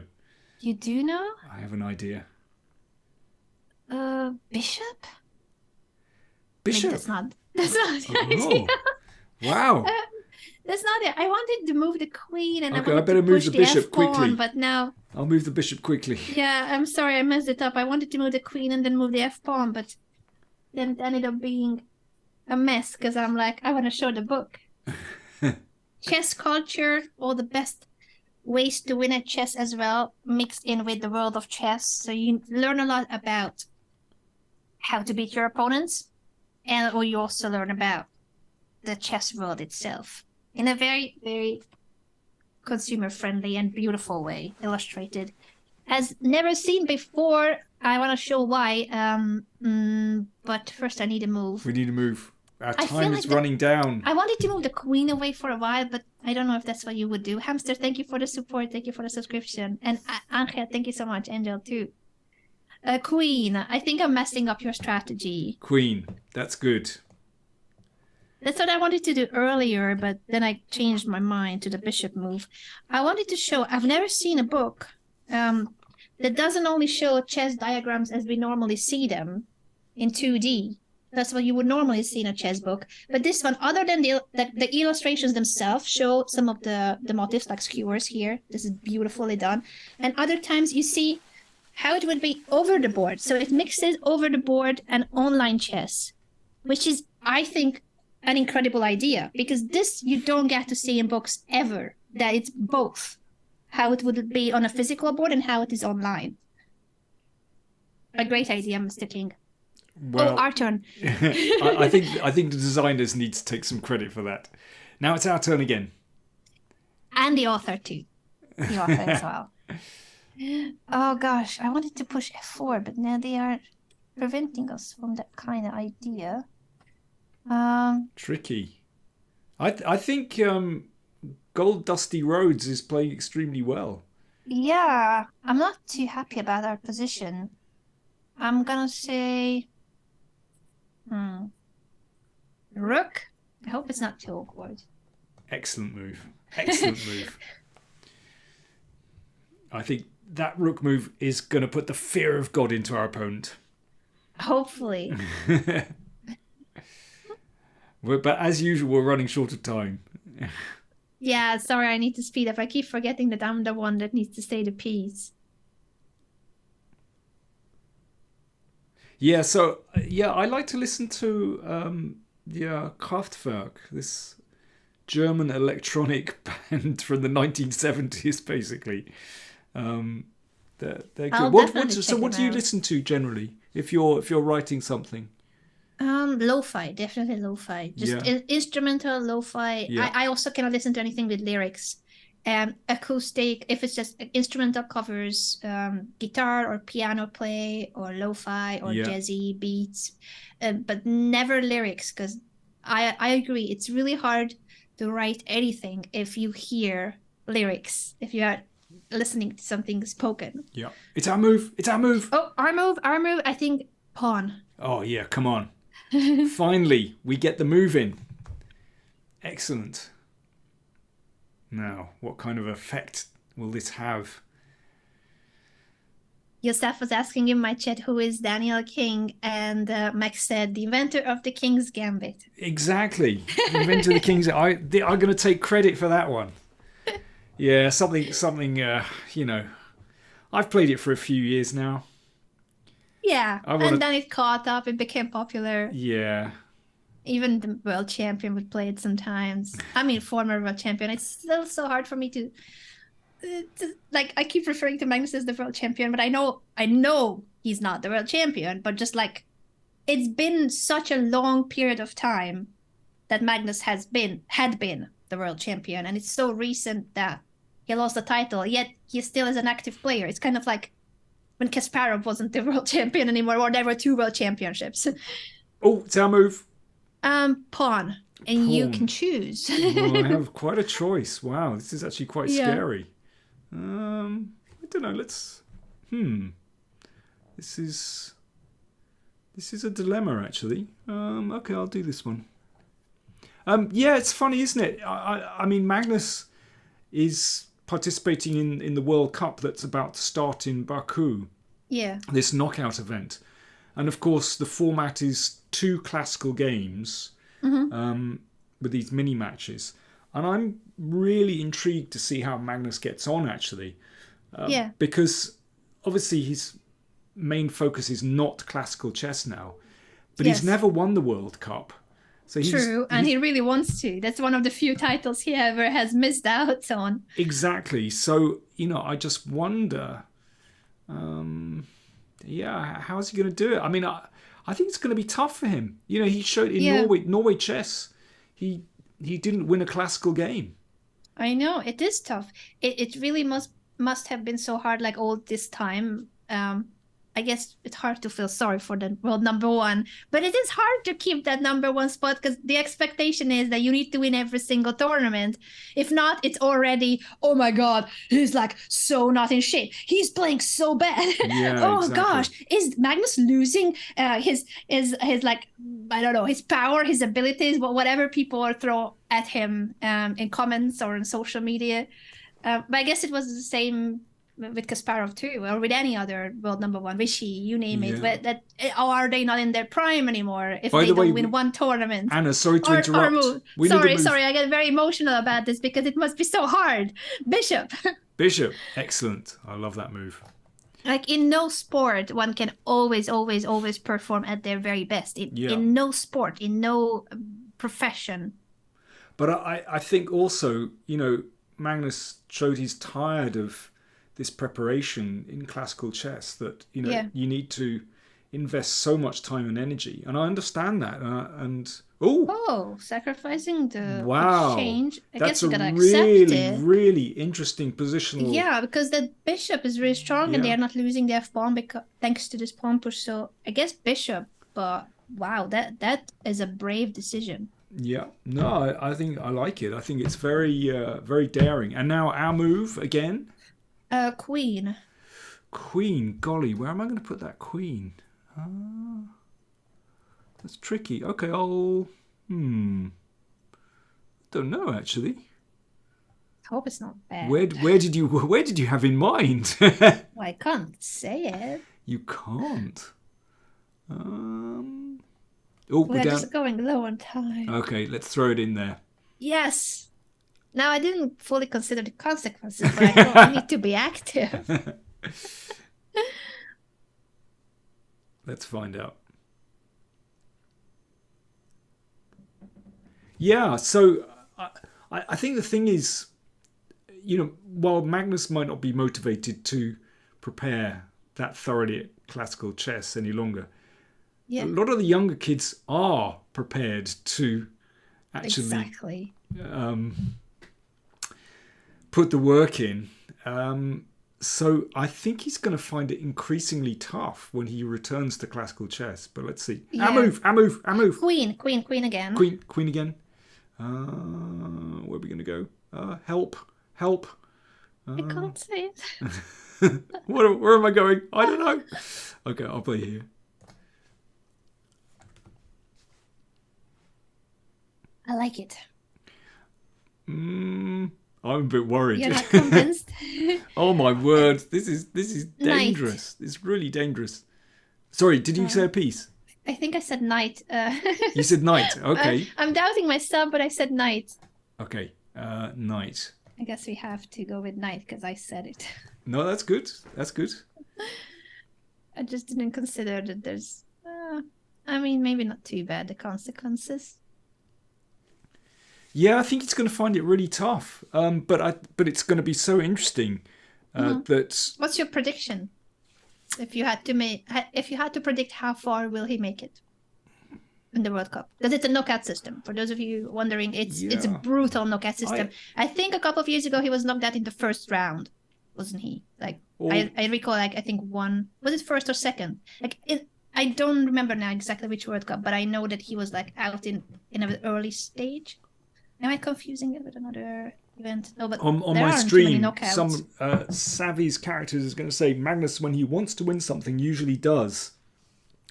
You do know? I have an idea. Bishop? Bishop? That's not the idea. Wow. That's not it. I wanted to move the queen, and okay, I better to move push the the bishop F-pawn, quickly. But now I'll move the bishop quickly. Yeah, I'm sorry, I messed it up. I wanted to move the queen and then move the F-pawn, but then it ended up being a mess because I'm like, I want to show the book. Chess culture, all the best ways to win at chess as well, mixed in with the world of chess. So you learn a lot about how to beat your opponents, or you also learn about the chess world itself. in a very, very consumer-friendly and beautiful way, illustrated. As never seen before. I want to show why. But first I need to move. We need to move. Our I time feel is like running down. I wanted to move the queen away for a while, but I don't know if that's what you would do. Hamster, thank you for the support. Thank you for the subscription. And Angel, thank you so much. Angel, too. Queen, I think I'm messing up your strategy. Queen, that's good. That's what I wanted to do earlier, but then I changed my mind to the bishop move. I wanted to show, I've never seen a book that doesn't only show chess diagrams as we normally see them in 2D. That's what you would normally see in a chess book. But this one, other than the illustrations themselves, show some of the motifs, like skewers here. This is beautifully done. And other times you see how it would be over the board. So it mixes over the board and online chess, which is, I think, an incredible idea, because this you don't get to see in books ever, that it's both how it would be on a physical board and how it is online. A great idea, Mr. King. Well, our turn. I think the designers need to take some credit for that. Now it's our turn again. And the author too. The author as well. Oh gosh, I wanted to push F4, but now they are preventing us from that kind of idea. Tricky. I think Gold Dusty Roads is playing extremely well. Yeah, I'm not too happy about our position. I'm gonna say Rook. I hope it's not too awkward. Excellent move. Excellent move. I think that rook move is going to put the fear of God into our opponent. Hopefully. But as usual, we're running short of time. Yeah, sorry, I need to speed up. I keep forgetting that I'm the one that needs to say the piece. Yeah, so, I like to listen to Kraftwerk, this German electronic band from the 1970s, basically. They're good. What do you listen to generally if you're writing something? Lo-fi, definitely lo-fi. Just instrumental lo-fi. Yeah. I also cannot listen to anything with lyrics. Acoustic, if it's just instrumental covers, guitar or piano play or lo-fi or jazzy beats, but never lyrics, because I agree, it's really hard to write anything if you hear lyrics, if you are listening to something spoken. Yeah. It's our move. Oh, our move. I think pawn. Oh, yeah, come on. Finally, we get the move in. Excellent. Now, what kind of effect will this have? Yosef was asking in my chat who is Daniel King, and Max said the inventor of the King's Gambit. Exactly. Inventor of the King's. I'm going to take credit for that one. Yeah, something. I've played it for a few years now. Yeah, and then it caught up. It became popular. Yeah. Even the world champion would play it sometimes. I mean, former world champion. It's still so hard for me to like. I keep referring to Magnus as the world champion, but I know he's not the world champion. But just like, it's been such a long period of time that Magnus had been the world champion, and it's so recent that he lost the title. Yet he still is an active player. It's kind of like when Kasparov wasn't the world champion anymore, or there were 2 world championships. Oh, it's our move. Pawn. And you can choose. Well, I have quite a choice. Wow, this is actually quite scary. I don't know. Let's. This is a dilemma, actually. Okay, I'll do this one. Yeah, it's funny, isn't it? I mean, Magnus is participating in the World Cup that's about to start in Baku. Yeah. This knockout event. And of course, the format is 2 classical games with these mini matches. And I'm really intrigued to see how Magnus gets on, actually. Because obviously his main focus is not classical chess now. But he's never won the World Cup. So True, and he really wants to. That's one of the few titles he ever has missed out on. Exactly. So, I just wonder... how's he going to do it? I mean, I think it's going to be tough for him. He showed in Norway chess. He he didn't win a classical game. I know it is tough. It really must have been so hard, like all this time. I guess it's hard to feel sorry for the world number one, but it is hard to keep that number one spot because the expectation is that you need to win every single tournament. If not, it's already, oh my God, he's like so not in shape. He's playing so bad. Yeah, oh exactly. gosh, is Magnus losing his like, I don't know, his power, his abilities, whatever people throw at him in comments or on social media. But I guess it was the same with Kasparov too, or with any other world number one, Vichy, you name it. But that, are they not in their prime anymore if they don't win one tournament? Anna, sorry to interrupt. Sorry, I get very emotional about this because it must be so hard. Bishop. Bishop, excellent. I love that move. Like in no sport, one can always perform at their very best. In no sport, in no profession. But I think also, you know, Magnus showed he's tired of this preparation in classical chess, that you know you need to invest so much time and energy, and I understand that. Sacrificing the exchange. I That's guess you gotta really, accept it. really interesting positional. Yeah, because the bishop is really strong, and they are not losing their pawn thanks to this pawn push. So I guess bishop, but wow, that is a brave decision. Yeah, no, I think I like it. I think it's very, very daring. And now our move again. Queen. Queen, golly, where am I going to put that queen? That's tricky. Okay, I'll. Don't know actually. I hope it's not bad. Where did you have in mind? Well, I can't say it. You can't. We're just going low on time. Okay, let's throw it in there. Yes. Now, I didn't fully consider the consequences, but I thought I need to be active. Let's find out. Yeah, so I think the thing is, you know, while Magnus might not be motivated to prepare that thoroughly at classical chess any longer, a lot of the younger kids are prepared to actually put the work in. So I think he's going to find it increasingly tough when he returns to classical chess. But let's see. Our move. Queen again. Queen again. Where are we going to go? Help. I can't say it. Where am I going? I don't know. Okay, I'll play here. I like it. I'm a bit worried. You're not convinced? Oh my word! This is dangerous. Knight. It's really dangerous. Sorry, did you say a piece? I think I said knight. You said knight. Okay. I'm doubting myself, but I said knight. Okay, knight. I guess we have to go with knight because I said it. No, that's good. That's good. I just didn't consider that there's. I mean, maybe not too bad the consequences. Yeah, I think it's going to find it really tough. But it's going to be so interesting. That. What's your prediction? If you had to predict how far will he make it in the World Cup? Because it's a knockout system. For those of you wondering, it's a brutal knockout system. I think a couple of years ago he was knocked out in the first round, wasn't he? Like I recall, like I think one was it first or second? I don't remember now exactly which World Cup, but I know that he was like out in an early stage. Am I confusing it with another event? No, but on my stream, some Savvy's characters is going to say Magnus, when he wants to win something, usually does.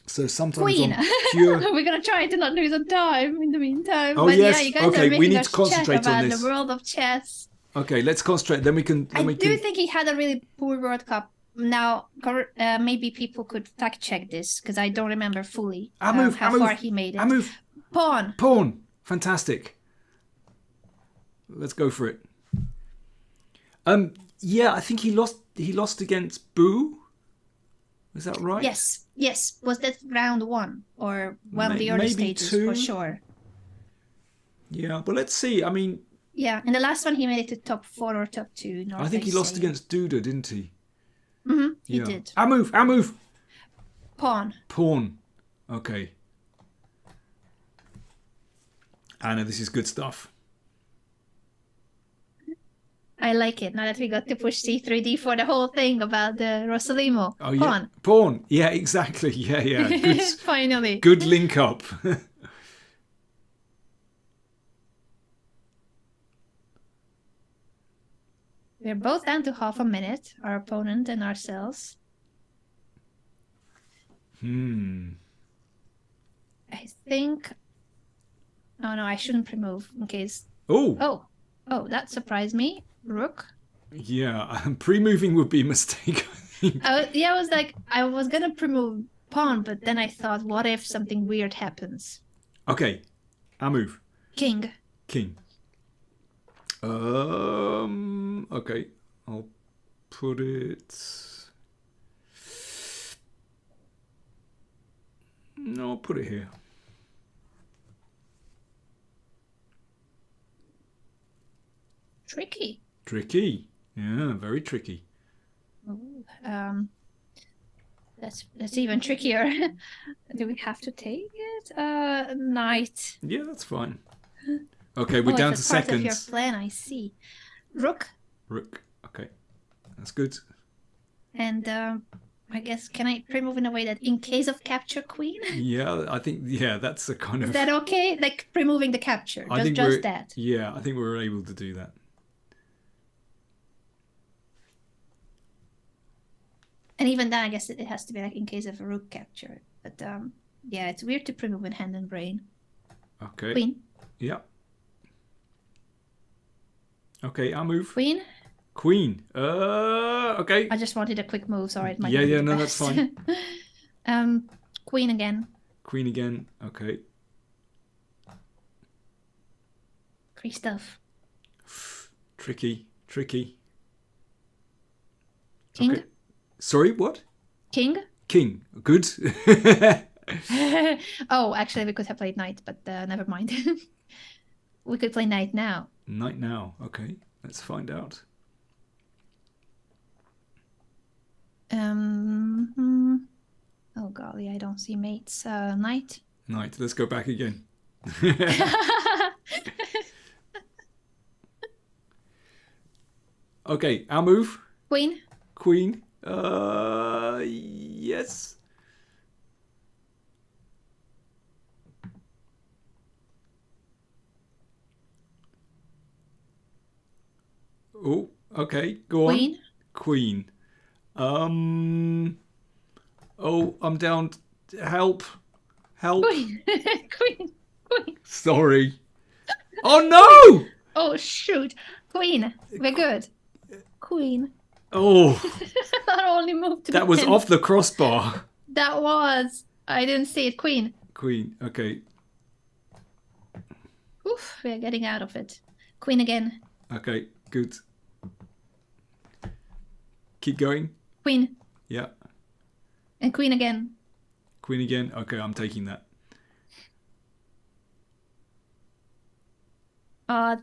So sometimes Queen. Pure... We're going to try to not lose on time in the meantime. Oh, but yes. Yeah, you guys are we need to concentrate about on this. The world of chess. Okay, let's concentrate. Then we can. I do think he had a really poor World Cup. Now, maybe people could fact check this because I don't remember fully how far he made it. Pawn. Fantastic. Let's go for it. Yeah, I think he lost against Boo. Is that right? Yes. Was that round one or one of the early stages for sure? Yeah, but let's see. I mean, yeah, in the last one he made it to top 4 or top 2. I think he lost against Duda, didn't he? Mm-hmm. He did. Our move. Pawn. Okay. Anna, this is good stuff. I like it. Now that we got to push c3d for the whole thing about the Rosalimo Oh, yeah. pawn. Pawn. Yeah, exactly. Yeah, yeah. Good, Finally. good link up. We're both down to half a minute, our opponent and ourselves. I think... Oh, no, I shouldn't pre-move in case... Oh. Oh, that surprised me. Rook. Yeah, pre-moving would be a mistake, I think. I was like, I was going to pre-move pawn, but then I thought, what if something weird happens? Okay, I'll move. King. King. Okay, I'll put it... No, I'll put it here. Tricky. Tricky. Yeah, very tricky. Ooh, that's even trickier. Do we have to take it? Knight. Yeah, that's fine. Okay, we're down to part seconds. Of your plan, I see. Rook. Rook. Okay, that's good. And I guess, can I pre-move in a way that in case of capture queen? Yeah, I think, yeah, that's a kind of... Is that okay? Like pre-moving the capture, I think just that. Yeah, I think we're able to do that. And even then, I guess it has to be like in case of a rook capture. But yeah, it's weird to pre-move in hand and brain. Okay. Queen. Yeah. Okay, I'll move. Queen. Queen. Okay. I just wanted a quick move. Sorry, it might Yeah, not be yeah, the no, best. that's fine. Queen again. Queen again. Okay. Christoph. Tricky. Tricky. King. Okay. Sorry, what? King. King. Good. Oh, actually, we could have played knight, but never mind. We could play knight now. Knight now. Okay, let's find out. Oh golly, I don't see mates. Knight. Knight. Let's go back again. Okay, I'll move. Queen. Queen. Yes. Oh, okay. Go on. Queen. Queen. Oh, I'm down. Help. Help. Queen. Queen. Queen. Sorry. Oh no! Oh shoot. Queen. We're good. Queen. Oh, That only moved to that the was pin. off the crossbar. That was. I didn't see it. Queen. Queen. Okay. Oof, we're getting out of it. Queen again. Okay. Good. Keep going. Queen. Yeah. And queen again. Queen again. Okay, I'm taking that.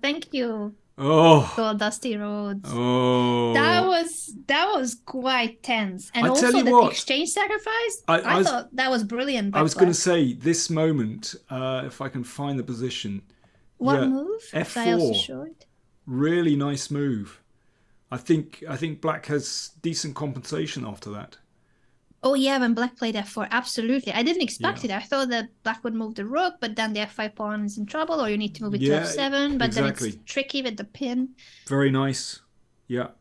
Thank you. Oh. Gold Dusty Roads. Oh. That was quite tense. And I also tell you the what, exchange sacrifice. I thought that was brilliant. I was going to say this moment, if I can find the position. What yeah, move? F4. I also show it. Really nice move. I think Black has decent compensation after that. Oh yeah, when Black played f4, absolutely. I didn't expect Yeah. it. I thought that Black would move the rook, but then the f5 pawn is in trouble, or you need to move it Yeah, to f7. But exactly. then it's tricky with the pin. Very nice. Yeah.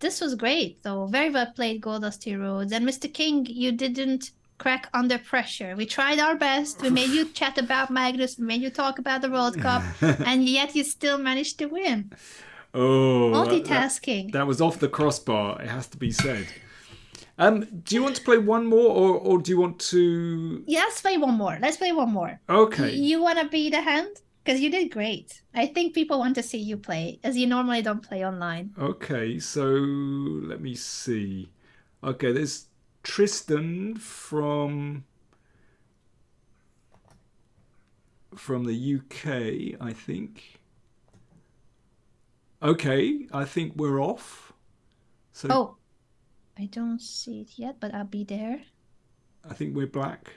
This was great, though. Very well played, Gold Dusty Roads. And Mr. King, you didn't crack under pressure. We tried our best. We made you chat about Magnus. We made you talk about the World Cup, and yet you still managed to win. Oh, Multitasking. that was off the crossbar, it has to be said. Do you want to play one more, or do you want to... Yeah, let's play one more. Let's play one more. Okay. You want to be the hand? Because you did great. I think people want to see you play, as you normally don't play online. Okay, so let me see. Okay, there's Tristan from the UK, I think. Okay, I think we're off. So Oh, I don't see it yet, but I'll be there. I think we're Black.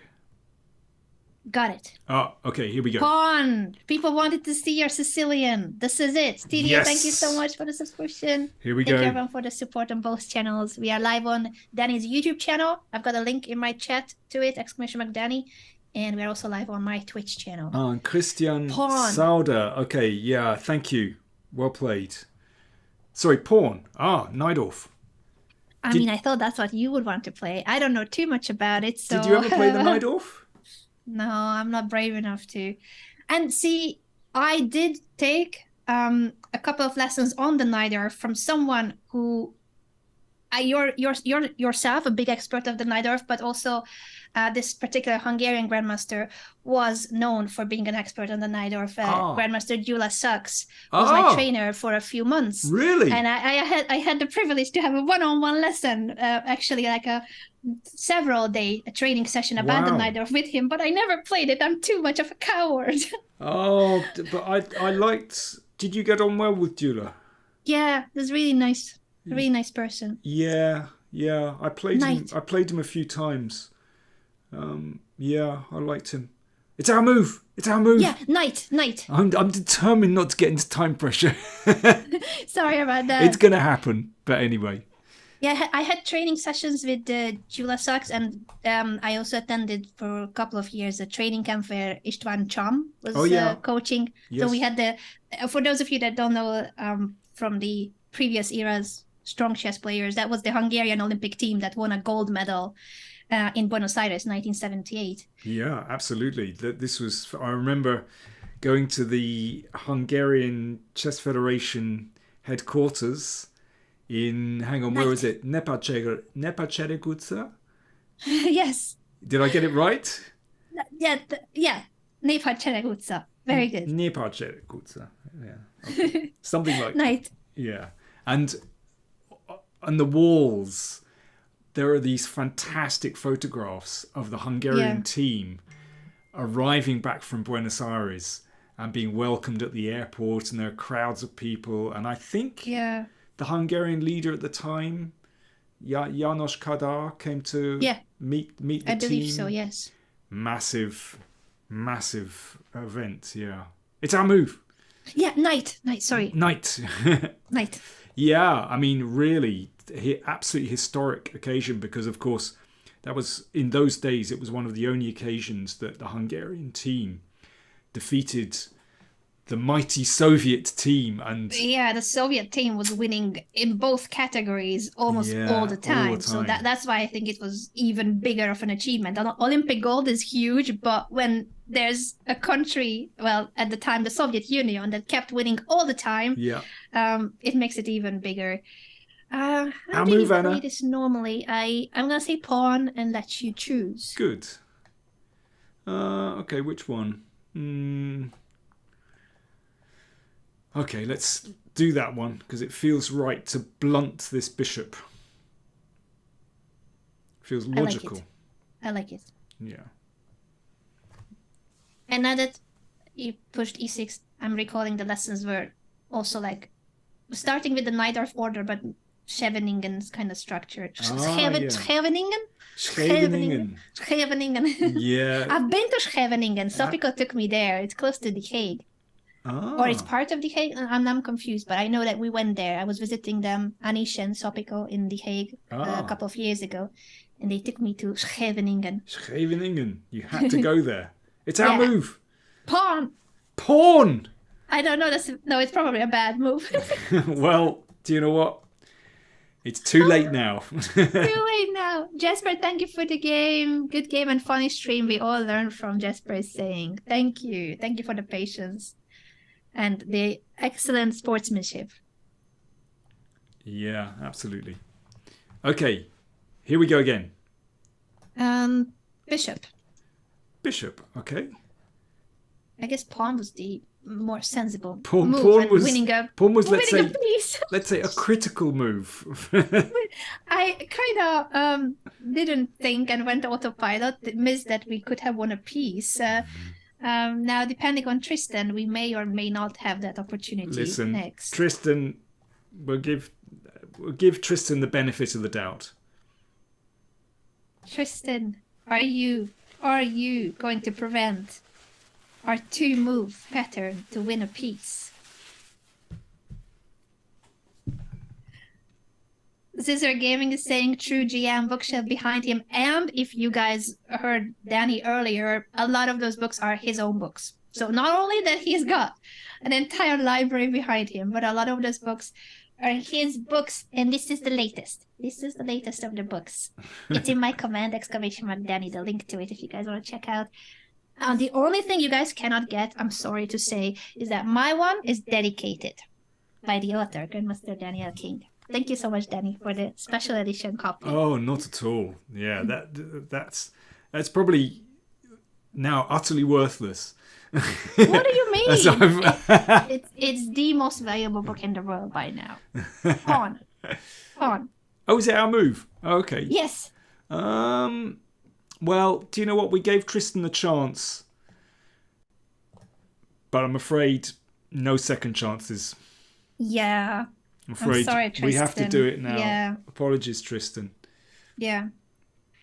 Got it. Oh, okay, here we go. Pawn. People wanted to see your Sicilian. This is it. Studio, Yes. Thank you so much for the subscription. Here we Thank go. you everyone for the support on both channels. We are live on Danny's YouTube channel. I've got a link in my chat to it, !Danny. And we're also live on my Twitch channel. Oh, and Christian Pawn. Sauder. Okay, yeah, thank you. Well played. Sorry, pawn. Ah, Najdorf. I mean, I thought that's what you would want to play. I don't know too much about it, so... Did you ever play the Najdorf? No, I'm not brave enough to. And see, I did take a couple of lessons on the Najdorf from someone who... You're yourself a big expert of the Najdorf, but also this particular Hungarian grandmaster was known for being an expert on the Najdorf. Grandmaster Gyula Sachs was my trainer for a few months. Really? And I had the privilege to have a one-on-one lesson, actually like a several-day training session about the Najdorf with him, but I never played it. I'm too much of a coward. Oh, but I liked... Did you get on well with Gyula? Yeah, it was really nice. A really nice person. Yeah. I played him a few times. Yeah, I liked him. It's our move. Yeah, knight. I'm determined not to get into time pressure. Sorry about that. It's gonna happen. But anyway. Yeah, I had training sessions with Gyula Sachs, and I also attended for a couple of years a training camp where István Cham was coaching. Yes. So we had for those of you that don't know from the previous eras, strong chess players, that was the Hungarian Olympic team that won a gold medal in Buenos Aires, 1978. Yeah, absolutely. This was, I remember going to the Hungarian Chess Federation headquarters in, where was it? Nepachereguza? Yes. Did I get it right? Yeah. Nepachereguza. Very good. Nepachereguza. Yeah. Okay. Something like Night. Yeah. And on the walls, there are these fantastic photographs of the Hungarian team arriving back from Buenos Aires and being welcomed at the airport, and there are crowds of people. And I think the Hungarian leader at the time, János Kadar, came to meet the team. I believe so, yes. Massive event, yeah. It's our move. Yeah, Knight. Knight. Yeah, I mean, really, absolutely historic occasion, because, of course, that was, in those days, it was one of the only occasions that the Hungarian team defeated the mighty Soviet team. And the Soviet team was winning in both categories almost all the time. So that's why I think it was even bigger of an achievement. Olympic gold is huge, but when there's a country, well, at the time, the Soviet Union, that kept winning all the time, it makes it even bigger. How do you play this normally? I'm going to say pawn and let you choose. Good. Okay, which one? Okay, let's do that one, because it feels right to blunt this bishop. Feels logical. I like it. Yeah. And now that you pushed e6, I'm recalling the lessons were also like starting with the Najdorf order, but Scheveningen's kind of structure. Scheveningen? Scheveningen. Yeah. I've been to Scheveningen. Sopico took me there. It's close to The Hague. Or it's part of The Hague. I'm confused, but I know that we went there. I was visiting them, Anish and Sopico, in The Hague a couple of years ago, and they took me to Scheveningen. Scheveningen. You had to go there. It's our move. Pawn. I don't know. It's probably a bad move. Well, do you know what? It's too late now. Too late now. Jesper, thank you for the game. Good game and funny stream. We all learned from Jesper's saying. Thank you. Thank you for the patience and the excellent sportsmanship. Yeah, absolutely. Okay, here we go again. Bishop, okay. I guess pawn was the more sensible pawn move. Pawn was let's say a critical move. I kind of didn't think and went autopilot, missed that we could have won a piece. Now, depending on Tristan, we may or may not have that opportunity next. Tristan, we'll give Tristan the benefit of the doubt. Tristan, are you are you going to prevent our 2-move pattern to win a piece? Scissor Gaming is saying true GM bookshelf behind him. And if you guys heard Danny earlier, a lot of those books are his own books. So not only that he's got an entire library behind him, but a lot of those books are his books. And this is the latest. This is the latest of the books. It's in my command, !Danny, the link to it if you guys want to check out. The only thing you guys cannot get, I'm sorry to say, is that my one is dedicated by the author, Grandmaster Daniel King. Thank you so much, Danny, for the special edition copy. Oh, not at all. Yeah, that's probably now utterly worthless. What do you mean? It's the most valuable book in the world by now. Pawn. Oh, is it our move? Okay. Yes. Well, do you know what? We gave Tristan a chance, but I'm afraid no second chances. Yeah. I'm afraid sorry, Tristan. We have to do it now. Yeah. Apologies, Tristan. Yeah.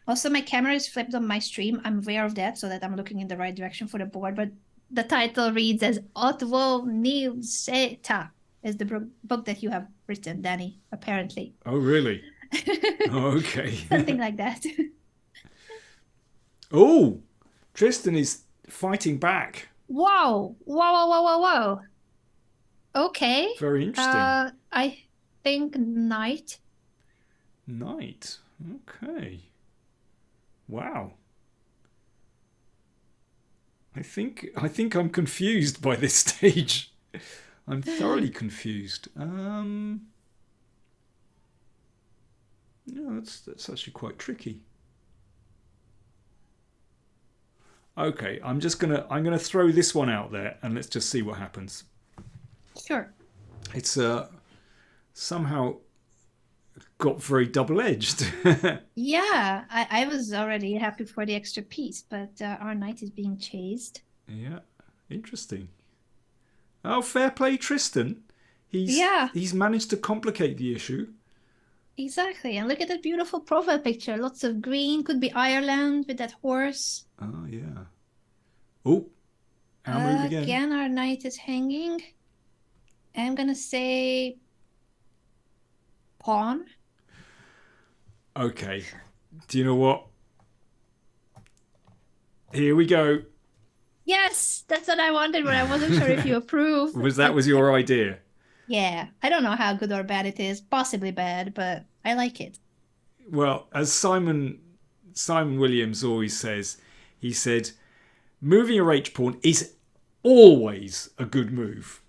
Also, my camera is flipped on my stream. I'm aware of that so that I'm looking in the right direction for the board. But the title reads as Otwo Nilseta is the book that you have written, Danny, apparently. Oh, really? Oh, okay. Something like that. Oh, Tristan is fighting back. Whoa. Okay. Very interesting. I think knight. Knight. Okay. Wow. I think I'm confused by this stage. I'm thoroughly confused. Yeah, that's actually quite tricky. Okay, I'm gonna throw this one out there and let's just see what happens. Sure. It's somehow got very double-edged. Yeah, I was already happy for the extra piece, but our knight is being chased. Interesting. Oh, fair play, Tristan. He's managed to complicate the issue. Exactly, and look at that beautiful profile picture. Lots of green, could be Ireland with that horse. Oh, yeah. Oh, our move again. Again, our knight is hanging. I'm gonna say pawn. Okay. Do you know what? Here we go. Yes, that's what I wanted, but I wasn't sure if you approved. Was your idea? Yeah, I don't know how good or bad it is. Possibly bad, but I like it. Well, as Simon Williams always says, he said, moving your H pawn is always a good move.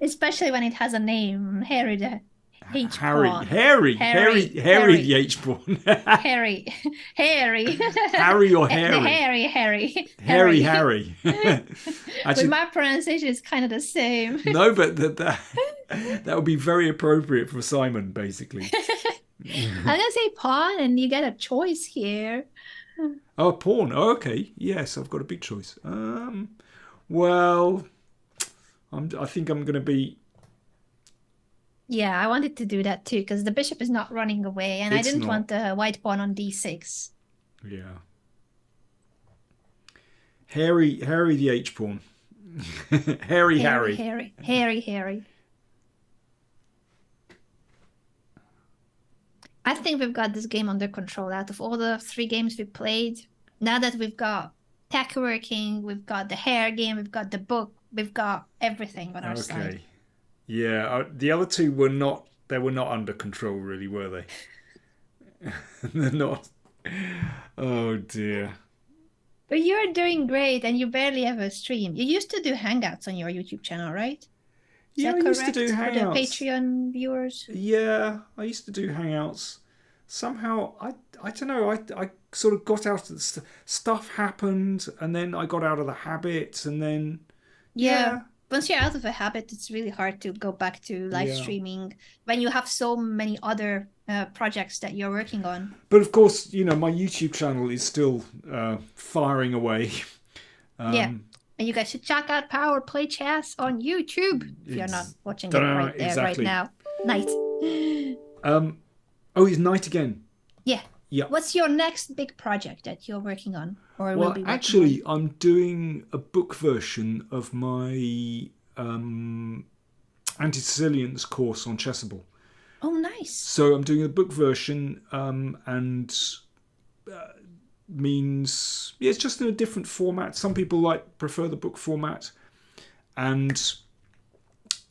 Especially when it has a name, Harry the H pawn. Harry the H pawn. Harry or Harry? Harry. Actually, With my pronunciation, it's kind of the same. No, but that would be very appropriate for Simon, basically. I'm gonna say pawn, and you get a choice here. Oh, pawn. Oh, okay. Yes, I've got a big choice. Well, I think I'm going to be... Yeah, I wanted to do that too, because the bishop is not running away, and I didn't want the white pawn on d6. Yeah. Harry the H pawn. Harry. I think we've got this game under control. Out of all the 3 games we played, now that we've got tech working, we've got the hair game, we've got the book, we've got everything on our side. Yeah, the other 2 were not under control, really, were they? They're not. Oh, dear. But you're doing great, and you barely ever stream. You used to do Hangouts on your YouTube channel, right? Yeah, I used to do Hangouts. For the Patreon viewers? Yeah, I used to do Hangouts. Somehow, I don't know, I sort of got out of the stuff happened, and then I got out of the habit, and then... Yeah. Once you're out of a habit, it's really hard to go back to live streaming when you have so many other projects that you're working on. But of course, my YouTube channel is still firing away. Yeah. And you guys should check out Power Play Chess on YouTube if you're not watching it right now. Night. Oh, he's knight again. Yeah. Yeah. What's your next big project that you're working on, or will Well, be working actually, on? I'm doing a book version of my Anti-Sicilians course on Chessable. Oh, nice. So I'm doing a book version, and means yeah, it's just in a different format. Some people prefer the book format, and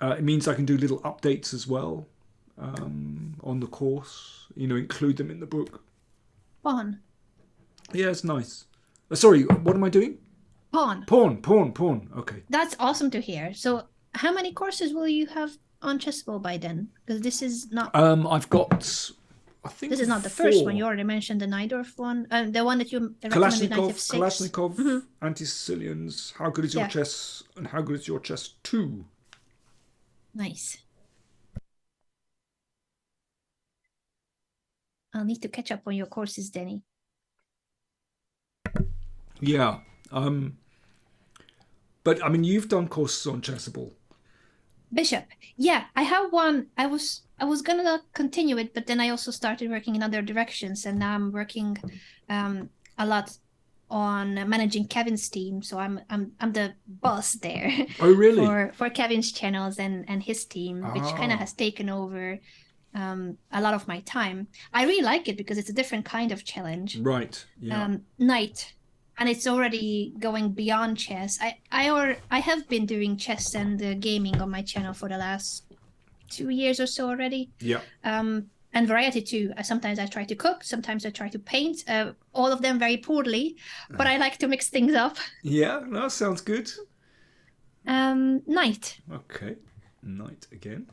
it means I can do little updates as well on the course. Include them in the book. Pawn. Yeah, it's nice. Sorry, what am I doing? Pawn. Pawn. Okay. That's awesome to hear. So, how many courses will you have on Chessable by then? Because this is not. I've got, I think, This is not the 4. first one. You already mentioned the Najdorf one, the one that you recommended, Knight of Six. Kalashnikov, Anti-Sicilians. How good is your Yeah. chess? And how good is your chess 2? Nice. I'll need to catch up on your courses, Denny. Yeah. But I mean, you've done courses on Chessable. Bishop. Yeah, I have one. I was gonna continue it, but then I also started working in other directions, and now I'm working a lot on managing Kevin's team. So I'm the boss there. Oh, really? for Kevin's channels and his team, which kind of has taken over a lot of my time. I really like it because it's a different kind of challenge. Right. Yeah. Knight. And it's already going beyond chess. I have been doing chess and gaming on my channel for the last 2 years or so already. Yeah. And variety too. Sometimes I try to cook, sometimes I try to paint. All of them very poorly, but I like to mix things up. Yeah. No, sounds good. Knight. Okay. Knight again.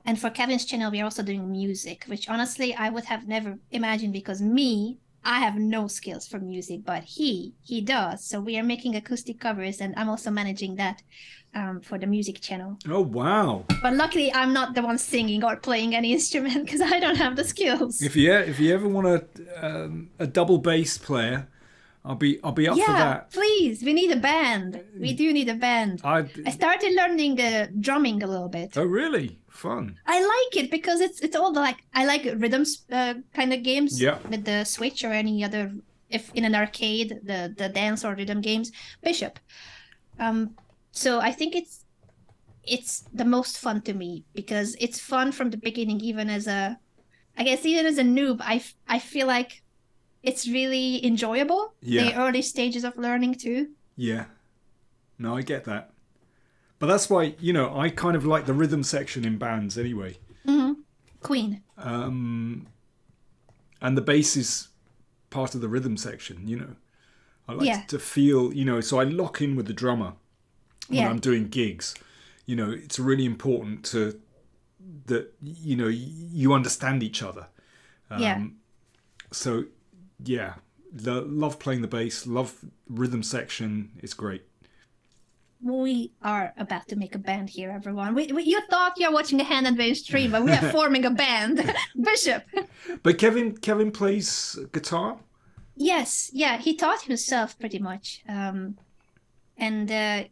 And for Kevin's channel, we are also doing music, which honestly I would have never imagined because I have no skills for music, but he does. So we are making acoustic covers, and I'm also managing that for the music channel. Oh, wow. But luckily, I'm not the one singing or playing any instrument because I don't have the skills. If you ever want a double bass player, I'll be up for that. Please. We need a band. We do need a band. I started learning drumming a little bit. Oh, really? Fun. I like it because it's all I like rhythms kind of games. Yeah. With the Switch or any other, if in an arcade, the dance or rhythm games. Bishop. So I think it's the most fun to me because it's fun from the beginning. Even as a noob, I feel like it's really enjoyable. Yeah. The early stages of learning too. Yeah. No, I get that. But that's why, I kind of like the rhythm section in bands anyway. Mm-hmm. Queen. And the bass is part of the rhythm section, I like to feel, so I lock in with the drummer when I'm doing gigs. It's really important that, you understand each other. So, yeah, love playing the bass, love rhythm section. It's great. We are about to make a band here, everyone. You thought you're watching a Hand and Wave stream, but we are forming a band. Bishop. But Kevin plays guitar? Yes. Yeah, he taught himself pretty much. And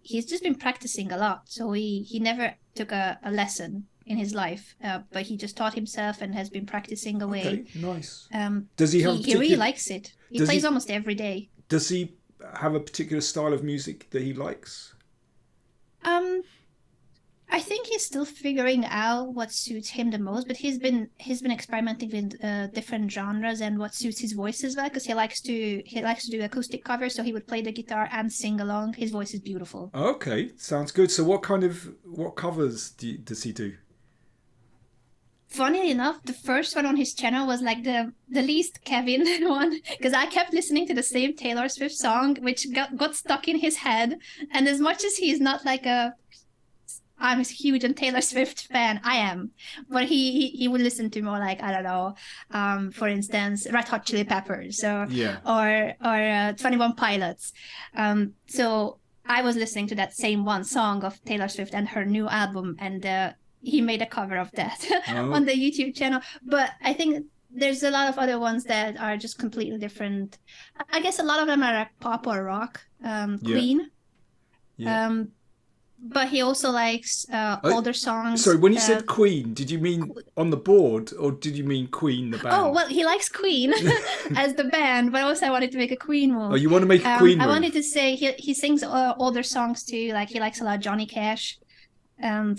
he's just been practicing a lot. So he never took a lesson in his life, but he just taught himself and has been practicing away. Okay, nice. Does he have? He really likes it. He plays almost every day. Does he have a particular style of music that he likes? I think he's still figuring out what suits him the most, but he's been experimenting with different genres and what suits his voice as well, because he likes to do acoustic covers, so he would play the guitar and sing along. His voice is beautiful. Okay, sounds good. So what covers does he do? Funnily enough, the first one on his channel was like the least Kevin one, because I kept listening to the same Taylor Swift song, which got stuck in his head. And as much as he's not like I'm a huge Taylor Swift fan, I am, but he would listen to more like, I don't know, for instance, Red Hot Chili Peppers, or 21 Pilots. So I was listening to that same one song of Taylor Swift and her new album, and he made a cover of that on the YouTube channel. But I think there's a lot of other ones that are just completely different. I guess a lot of them are like pop or rock. Queen. but he also likes older songs. Sorry, when you said Queen, did you mean on the board or did you mean Queen the band? Oh, well, he likes Queen as the band, but also I wanted to make a Queen move. Oh, you want to make a Queen move? I wanted to say he sings older songs too. Like he likes a lot of Johnny Cash,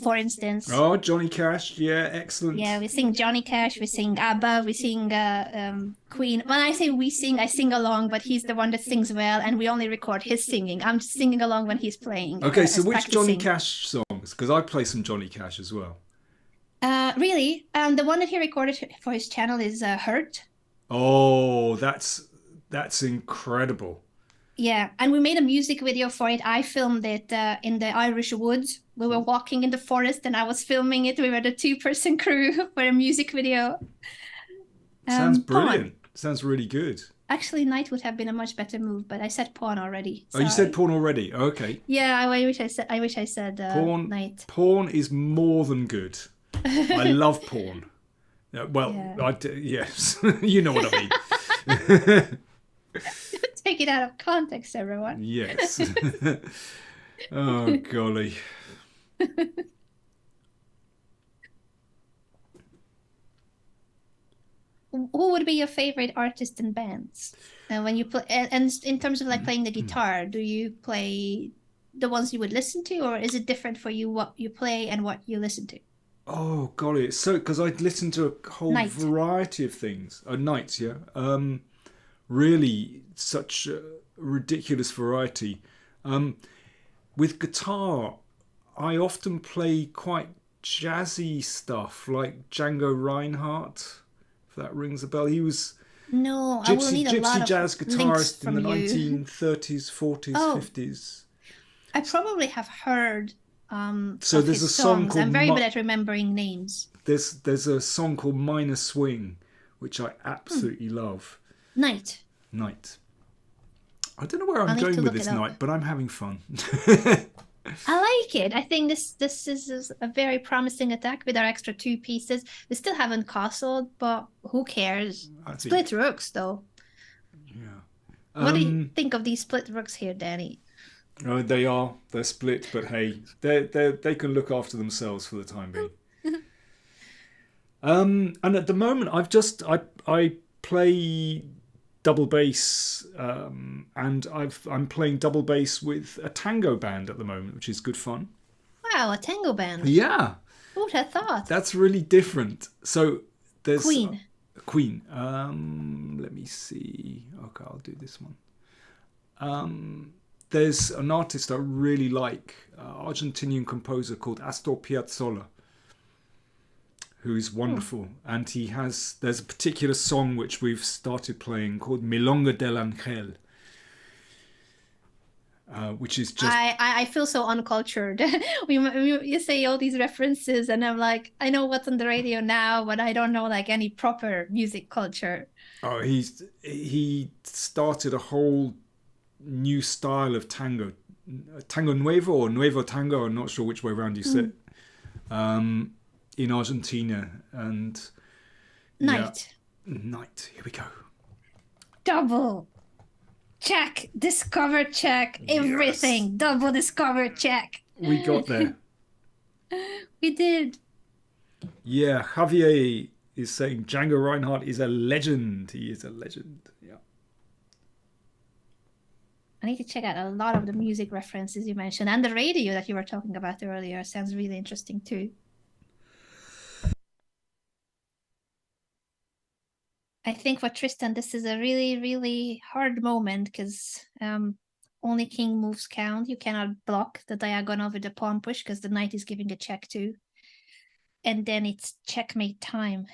for instance. Oh, Johnny Cash, yeah, excellent. Yeah, we sing Johnny Cash, we sing ABBA, we sing Queen. When I say we sing, I sing along, but he's the one that sings well, and we only record his singing. I'm just singing along when he's playing. Okay, so which practicing. Johnny Cash songs? Because I play some Johnny Cash as well. Really? The one that he recorded for his channel is Hurt. Oh, that's incredible. Yeah, and we made a music video for it. I filmed it in the Irish woods. We were walking in the forest and I was filming it. We were the 2-person crew for a music video. Sounds brilliant. Sounds really good. Actually, Night would have been a much better move, but I said Pawn already. Sorry. Oh, you said Pawn already? Okay. Yeah, I wish I said Pawn, Night. Pawn is more than good. I love Pawn. Well, yeah. Yes, you know what I mean. Take it out of context, everyone. Yes. Oh, golly. Who would be your favorite artist and bands? And when you play, and in terms of like playing the guitar, do you play the ones you would listen to, or is it different for you what you play and what you listen to? Oh, golly, it's so because I listen to a whole variety of things. Nights, yeah. Really, such a ridiculous variety. With guitar, I often play quite jazzy stuff, like Django Reinhardt. If that rings a bell, he was gypsy jazz guitarist in the 1930s, 40s, 50s. I probably have heard. So there's a song called. I'm very good at remembering names. There's a song called Minor Swing, which I absolutely love. Night. I don't know where I'm going with this night, but I'm having fun. I like it. I think this is a very promising attack with our extra 2 pieces. We still haven't castled, but who cares? Split rooks, though. Yeah. What do you think of these split rooks here, Danny? Oh, they're split, but hey, they can look after themselves for the time being. And at the moment, I play double bass, and I'm playing double bass with a tango band at the moment, which is good fun. Wow, a tango band. Yeah. Who would have thought? That's really different. So there's Queen. Let me see. Okay, I'll do this one. There's an artist I really like, Argentinian composer called Astor Piazzolla, who's wonderful. And there's a particular song which we've started playing called Milonga del Angel, which is just... I feel so uncultured. You say all these references and I'm like, I know what's on the radio now, but I don't know like any proper music culture. Oh, he started a whole new style of tango nuevo or nuevo tango, I'm not sure which way around you say it, in Argentina. And Night, here we go. Double check, discover check, everything. Yes. Double discover check. We got there. We did. Yeah, Javier is saying Django Reinhardt is a legend. He is a legend. Yeah. I need to check out a lot of the music references you mentioned, and the radio that you were talking about earlier sounds really interesting too. I think for Tristan, this is a really, really hard moment because only king moves count. You cannot block the diagonal with the pawn push because the knight is giving a check too. And then it's checkmate time.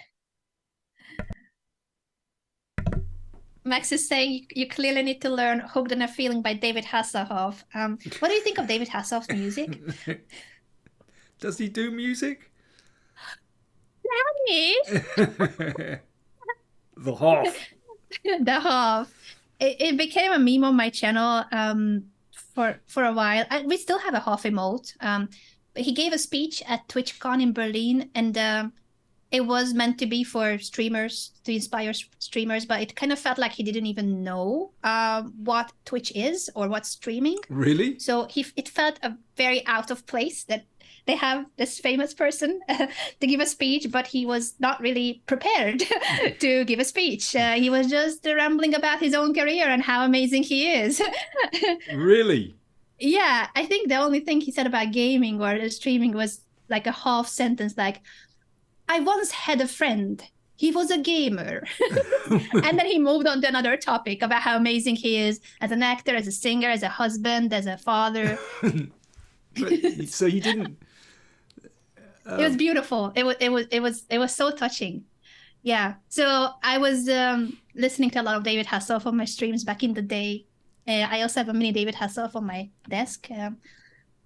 Max is saying you clearly need to learn Hooked on a Feeling by David Hasselhoff. What do you think of David Hasselhoff's music? Does he do music? Danny! The Hoff. The Hoff. It became a meme on my channel for a while. We still have a Hoff emote. But he gave a speech at TwitchCon in Berlin, and it was meant to be for streamers, to inspire streamers, but it kind of felt like he didn't even know what Twitch is or what's streaming. Really? So it felt very out of place that they have this famous person to give a speech, but he was not really prepared to give a speech. He was just rambling about his own career and how amazing he is. Really? Yeah, I think the only thing he said about gaming or streaming was like a half sentence, like, I once had a friend. He was a gamer. And then he moved on to another topic about how amazing he is as an actor, as a singer, as a husband, as a father. So he didn't. It was beautiful. It was so touching. Yeah. So I was listening to a lot of David Hasselhoff on my streams back in the day. I also have a mini David Hasselhoff on my desk.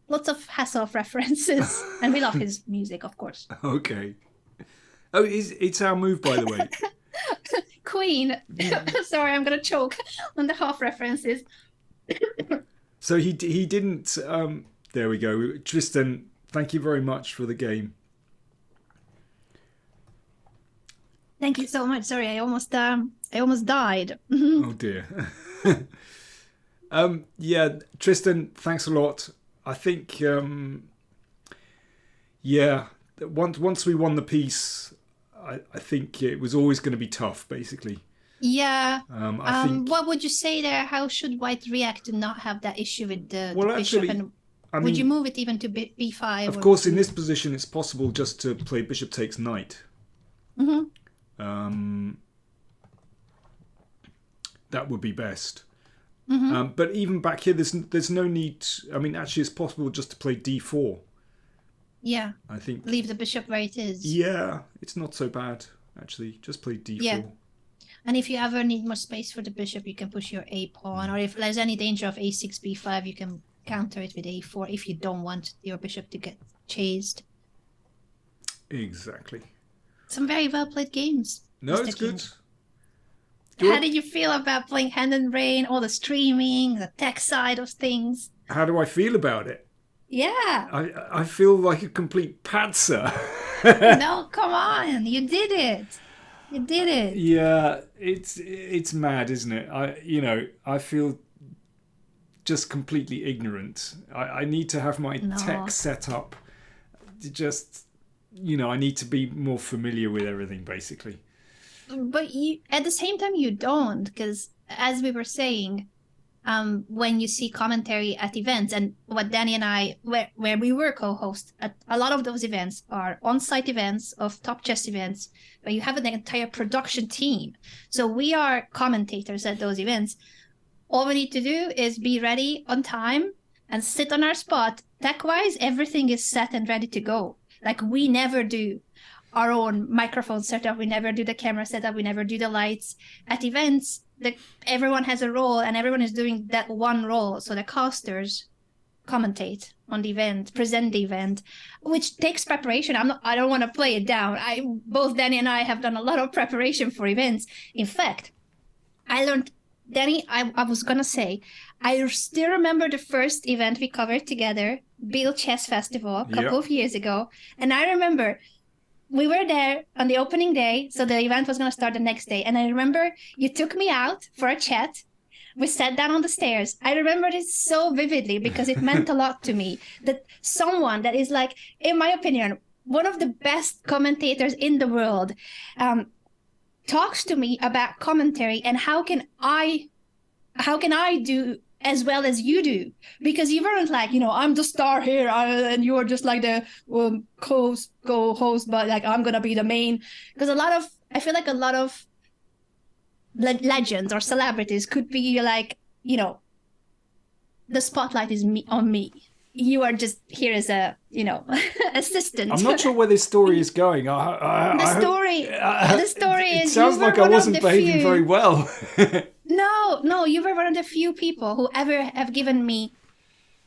Lots of Hasselhoff references, and we love his music, of course. Okay. Oh, it's our move, by the way. Queen. Sorry, I'm gonna choke on the half references. So he didn't. There we go. Tristan, thank you very much for the game. Thank you so much. Sorry, I almost died. Oh dear. Yeah, Tristan, thanks a lot. I think once we won the piece, I think it was always going to be tough, basically. Yeah. I think. What would you say there? How should White react to not have that issue with the Actually, bishop? And would you move it even to b5? Of course, in this position, it's possible just to play bishop takes knight. Mm-hmm. That would be best. Mm-hmm. But even back here, there's no need. I mean, actually, it's possible just to play d4. Yeah. I think. Leave the bishop where it is. Yeah, it's not so bad, actually. Just play d4. Yeah. And if you ever need more space for the bishop, you can push your a pawn. Or if there's any danger of a6, b5, you can counter it with a4 if you don't want your bishop to get chased. Exactly. Some very well played games. No, Mr. it's King. good. How did you feel about playing Hand and Brain, all the streaming, the tech side of things? How do I feel about it? Yeah. I feel like a complete patzer. No, come on. You did it. You did it. Yeah, it's mad, isn't it? I feel just completely ignorant. I need to have my tech set up. I need to be more familiar with everything, basically. But at the same time, you don't, because as we were saying, when you see commentary at events, and what Danny and I, where we were co-hosts, a lot of those events are on-site events of top chess events, where you have an entire production team. So we are commentators at those events. All we need to do is be ready on time and sit on our spot. Tech-wise, everything is set and ready to go. Like, we never do our own microphone setup. We never do the camera setup. We never do the lights. At events, everyone has a role and everyone is doing that one role. So the casters commentate on the event, present the event, which takes preparation. I don't want to play it down. Both Danny and I have done a lot of preparation for events. In fact, I learned, Danny, I was going to say, I still remember the first event we covered together, Bill Chess Festival, a couple of years ago. And I remember we were there on the opening day, so the event was going to start the next day. And I remember you took me out for a chat. We sat down on the stairs. I remember this so vividly because it meant a lot to me that someone that is, like, in my opinion, one of the best commentators in the world talks to me about commentary and how can I do as well as you do, because you weren't like, I'm the star here, and you were just like the co-host, but like, I'm gonna be the main. Because I feel like a lot of legends or celebrities could be like, the spotlight is on me. You are just here as a, assistant. I'm not sure where this story is going. The story it is. sounds like I wasn't behaving very well. No, you were one of the few people who ever have given me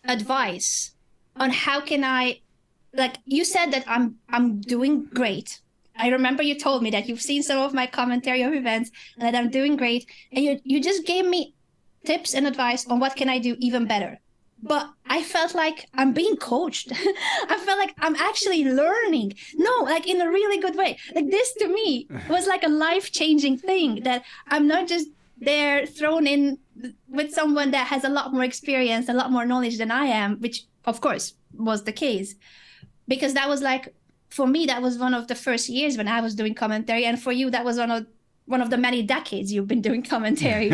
advice on how can I, like, you said that I'm doing great. I remember you told me that you've seen some of my commentary of events and that I'm doing great. And you just gave me tips and advice on what can I do even better. but I felt like I'm being coached. I felt like I'm actually learning. No, like in a really good way. Like this to me was like a life-changing thing, that I'm not just there thrown in with someone that has a lot more experience, a lot more knowledge than I am, which of course was the case. Because that was like, for me, that was one of the first years when I was doing commentary. And for you, that was one of the many decades you've been doing commentary.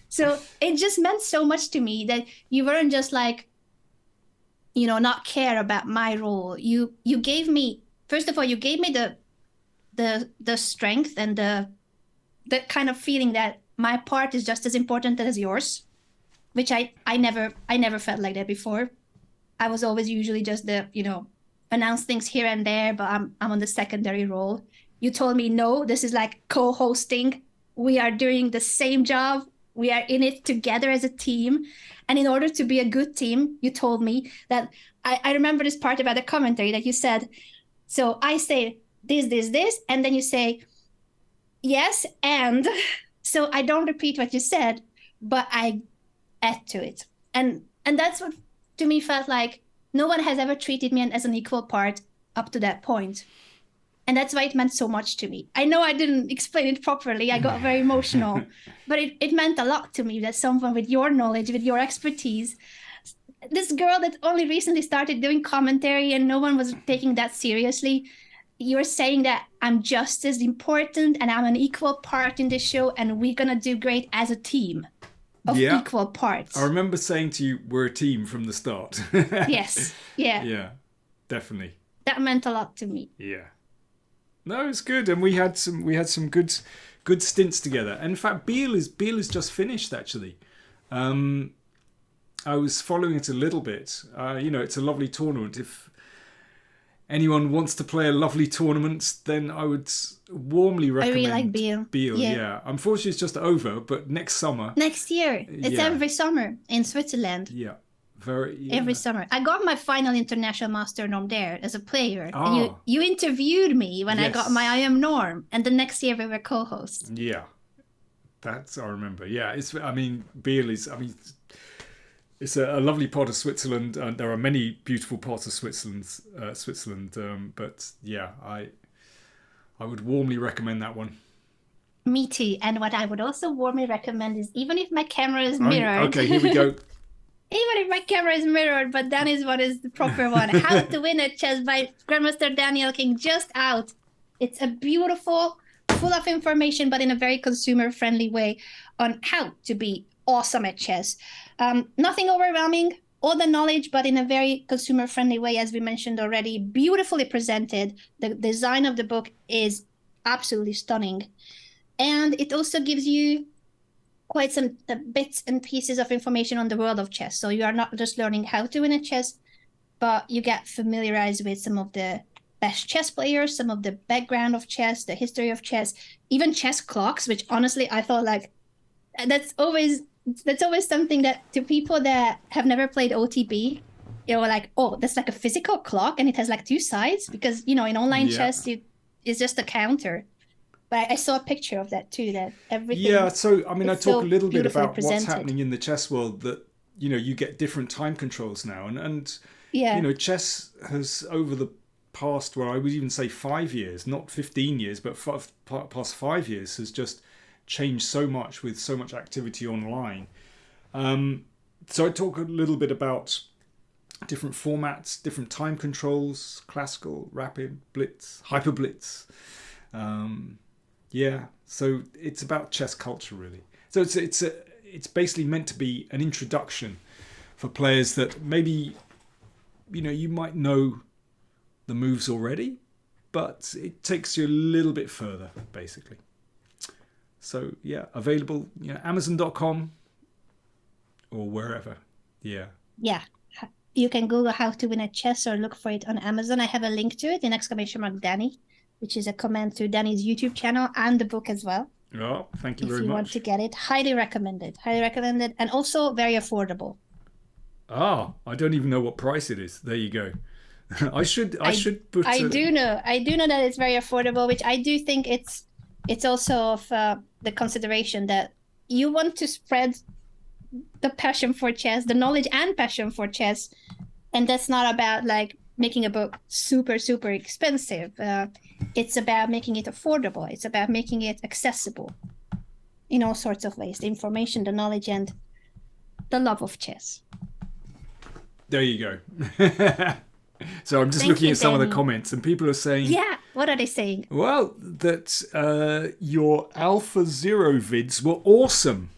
So it just meant so much to me that you weren't just like, not care about my role. You gave me, first of all, you gave me the strength and the kind of feeling that my part is just as important as yours, which I never felt like that before. I was always usually just the, announce things here and there, but I'm on the secondary role. You told me, no, this is like co-hosting. We are doing the same job. We are in it together as a team. And in order to be a good team, you told me that, I remember this part about the commentary that you said, so I say this, and then you say, yes, and so I don't repeat what you said, but I add to it. And that's what to me felt like no one has ever treated me as an equal part up to that point. And that's why it meant so much to me. I know I didn't explain it properly. I got very emotional, but it meant a lot to me that someone with your knowledge, with your expertise, this girl that only recently started doing commentary and no one was taking that seriously, you're saying that I'm just as important and I'm an equal part in this show and we're going to do great as a team of equal parts. I remember saying to you, we're a team from the start. Yes. Yeah. Yeah, definitely. That meant a lot to me. Yeah. No, it's good, and we had some good stints together. And in fact, Beale is just finished actually. I was following it a little bit. It's a lovely tournament. If anyone wants to play a lovely tournament, then I would warmly recommend. I really like Beale. Beale, yeah. Unfortunately, it's just over, but next summer. Next year, it's every summer in Switzerland. Yeah. Every summer. I got my final international master norm there as a player. And you interviewed me when I got my IM norm, and the next year we were co-hosts. Yeah, that's I remember. Yeah, Beale is. It's a lovely part of Switzerland. There are many beautiful parts of Switzerland. But yeah, I would warmly recommend that one. Me too. And what I would also warmly recommend is, even if my camera is mirrored. Okay, here we go. Even if my camera is mirrored, but that is what is the proper one. How to Win at Chess by Grandmaster Daniel King, just out. It's a beautiful, full of information, but in a very consumer-friendly way on how to be awesome at chess. Nothing overwhelming, all the knowledge, but in a very consumer-friendly way, as we mentioned already. Beautifully presented. The design of the book is absolutely stunning. And it also gives you quite some bits and pieces of information on the world of chess. So you are not just learning how to win at chess, but you get familiarized with some of the best chess players, some of the background of chess, the history of chess, even chess clocks, which honestly I thought like that's always something that to people that have never played OTB, like, oh, that's like a physical clock and it has like two sides, because in online chess it's just a counter. But I saw a picture of that too, that everything. Yeah, so I talk so a little bit about presented. What's happening in the chess world, that you get different time controls now, and chess has over the past, I would even say 5 years, not 15 years, but past 5 years has just changed so much with so much activity online. So I talk a little bit about different formats, different time controls, classical, rapid, blitz, hyper blitz. So it's about chess culture really. So it's basically meant to be an introduction for players that maybe you might know the moves already, but it takes you a little bit further basically. So yeah, available Amazon.com or wherever. Yeah. You can Google How to Win at Chess or look for it on Amazon. I have a link to it in !Danny, which is a comment to Danny's YouTube channel and the book as well. Oh, thank you very much. If you want to get it, highly recommended, and also very affordable. I don't even know what price it is. There you go. I should put. I do know that it's very affordable, which I do think it's also of the consideration that you want to spread the passion for chess, the knowledge and passion for chess. And that's not about like making a book super, super expensive. It's about making it affordable. It's about making it accessible in all sorts of ways. The information, the knowledge, and the love of chess. There you go. So I'm just Thank looking you, at some of the Danny. comments, and people are saying, Yeah, what are they saying? well, that your Alpha Zero vids were awesome.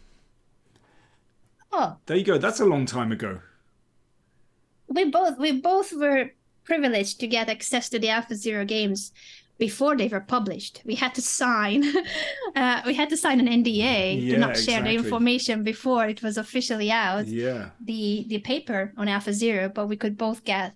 Oh, There you go. That's a long time ago. we both were privileged to get access to the Alpha Zero games before they were published. We had to sign an NDA to Yeah, not share exactly. the information before it was officially out. Yeah. The paper on Alpha Zero, but we both got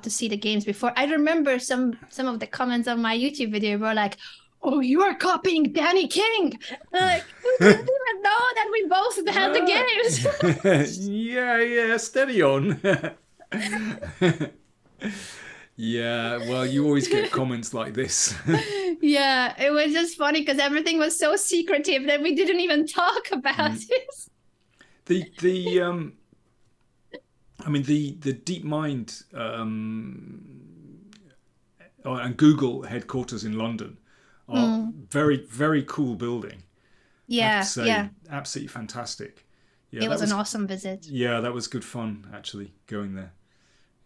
to see the games before. I remember some of the comments on my YouTube video were like, "Oh, you are copying Danny King!" Like, who didn't even know that we both had the games? Yeah, steady on. Yeah, well, you always get comments like this. Yeah, it was just funny because everything was so secretive that we didn't even talk about it. The DeepMind and Google headquarters in London are very, very cool building. I Yeah, have to say, yeah. absolutely fantastic. Yeah, It was that an awesome visit. Yeah, that was good fun actually going there.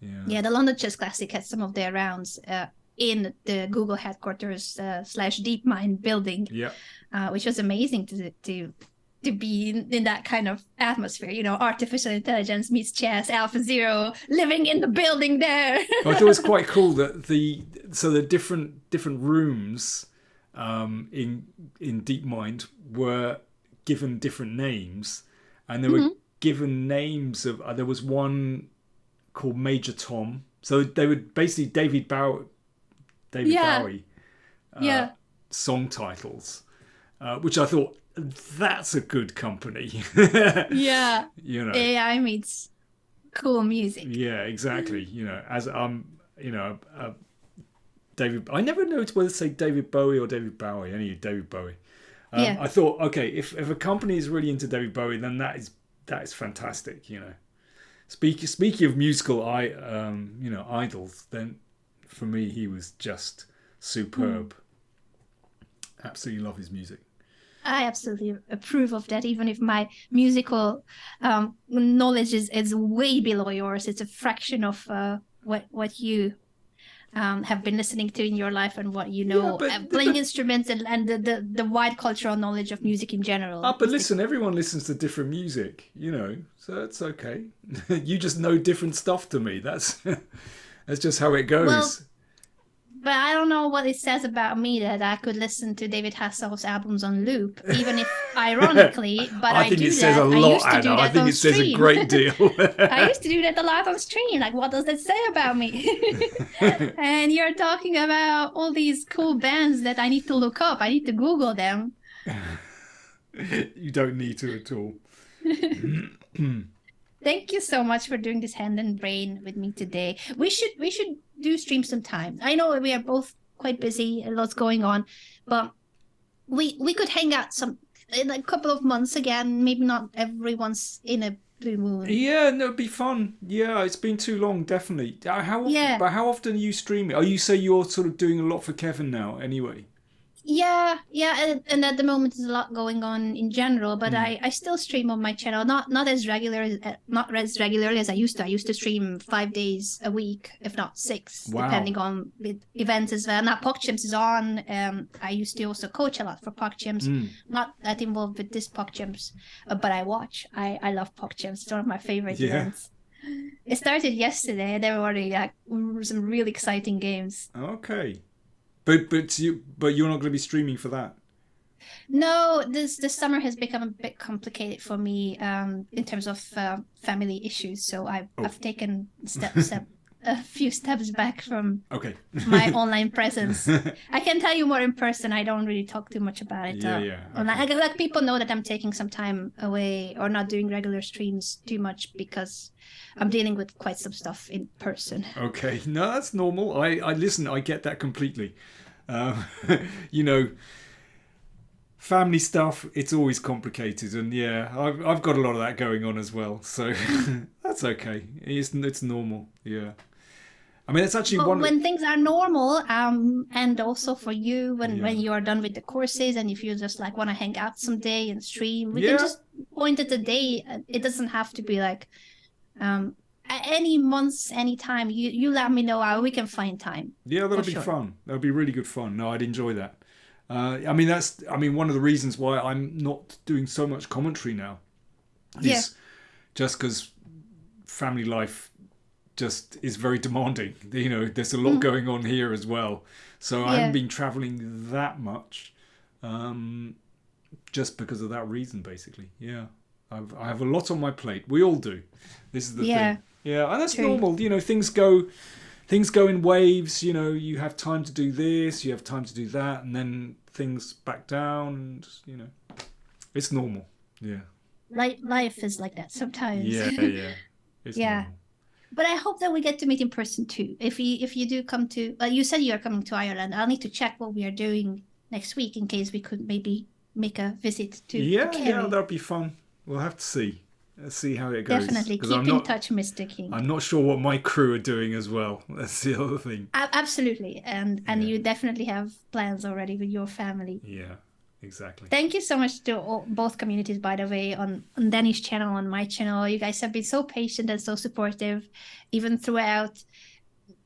Yeah. Yeah, the London Chess Classic had some of their rounds in the Google headquarters / DeepMind building, Yeah. Which was amazing to be in that kind of atmosphere. You know, artificial intelligence meets chess, Alpha Zero, living in the building there. I thought it was quite cool that the different rooms in DeepMind were given different names, and they were given names of. There was one called Major Tom, so they were basically David Bowie Yeah. song titles, which I thought that's a good company. Yeah. You know. AI meets cool music. Yeah, exactly. You know, as David. I never know whether to say David Bowie or David Bowie. Anyway, David Bowie. Yeah. I thought, okay, if a company is really into David Bowie, then that is fantastic. You know, speaking of musical, idols, then for me he was just superb. Absolutely love his music. I absolutely approve of that, even if my musical knowledge is way below yours. It's a fraction of what you have been listening to in your life and what you know, playing instruments and the wide cultural knowledge of music in general. But listen, everyone listens to different music, you know, so that's okay. You just know different stuff to me. That's just how it goes. Well, but I don't know what it says about me that I could listen to David Hasselhoff's albums on loop, even if ironically, but I think it says a lot, Anna. I think it says a great deal. I used to do that a lot on stream. Like, what does that say about me? And you're talking about all these cool bands that I need to look up. I need to Google them. You don't need to at all. Thank you so much for doing this Hand and Brain with me today. We should do stream sometime. I know we are both quite busy, a lot's going on, but we could hang out in a couple of months again. Maybe not every once in a blue moon. Yeah, no, it'd be fun. Yeah, it's been too long, definitely. But how often are you streaming? Oh, you say you're sort of doing a lot for Kevin now, anyway. Yeah, and at the moment there's a lot going on in general, but I still stream on my channel, not as regularly as I used to. I used to stream 5 days a week, if not 6, depending on the events as well. Now PogChamps is on. I used to also coach a lot for PogChamps. Not that involved with this PogChamps, but I watch. I love PogChamps. It's one of my favorite events. It started yesterday. There were already some really exciting games. Okay. But you're not going to be streaming for that. No, this summer has become a bit complicated for me in terms of family issues. So I've taken a few steps back from my online presence. I can tell you more in person. I don't really talk too much about it. Okay. Like people know that I'm taking some time away or not doing regular streams too much because I'm dealing with quite some stuff in person. Okay, no, that's normal. I listen. I get that completely. You know, family stuff, it's always complicated, and yeah, I've got a lot of that going on as well, so that's okay. It's normal. Yeah, I mean, it's actually But when things are normal, and also for you, when you are done with the courses, and if you just like want to hang out someday and stream, we can just point at the day. It doesn't have to be like any months, any time. You let me know how we can find time. Yeah, that'll be fun. That'll be really good fun. No, I'd enjoy that. I mean, one of the reasons why I'm not doing so much commentary now is just because family life just is very demanding. You know, there's a lot going on here as well. So I haven't been traveling that much just because of that reason, basically. Yeah. I have a lot on my plate. We all do. This is the thing. Yeah, and that's normal. You know, things go in waves. You know, you have time to do this, you have time to do that, and then things back down, and, you know, it's normal. Yeah. Life is like that sometimes. Yeah. It's normal. But I hope that we get to meet in person too. If you do come to, you said you are coming to Ireland. I'll need to check what we are doing next week in case we could maybe make a visit to Kerry. Yeah, that'd be fun. We'll have to see. Let's see how it goes. Definitely keep in touch, Mr. King. I'm not sure what my crew are doing as well. That's the other thing. Absolutely, and you definitely have plans already with your family. Yeah, exactly. Thank you so much to both communities, by the way, on Danny's channel, on my channel. You guys have been so patient and so supportive, even throughout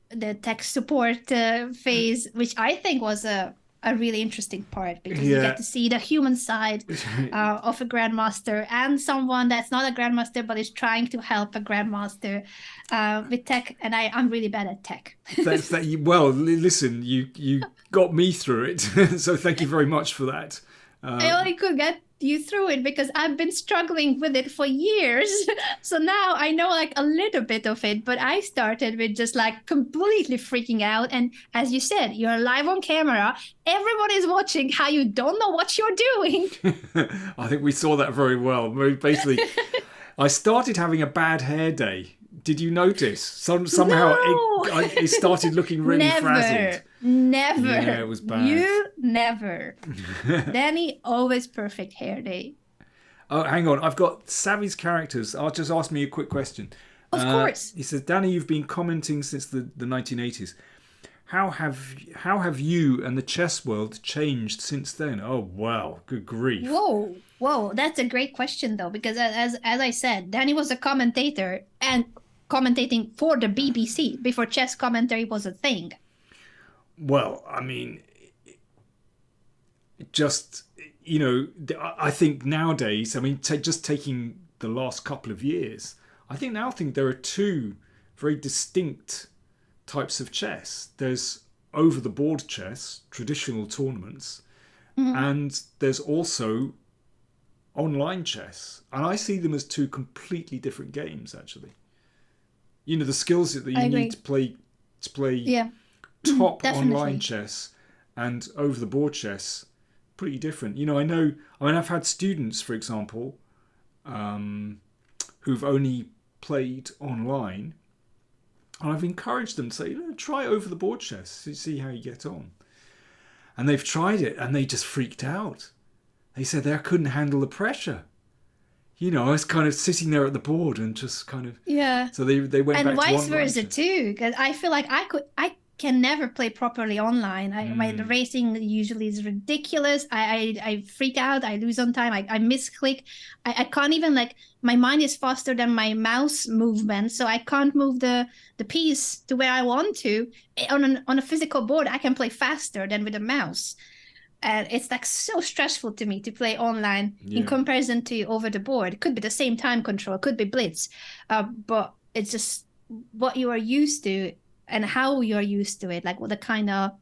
the tech support phase, which I think was a really interesting part, because you get to see the human side of a grandmaster and someone that's not a grandmaster but is trying to help a grandmaster with tech. And I'm really bad at tech. Well, listen, you got me through it, so thank you very much for that. I only could get you through it because I've been struggling with it for years. So now I know like a little bit of it, but I started with just like completely freaking out. And as you said, you're live on camera. Everyone is watching how you don't know what you're doing. I think we saw that very well. Basically, I started having a bad hair day. Did you notice? Somehow it started looking really frazzled. Never. Yeah, it was bad. You never. Danny, always perfect hair day. Oh, hang on. I've got Savvy's characters. Just ask me a quick question. Of course. He says, Danny, you've been commenting since the 1980s. How have you and the chess world changed since then? Oh, wow. Good grief. Whoa. That's a great question, though, because as I said, Danny was a commentator and commentating for the BBC before chess commentary was a thing. Well, I mean, just, you know, I think nowadays, I mean, just taking the last couple of years, I think there are two very distinct types of chess. There's over-the-board chess, traditional tournaments, and there's also online chess. And I see them as two completely different games, actually. You know, the skills that you need to play top online chess and over-the-board chess, pretty different. You know, I've had students, for example, who've only played online, and I've encouraged them to say, try over-the-board chess, see how you get on. And they've tried it, and they just freaked out. They said they couldn't handle the pressure. You know, I was kind of sitting there at the board and just kind of... Yeah. So they went back to online. And vice versa too, because I feel like I can never play properly online. My racing usually is ridiculous. I freak out. I lose on time. I misclick. I can't even, like, my mind is faster than my mouse movement, so I can't move the piece to where I want to. On a physical board, I can play faster than with a mouse. And it's like so stressful to me to play online in comparison to over the board. It could be the same time control, it could be blitz, but it's just what you are used to and how you're used to it, like what the kind of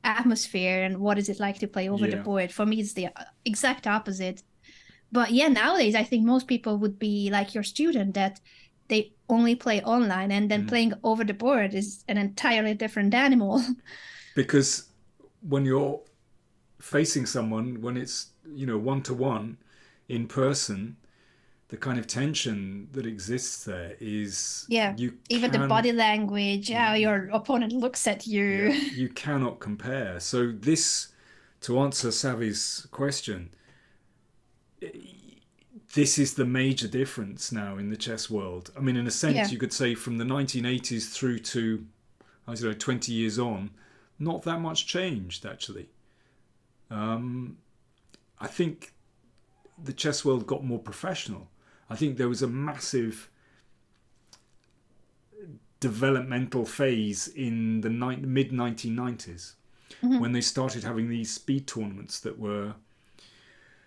atmosphere and what is it like to play over the board. For me, it's the exact opposite. But yeah, nowadays I think most people would be like your student, that they only play online, and then playing over the board is an entirely different animal. Because when you're facing someone, when it's, you know, one-to-one in person, the kind of tension that exists there is even the body language, how your opponent looks at you. You cannot compare. So this, to answer Savvy's question, this is the major difference now in the chess world. I mean, in a sense, you could say from the 1980s through to, I don't know, 20 years on, not that much changed, actually. I think the chess world got more professional. I think there was a massive developmental phase in the mid 1990s when they started having these speed tournaments that were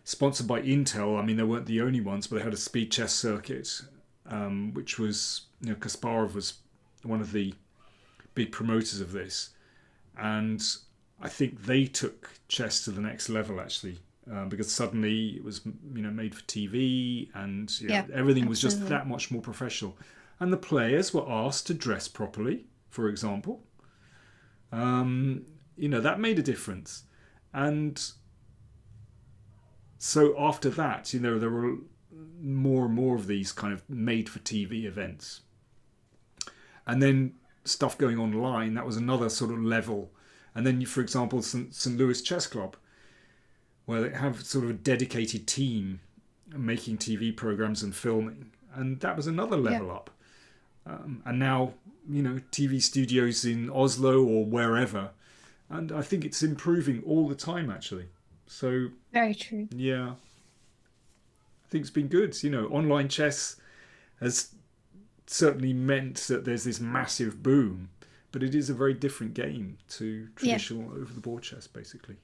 sponsored by Intel. I mean, they weren't the only ones, but they had a speed chess circuit, which was, Kasparov was one of the big promoters of this. And I think they took chess to the next level, actually, because suddenly it was, made for TV, and everything was just that much more professional. And the players were asked to dress properly, for example. That made a difference. And so after that, there were more and more of these kind of made for TV events. And then stuff going online, that was another sort of level. And then, for example, St. Louis Chess Club, where they have sort of a dedicated team making TV programs and filming. And that was another level up. And now, TV studios in Oslo or wherever. And I think it's improving all the time, actually. So very true. Yeah. I think it's been good. Online chess has certainly meant that there's this massive boom, but it is a very different game to traditional over-the-board chess, basically.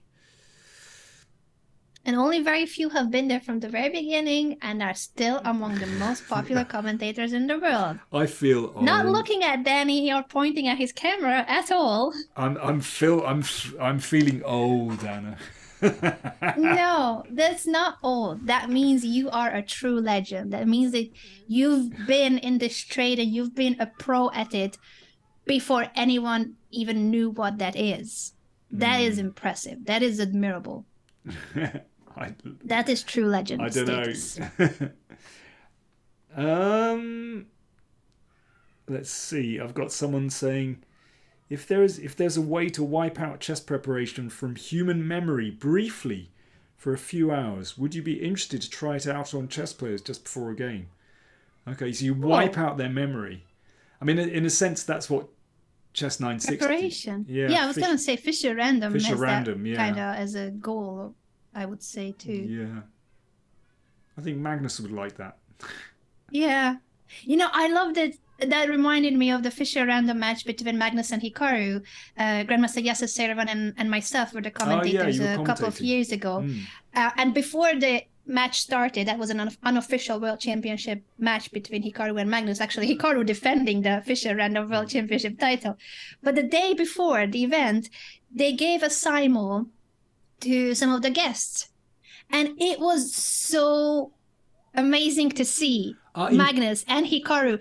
And only very few have been there from the very beginning and are still among the most popular commentators in the world. I feel old. Not looking at Danny or pointing at his camera at all. I'm feeling old, Anna. No, that's not old. That means you are a true legend. That means that you've been in this trade and you've been a pro at it before anyone even knew what that is. That is impressive. That is admirable. That is true legend. I don't status. know. Let's see. I've got someone saying, if there's a way to wipe out chess preparation from human memory briefly for a few hours, would you be interested to try it out on chess players just before a game? Okay, so you wipe out their memory. I mean, in a sense, that's what Chess 960. Preparation. Yeah, I was going to say Fischer Random. Fischer Random, kind of as a goal, I would say too. Yeah. I think Magnus would like that. Yeah. I loved it. That reminded me of the Fischer Random match between Magnus and Hikaru. Grandmaster Yasser Serevan and myself were the commentators a couple of years ago. And before the match started, that was an unofficial World Championship match between Hikaru and Magnus. Actually, Hikaru defending the Fischer Random World Championship title. But the day before the event, they gave a simul to some of the guests. And it was so amazing to see Magnus and Hikaru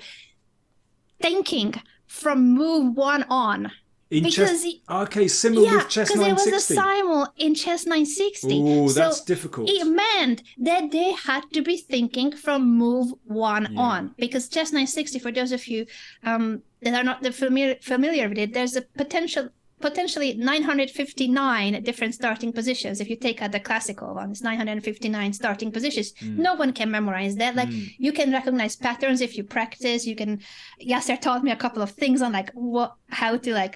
thinking from move one on. Similar with Chess 960. Because there was a simul in Chess 960. Oh, that's difficult. It meant that they had to be thinking from move one on. Because Chess 960, for those of you that are not familiar with it, there's a potentially 959 different starting positions. If you take out the classical one, it's 959 starting positions. No one can memorize that. Like you can recognize patterns if you practice. Yasser taught me a couple of things on how to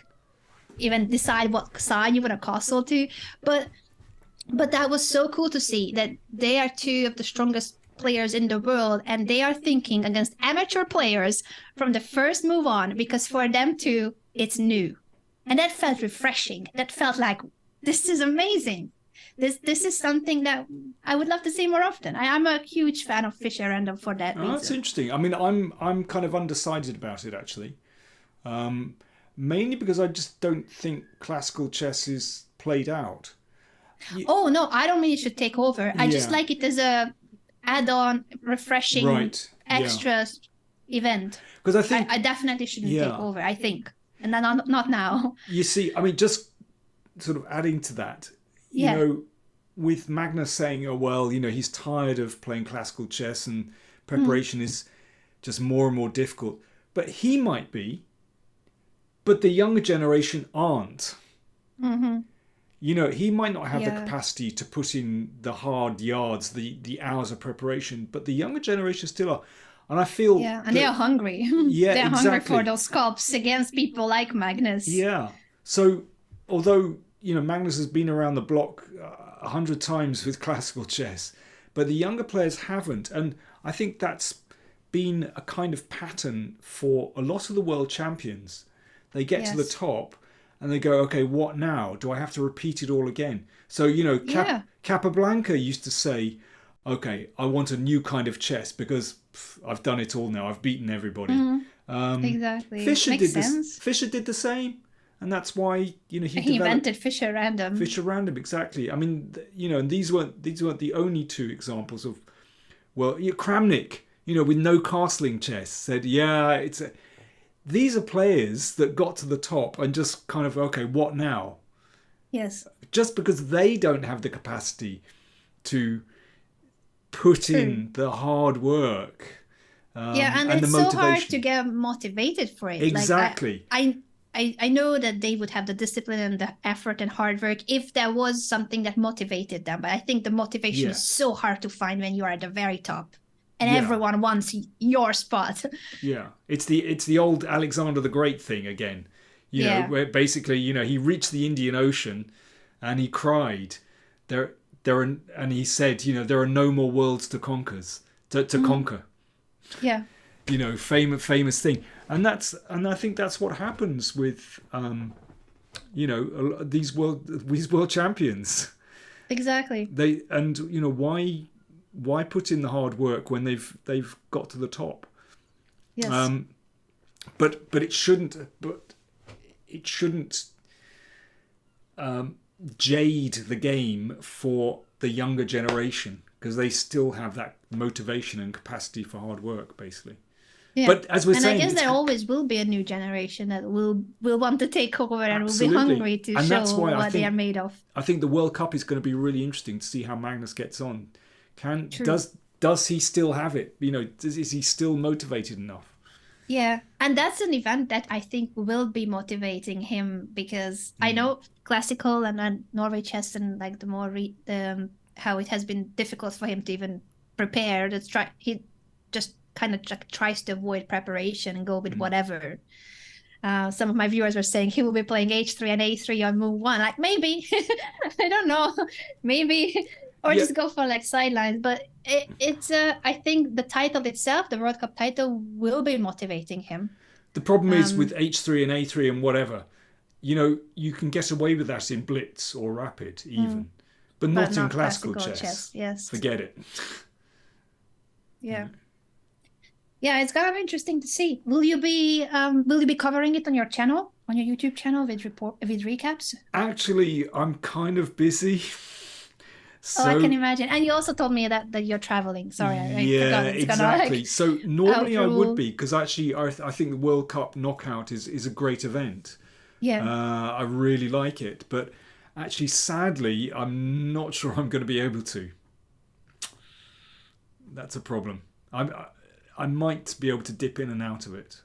even decide what side you want to castle to. But that was so cool to see that they are two of the strongest players in the world, and they are thinking against amateur players from the first move on, because for them too, it's new. And that felt refreshing. That felt like, this is amazing. This is something that I would love to see more often. I'm a huge fan of Fischer Random for that reason. That's interesting. I mean, I'm kind of undecided about it, actually. Mainly because I just don't think classical chess is played out. Oh, no, I don't mean it should take over. I just like it as a add-on, refreshing, extra event. Because I think I definitely shouldn't take over, I think. And not now. You see, I mean, just sort of adding to that, with Magnus saying, he's tired of playing classical chess and preparation is just more and more difficult. But he might be, but the younger generation aren't. Mm-hmm. You know, he might not have the Yeah. capacity to put in the hard yards, the hours of preparation, but the younger generation still are. And I feel Yeah, and they are hungry. Yeah, They're hungry exactly. for those sculpts against people like Magnus. Yeah. So although, you know, Magnus has been around the block 100 times with classical chess, but the younger players haven't. And I think that's been a kind of pattern for a lot of the world champions. They get to the Yes. top and they go, okay, what now? Do I have to repeat it all again? So, you know, Yeah. Capablanca used to say, okay, I want a new kind of chess because I've done it all now. I've beaten everybody. Exactly. Fischer Makes did sense. Fischer did the same, and that's why, you know, he He developed invented Fischer Random. Fischer Random. Exactly. I mean, you know, and these weren't the only two examples of, well, Kramnik, you know, with no castling chess, said, yeah, these are players that got to the top and just kind of, okay, what now? Yes. Just because they don't have the capacity to put in the hard work. Yeah, and the it's so hard motivation. to get motivated for it. Exactly. Like I know that they would have the discipline and the effort and hard work if there was something that motivated them. But I think the motivation is so hard to find when you are at the very top, and everyone wants your spot. Yeah, it's the old Alexander the Great thing again. You know, where basically, you know, he reached the Indian Ocean, and he cried, and he said, you know, there are no more worlds to conquer. Yeah. You know, famous thing, and I think that's what happens with, you know, these world champions. Exactly. You know, why put in the hard work when they've got to the top? Yes. But it shouldn't. But it shouldn't jade the game for the younger generation, because they still have that motivation and capacity for hard work, basically. Yeah. But as we're saying, I guess there always will be a new generation that will want to take over and will be hungry to and show what they are made of. I think the World Cup is going to be really interesting to see how Magnus gets on. Does he still have it? You know, is he still motivated enough? Yeah, and that's an event that I think will be motivating him, because I know classical and Norway chess and like the more how it has been difficult for him to even prepare. He just kind of tries to avoid preparation and go with whatever. Some of my viewers were saying he will be playing h3 and a3 on move 1. Like, maybe, I don't know, maybe, or just go for like sidelines. But it's I think the title itself, the World Cup title, will be motivating him. The problem is with h3 and a3 and whatever, you know, you can get away with that in blitz or rapid even, but not in classical chess. Yes, forget it. Yeah, it's gonna be interesting to see. Will you be covering it on your channel, on your YouTube channel, with recaps? Actually, I'm kind of busy. So, I can imagine. And you also told me that you're traveling. Sorry, I forgot. It's exactly. So normally I would be, because actually I think the World Cup knockout is a great event. Yeah. I really like it, but actually, sadly, I'm not sure I'm going to be able to. That's a problem. I might be able to dip in and out of it.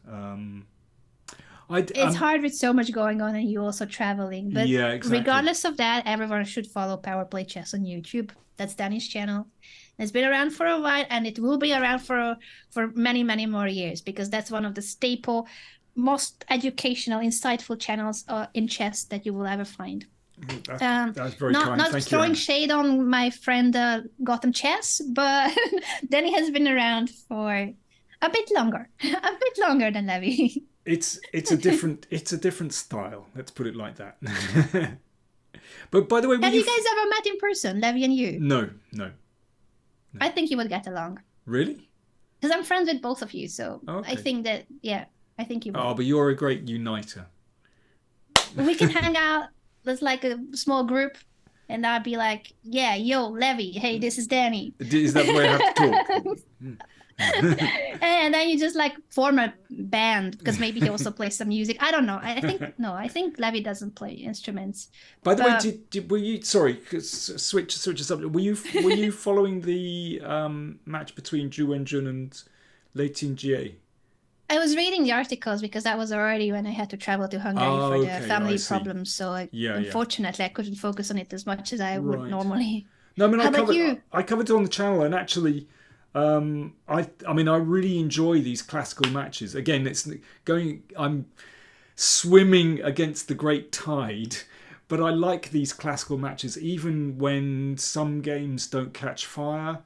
It's hard with so much going on and you also traveling. But yeah, exactly. Regardless of that, everyone should follow Power Play Chess on YouTube. That's Danny's channel. It's been around for a while, and it will be around for many, many more years, because that's one of the staple, most educational, insightful channels in chess that you will ever find. That's very kind. Not Thank throwing you, shade on my friend Gotham Chess, but Danny has been around for a bit longer than Levi. It's a different style. Let's put it like that. But by the way, have you guys ever met in person, Levi and you? No. I think you would get along. Really? Because I'm friends with both of you, so okay. I think that I think you would. Oh, but you're a great uniter. We can hang out. There's like a small group, and I'd be like, yeah, yo, Levi, hey, this is Danny. Is that the way I have to talk? And then you just like form a band, because maybe he also plays some music. I don't know. I think Levi doesn't play instruments. By the way, were you, sorry, switch the subject. Were you following the match between Ju Wenjun and Lei Tingjie? I was reading the articles because that was already when I had to travel to Hungary Oh, for the okay, I family see. problems. So Yeah, yeah. unfortunately, I couldn't focus on it as much as I would Right. normally. No, I mean, How about you? I covered it on the channel, and actually, I mean, I really enjoy these classical matches. Again, it's going. I'm swimming against the great tide, but I like these classical matches, even when some games don't catch fire.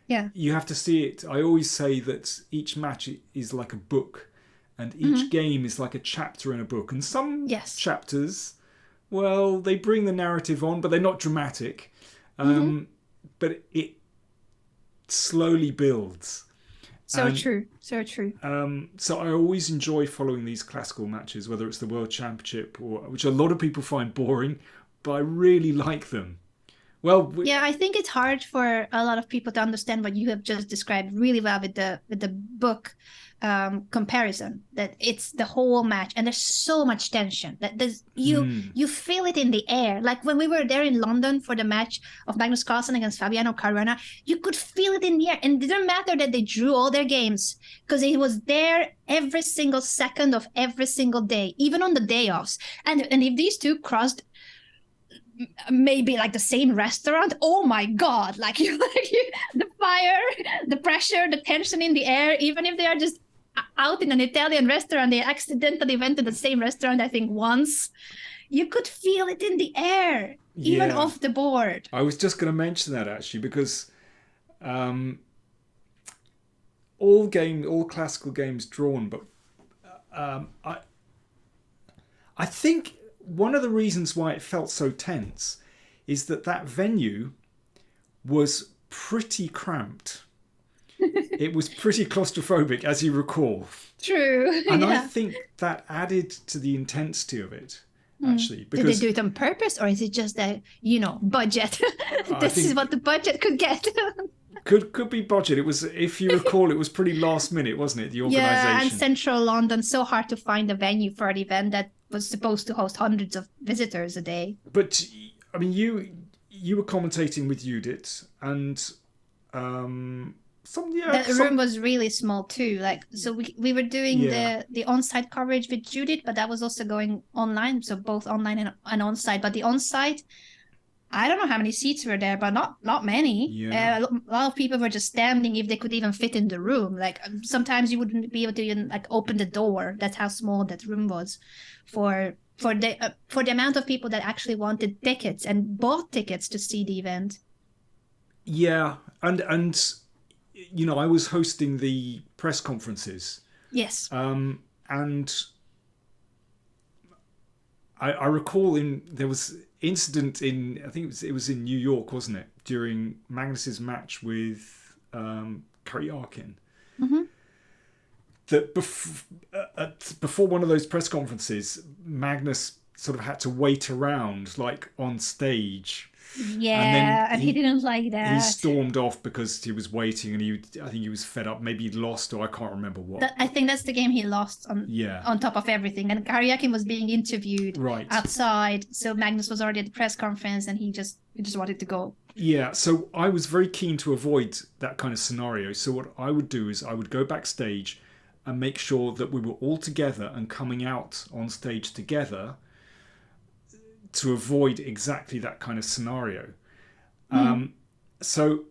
Yeah. You have to see it. I always say that each match is like a book, and each Hmm. game is like a chapter in a book. And some Yes. chapters, well, they bring the narrative on, but they're not dramatic. Hmm. But it slowly builds. So And true. So true. so I always enjoy following these classical matches, whether it's the World Championship or which a lot of people find boring, but I really like them. Well, Yeah, I think it's hard for a lot of people to understand what you have just described really well with the book comparison. That it's the whole match, and there's so much tension that you feel it in the air. Like when we were there in London for the match of Magnus Carlsen against Fabiano Caruana, you could feel it in the air, and it didn't matter that they drew all their games because it was there every single second of every single day, even on the day offs. And if these two crossed maybe like the same restaurant, oh my god, like the fire, the pressure, the tension in the air, even if they are just out in an Italian restaurant, they accidentally went to the same restaurant I think once, you could feel it in the air, even yeah, off the board. I was just going to mention that actually because all classical games drawn, but I think one of the reasons why it felt so tense is that venue was pretty cramped. It was pretty claustrophobic, as you recall. True. And Yeah. I think that added to the intensity of it, actually. Did they do it on purpose, or is it just a budget? This is what the budget could get. Could be budget. It was, if you recall, it was pretty last minute, wasn't it? The organisation. Yeah, and central London, so hard to find a venue for an event that was supposed to host hundreds of visitors a day. But I mean, you were commentating with Judith, and The room was really small too. Like, so we were doing the on-site coverage with Judith, but that was also going online, so both online and on-site. But the on-site, I don't know how many seats were there, but not many. Yeah. A lot of people were just standing if they could even fit in the room. Like sometimes you wouldn't be able to even like open the door. That's how small that room was, for the amount of people that actually wanted tickets and bought tickets to see the event. Yeah, and I was hosting the press conferences. Yes. And I recall there was incident in, I think it was in New York, wasn't it, during Magnus's match with Karyakin. Mm-hmm. That before one of those press conferences, Magnus sort of had to wait around, like on stage. Yeah, and he didn't like that. He stormed off because he was waiting, and I think he was fed up. Maybe he'd lost, or I can't remember what. I think that's the game he lost on top of everything. And Karyakin was being interviewed outside, so Magnus was already at the press conference, and he just wanted to go. Yeah, so I was very keen to avoid that kind of scenario. So what I would do is I would go backstage and make sure that we were all together and coming out on stage together, to avoid exactly that kind of scenario. So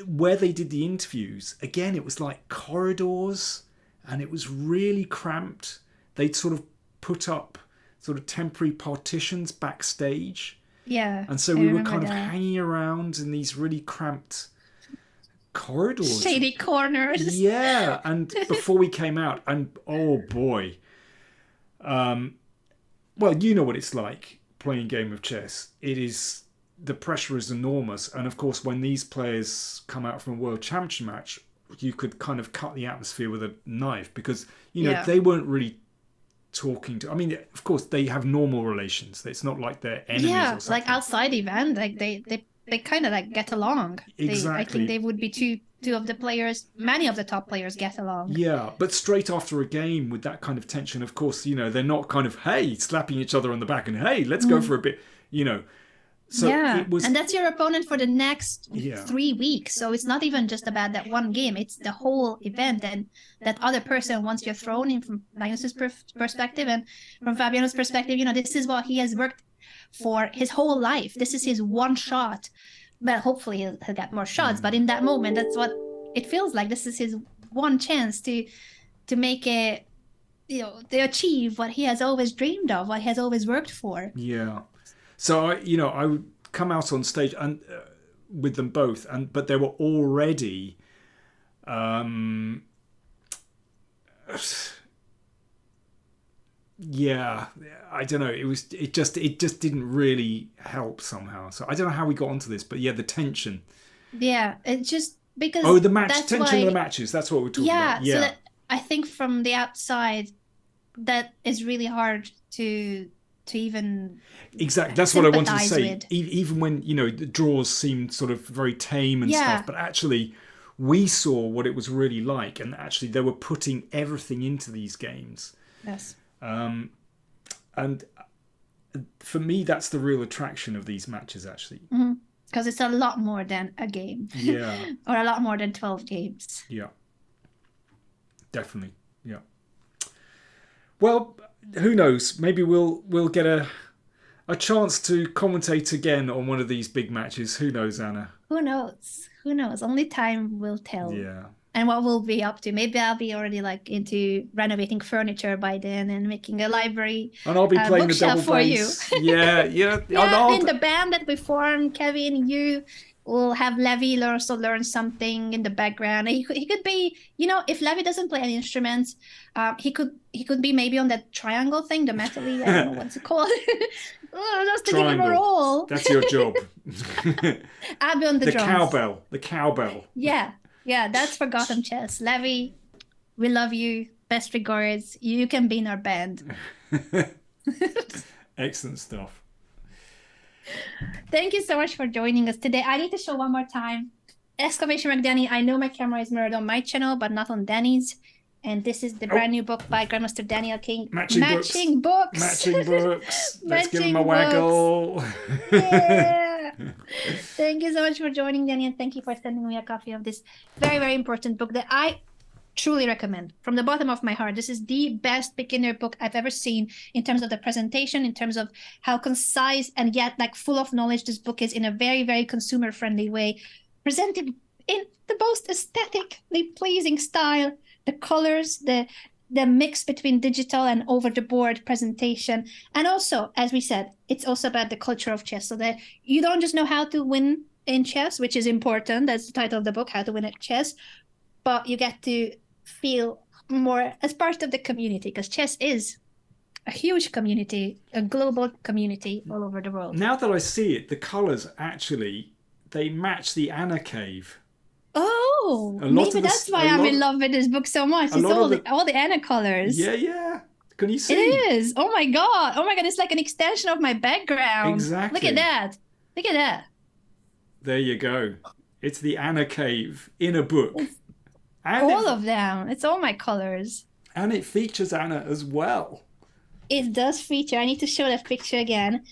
where they did the interviews, again, it was like corridors, and it was really cramped. They'd sort of put up sort of temporary partitions backstage. Yeah. And so we were kind of hanging around in these really cramped corridors. Shady corners. Yeah. And before we came out, and oh boy. Well, you know what it's like playing a game of chess. The pressure is enormous. And of course, when these players come out from a world championship match, you could kind of cut the atmosphere with a knife, because, they weren't really talking to, I mean, of course, they have normal relations. It's not like they're enemies or something. Like outside event, like they kind of like get along. Exactly. I think they would be two of the players, many of the top players get along. Yeah, but straight after a game with that kind of tension, of course, they're not kind of, hey, slapping each other on the back and, hey, let's go for a bit, So it was, and that's your opponent for the next yeah. 3 weeks. So it's not even just about that one game; it's the whole event. And that other person, once you're thrown in from Magnus's perspective and from Fabiano's perspective, this is what he has worked for his whole life. This is his one shot. Well, hopefully he'll get more shots, but in that moment, that's what it feels like. This is his one chance to make it, to achieve what he has always dreamed of, what he has always worked for. Yeah. So I would come out on stage and with them both, but they were already, yeah, I don't know. It just didn't really help somehow. So I don't know how we got onto this, but yeah, the tension. Yeah, it's just because the match tension of the matches. That's what we're talking about. Yeah. So that, I think from the outside, that is really hard to even exactly. That's what I wanted to say. Even when the draws seemed sort of very tame and stuff, but actually we saw what it was really like, and actually they were putting everything into these games. Yes. And for me, that's the real attraction of these matches, actually. Because it's a lot more than a game. Yeah. Or a lot more than 12 games. Yeah. Definitely. Yeah. Well, who knows? Maybe we'll get a chance to commentate again on one of these big matches. Who knows, Anna? Who knows? Only time will tell. Yeah. And what we'll be up to. Maybe I'll be already into renovating furniture by then and making a library. And I'll be playing the double bass. Yeah. Yeah, in the band that we formed, Kevin, you will have Levi also learn something in the background. He could be, if Levi doesn't play any instruments, he could be maybe on that triangle thing, the metal-y, I don't know what's it called. Just to give him a role. That's your job. I'll be on the drums. The cowbell. Yeah, that's for Gotham Chess. Levi, we love you. Best regards. You can be in our band. Excellent stuff. Thank you so much for joining us today. I need to show one more time. Exclamation mark Danny. I know my camera is mirrored on my channel, but not on Danny's. And this is the brand new book by Grandmaster Daniel King. Matching books. Let's give him a waggle. Yeah. Thank you so much for joining, Danny, and thank you for sending me a copy of this very, very important book that I truly recommend from the bottom of my heart. This is the best beginner book I've ever seen in terms of the presentation, in terms of how concise and yet full of knowledge this book is, in a very, very consumer friendly way, presented in the most aesthetically pleasing style. The colors, the mix between digital and over-the-board presentation. And also, as we said, it's also about the culture of chess, so that you don't just know how to win in chess, which is important. That's the title of the book, How to Win at Chess. But you get to feel more as part of the community, because chess is a huge community, a global community all over the world. Now that I see it, the colors actually, they match the Anna cave. Oh, maybe that's why I'm in love with this book so much. It's all the Anna colors. Yeah. Can you see? It is. Oh my god. It's like an extension of my background. Exactly. Look at that. There you go. It's the Anna cave in a book. All of them. It's all my colors. And it features Anna as well. It does feature. I need to show that picture again.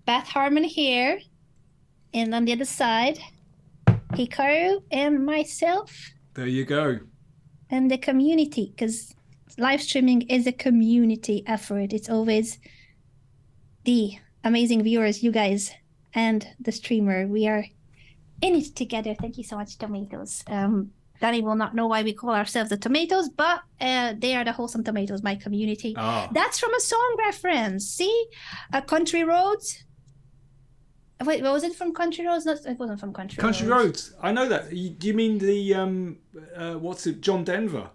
Beth Harmon here. And on the other side, Hikaru and myself. There you go. And the community, because live streaming is a community effort. It's always the amazing viewers, you guys, and the streamer. We are in it together. Thank you so much, Tomatoes. Danny will not know why we call ourselves the Tomatoes, but they are the wholesome tomatoes, my community. Oh. That's from a song reference. See? Country Roads. Wait, was it from Country Roads? No, it wasn't from Country Roads. Country Roads. I know that. Do you mean the, what's it, John Denver?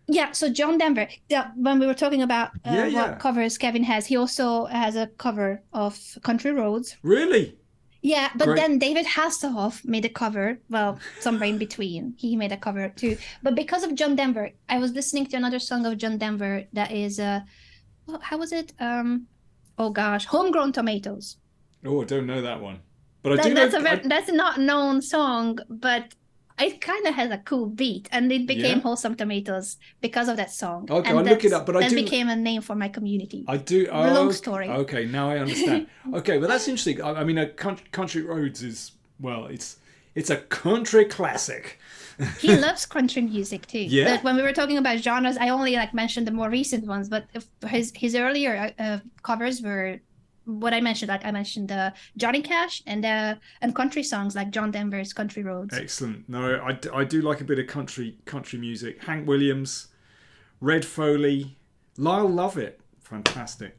Yeah, so John Denver, when we were talking about what covers Kevin has, he also has a cover of Country Roads. Really? Yeah, but then David Hasselhoff made a cover, well, somewhere in between. He made a cover too. But because of John Denver, I was listening to another song of John Denver that is, how was it? Homegrown Tomatoes. Oh, I don't know that one. But I do know... That's a not known song, but it kind of has a cool beat, and it became Yeah. Wholesome Tomatoes because of that song. Okay, And I'll look it up, but I that do. became a name for my community. I do. Long story. Okay, now I understand. Okay, well that's interesting. I mean, Country Roads is it's a country classic. He loves country music too. Yeah. But when we were talking about genres, I only like mentioned the more recent ones, but his earlier covers were what I mentioned. Like I mentioned Johnny Cash and country songs like John Denver's Country Roads. Excellent. No, I do like a bit of country music. Hank Williams, Red Foley, Lyle Lovett, fantastic.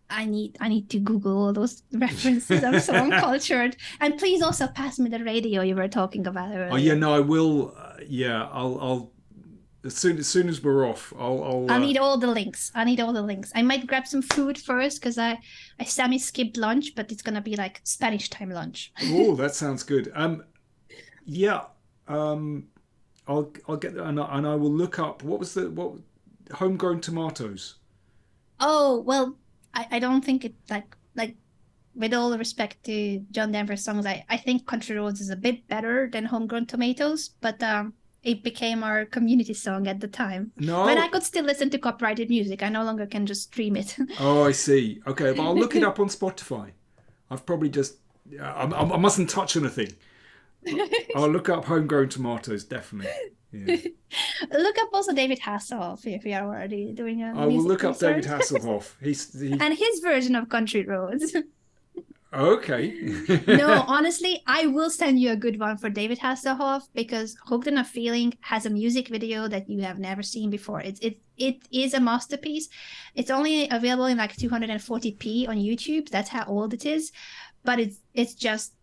I need to Google all those references. I'm so uncultured. And please also pass me the radio you were talking about earlier. Oh yeah, no, I will. I'll as soon as we're off, I'll need all the links. I need all the links. I might grab some food first because I semi-skipped lunch, but it's gonna be like Spanish time lunch. Oh, that sounds good. Yeah. I'll get and I will look up what homegrown tomatoes. Oh well, I don't think it like with all the respect to John Denver's songs, I think Country Roads is a bit better than Homegrown Tomatoes, but it became our community song at the time. No. When I could still listen to copyrighted music, I no longer can just stream it. Oh, I see. Okay, but I'll look it up on Spotify. I've probably just I mustn't touch anything. I'll look up Homegrown Tomatoes, definitely. Yeah. Look up also David Hasselhoff if you are already doing a I will look up research. David Hasselhoff. And his version of Country Roads. Okay. No, honestly, I will send you a good one for David Hasselhoff because Hooked on a Feeling has a music video that you have never seen before. It is a masterpiece. It's only available in like 240p on YouTube. That's how old it is. But it's just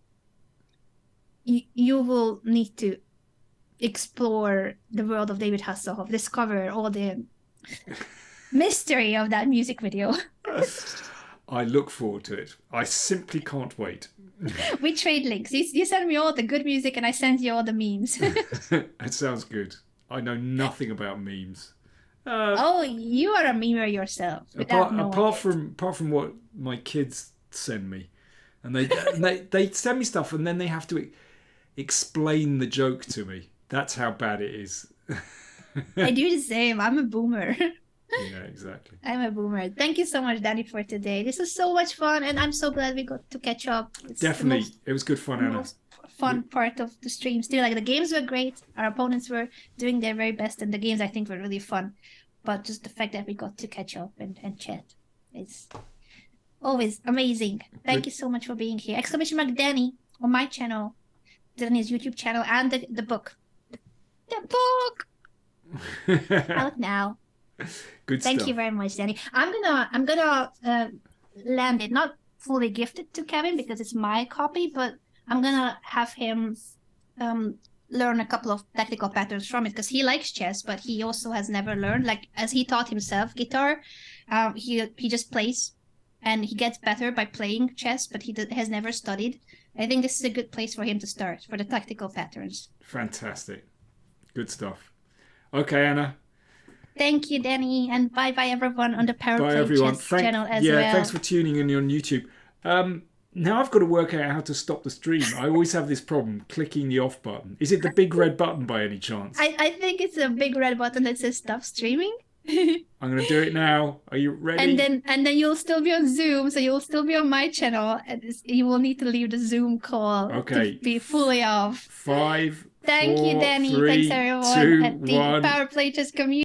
you will need to explore the world of David Hasselhoff, discover all the mystery of that music video. I look forward to it. I simply can't wait. We trade links. You send me all the good music and I send you all the memes. It sounds good. I know nothing about memes. Oh, you are a memer yourself. Apart from what my kids send me, and they send me stuff and then they have to explain the joke to me. That's how bad it is. I do the same. I'm a boomer. Yeah, exactly. I'm a boomer. Thank you so much, Danny, for today. This was so much fun, and I'm so glad we got to catch up. It's Definitely, it was good fun, Anna. Most fun part of the stream. Still, like the games were great. Our opponents were doing their very best, and the games I think were really fun. But just the fact that we got to catch up and chat, it's always amazing. Thank you so much for being here. Exclamation mark Danny on my channel, Danny's YouTube channel, and the book. The book. Out now. Good Thank stuff. you very much, Danny. I'm gonna land it, not fully gifted to Kevin because it's my copy, but I'm gonna have him learn a couple of technical patterns from it because he likes chess, but he also has never learned. Like as he taught himself guitar, he just plays, and he gets better by playing chess, but he has never studied. I think this is a good place for him to start for the tactical patterns. Fantastic. Good stuff. Okay, Anna. Thank you, Danny, and bye-bye everyone on the Power Bye, Play everyone. Chess channel as well. Yeah, thanks for tuning in on YouTube. Now I've got to work out how to stop the stream. I always have this problem clicking the off button. Is it the big red button by any chance? I think it's a big red button that says stop streaming. I'm going to do it now. Are you ready? And then you'll still be on Zoom, so you'll still be on my channel, and you will need to leave the Zoom call to be fully off. 5, Thank 4, you, Danny. 3, Thanks everyone 2, at the 1. Power Play Chess community.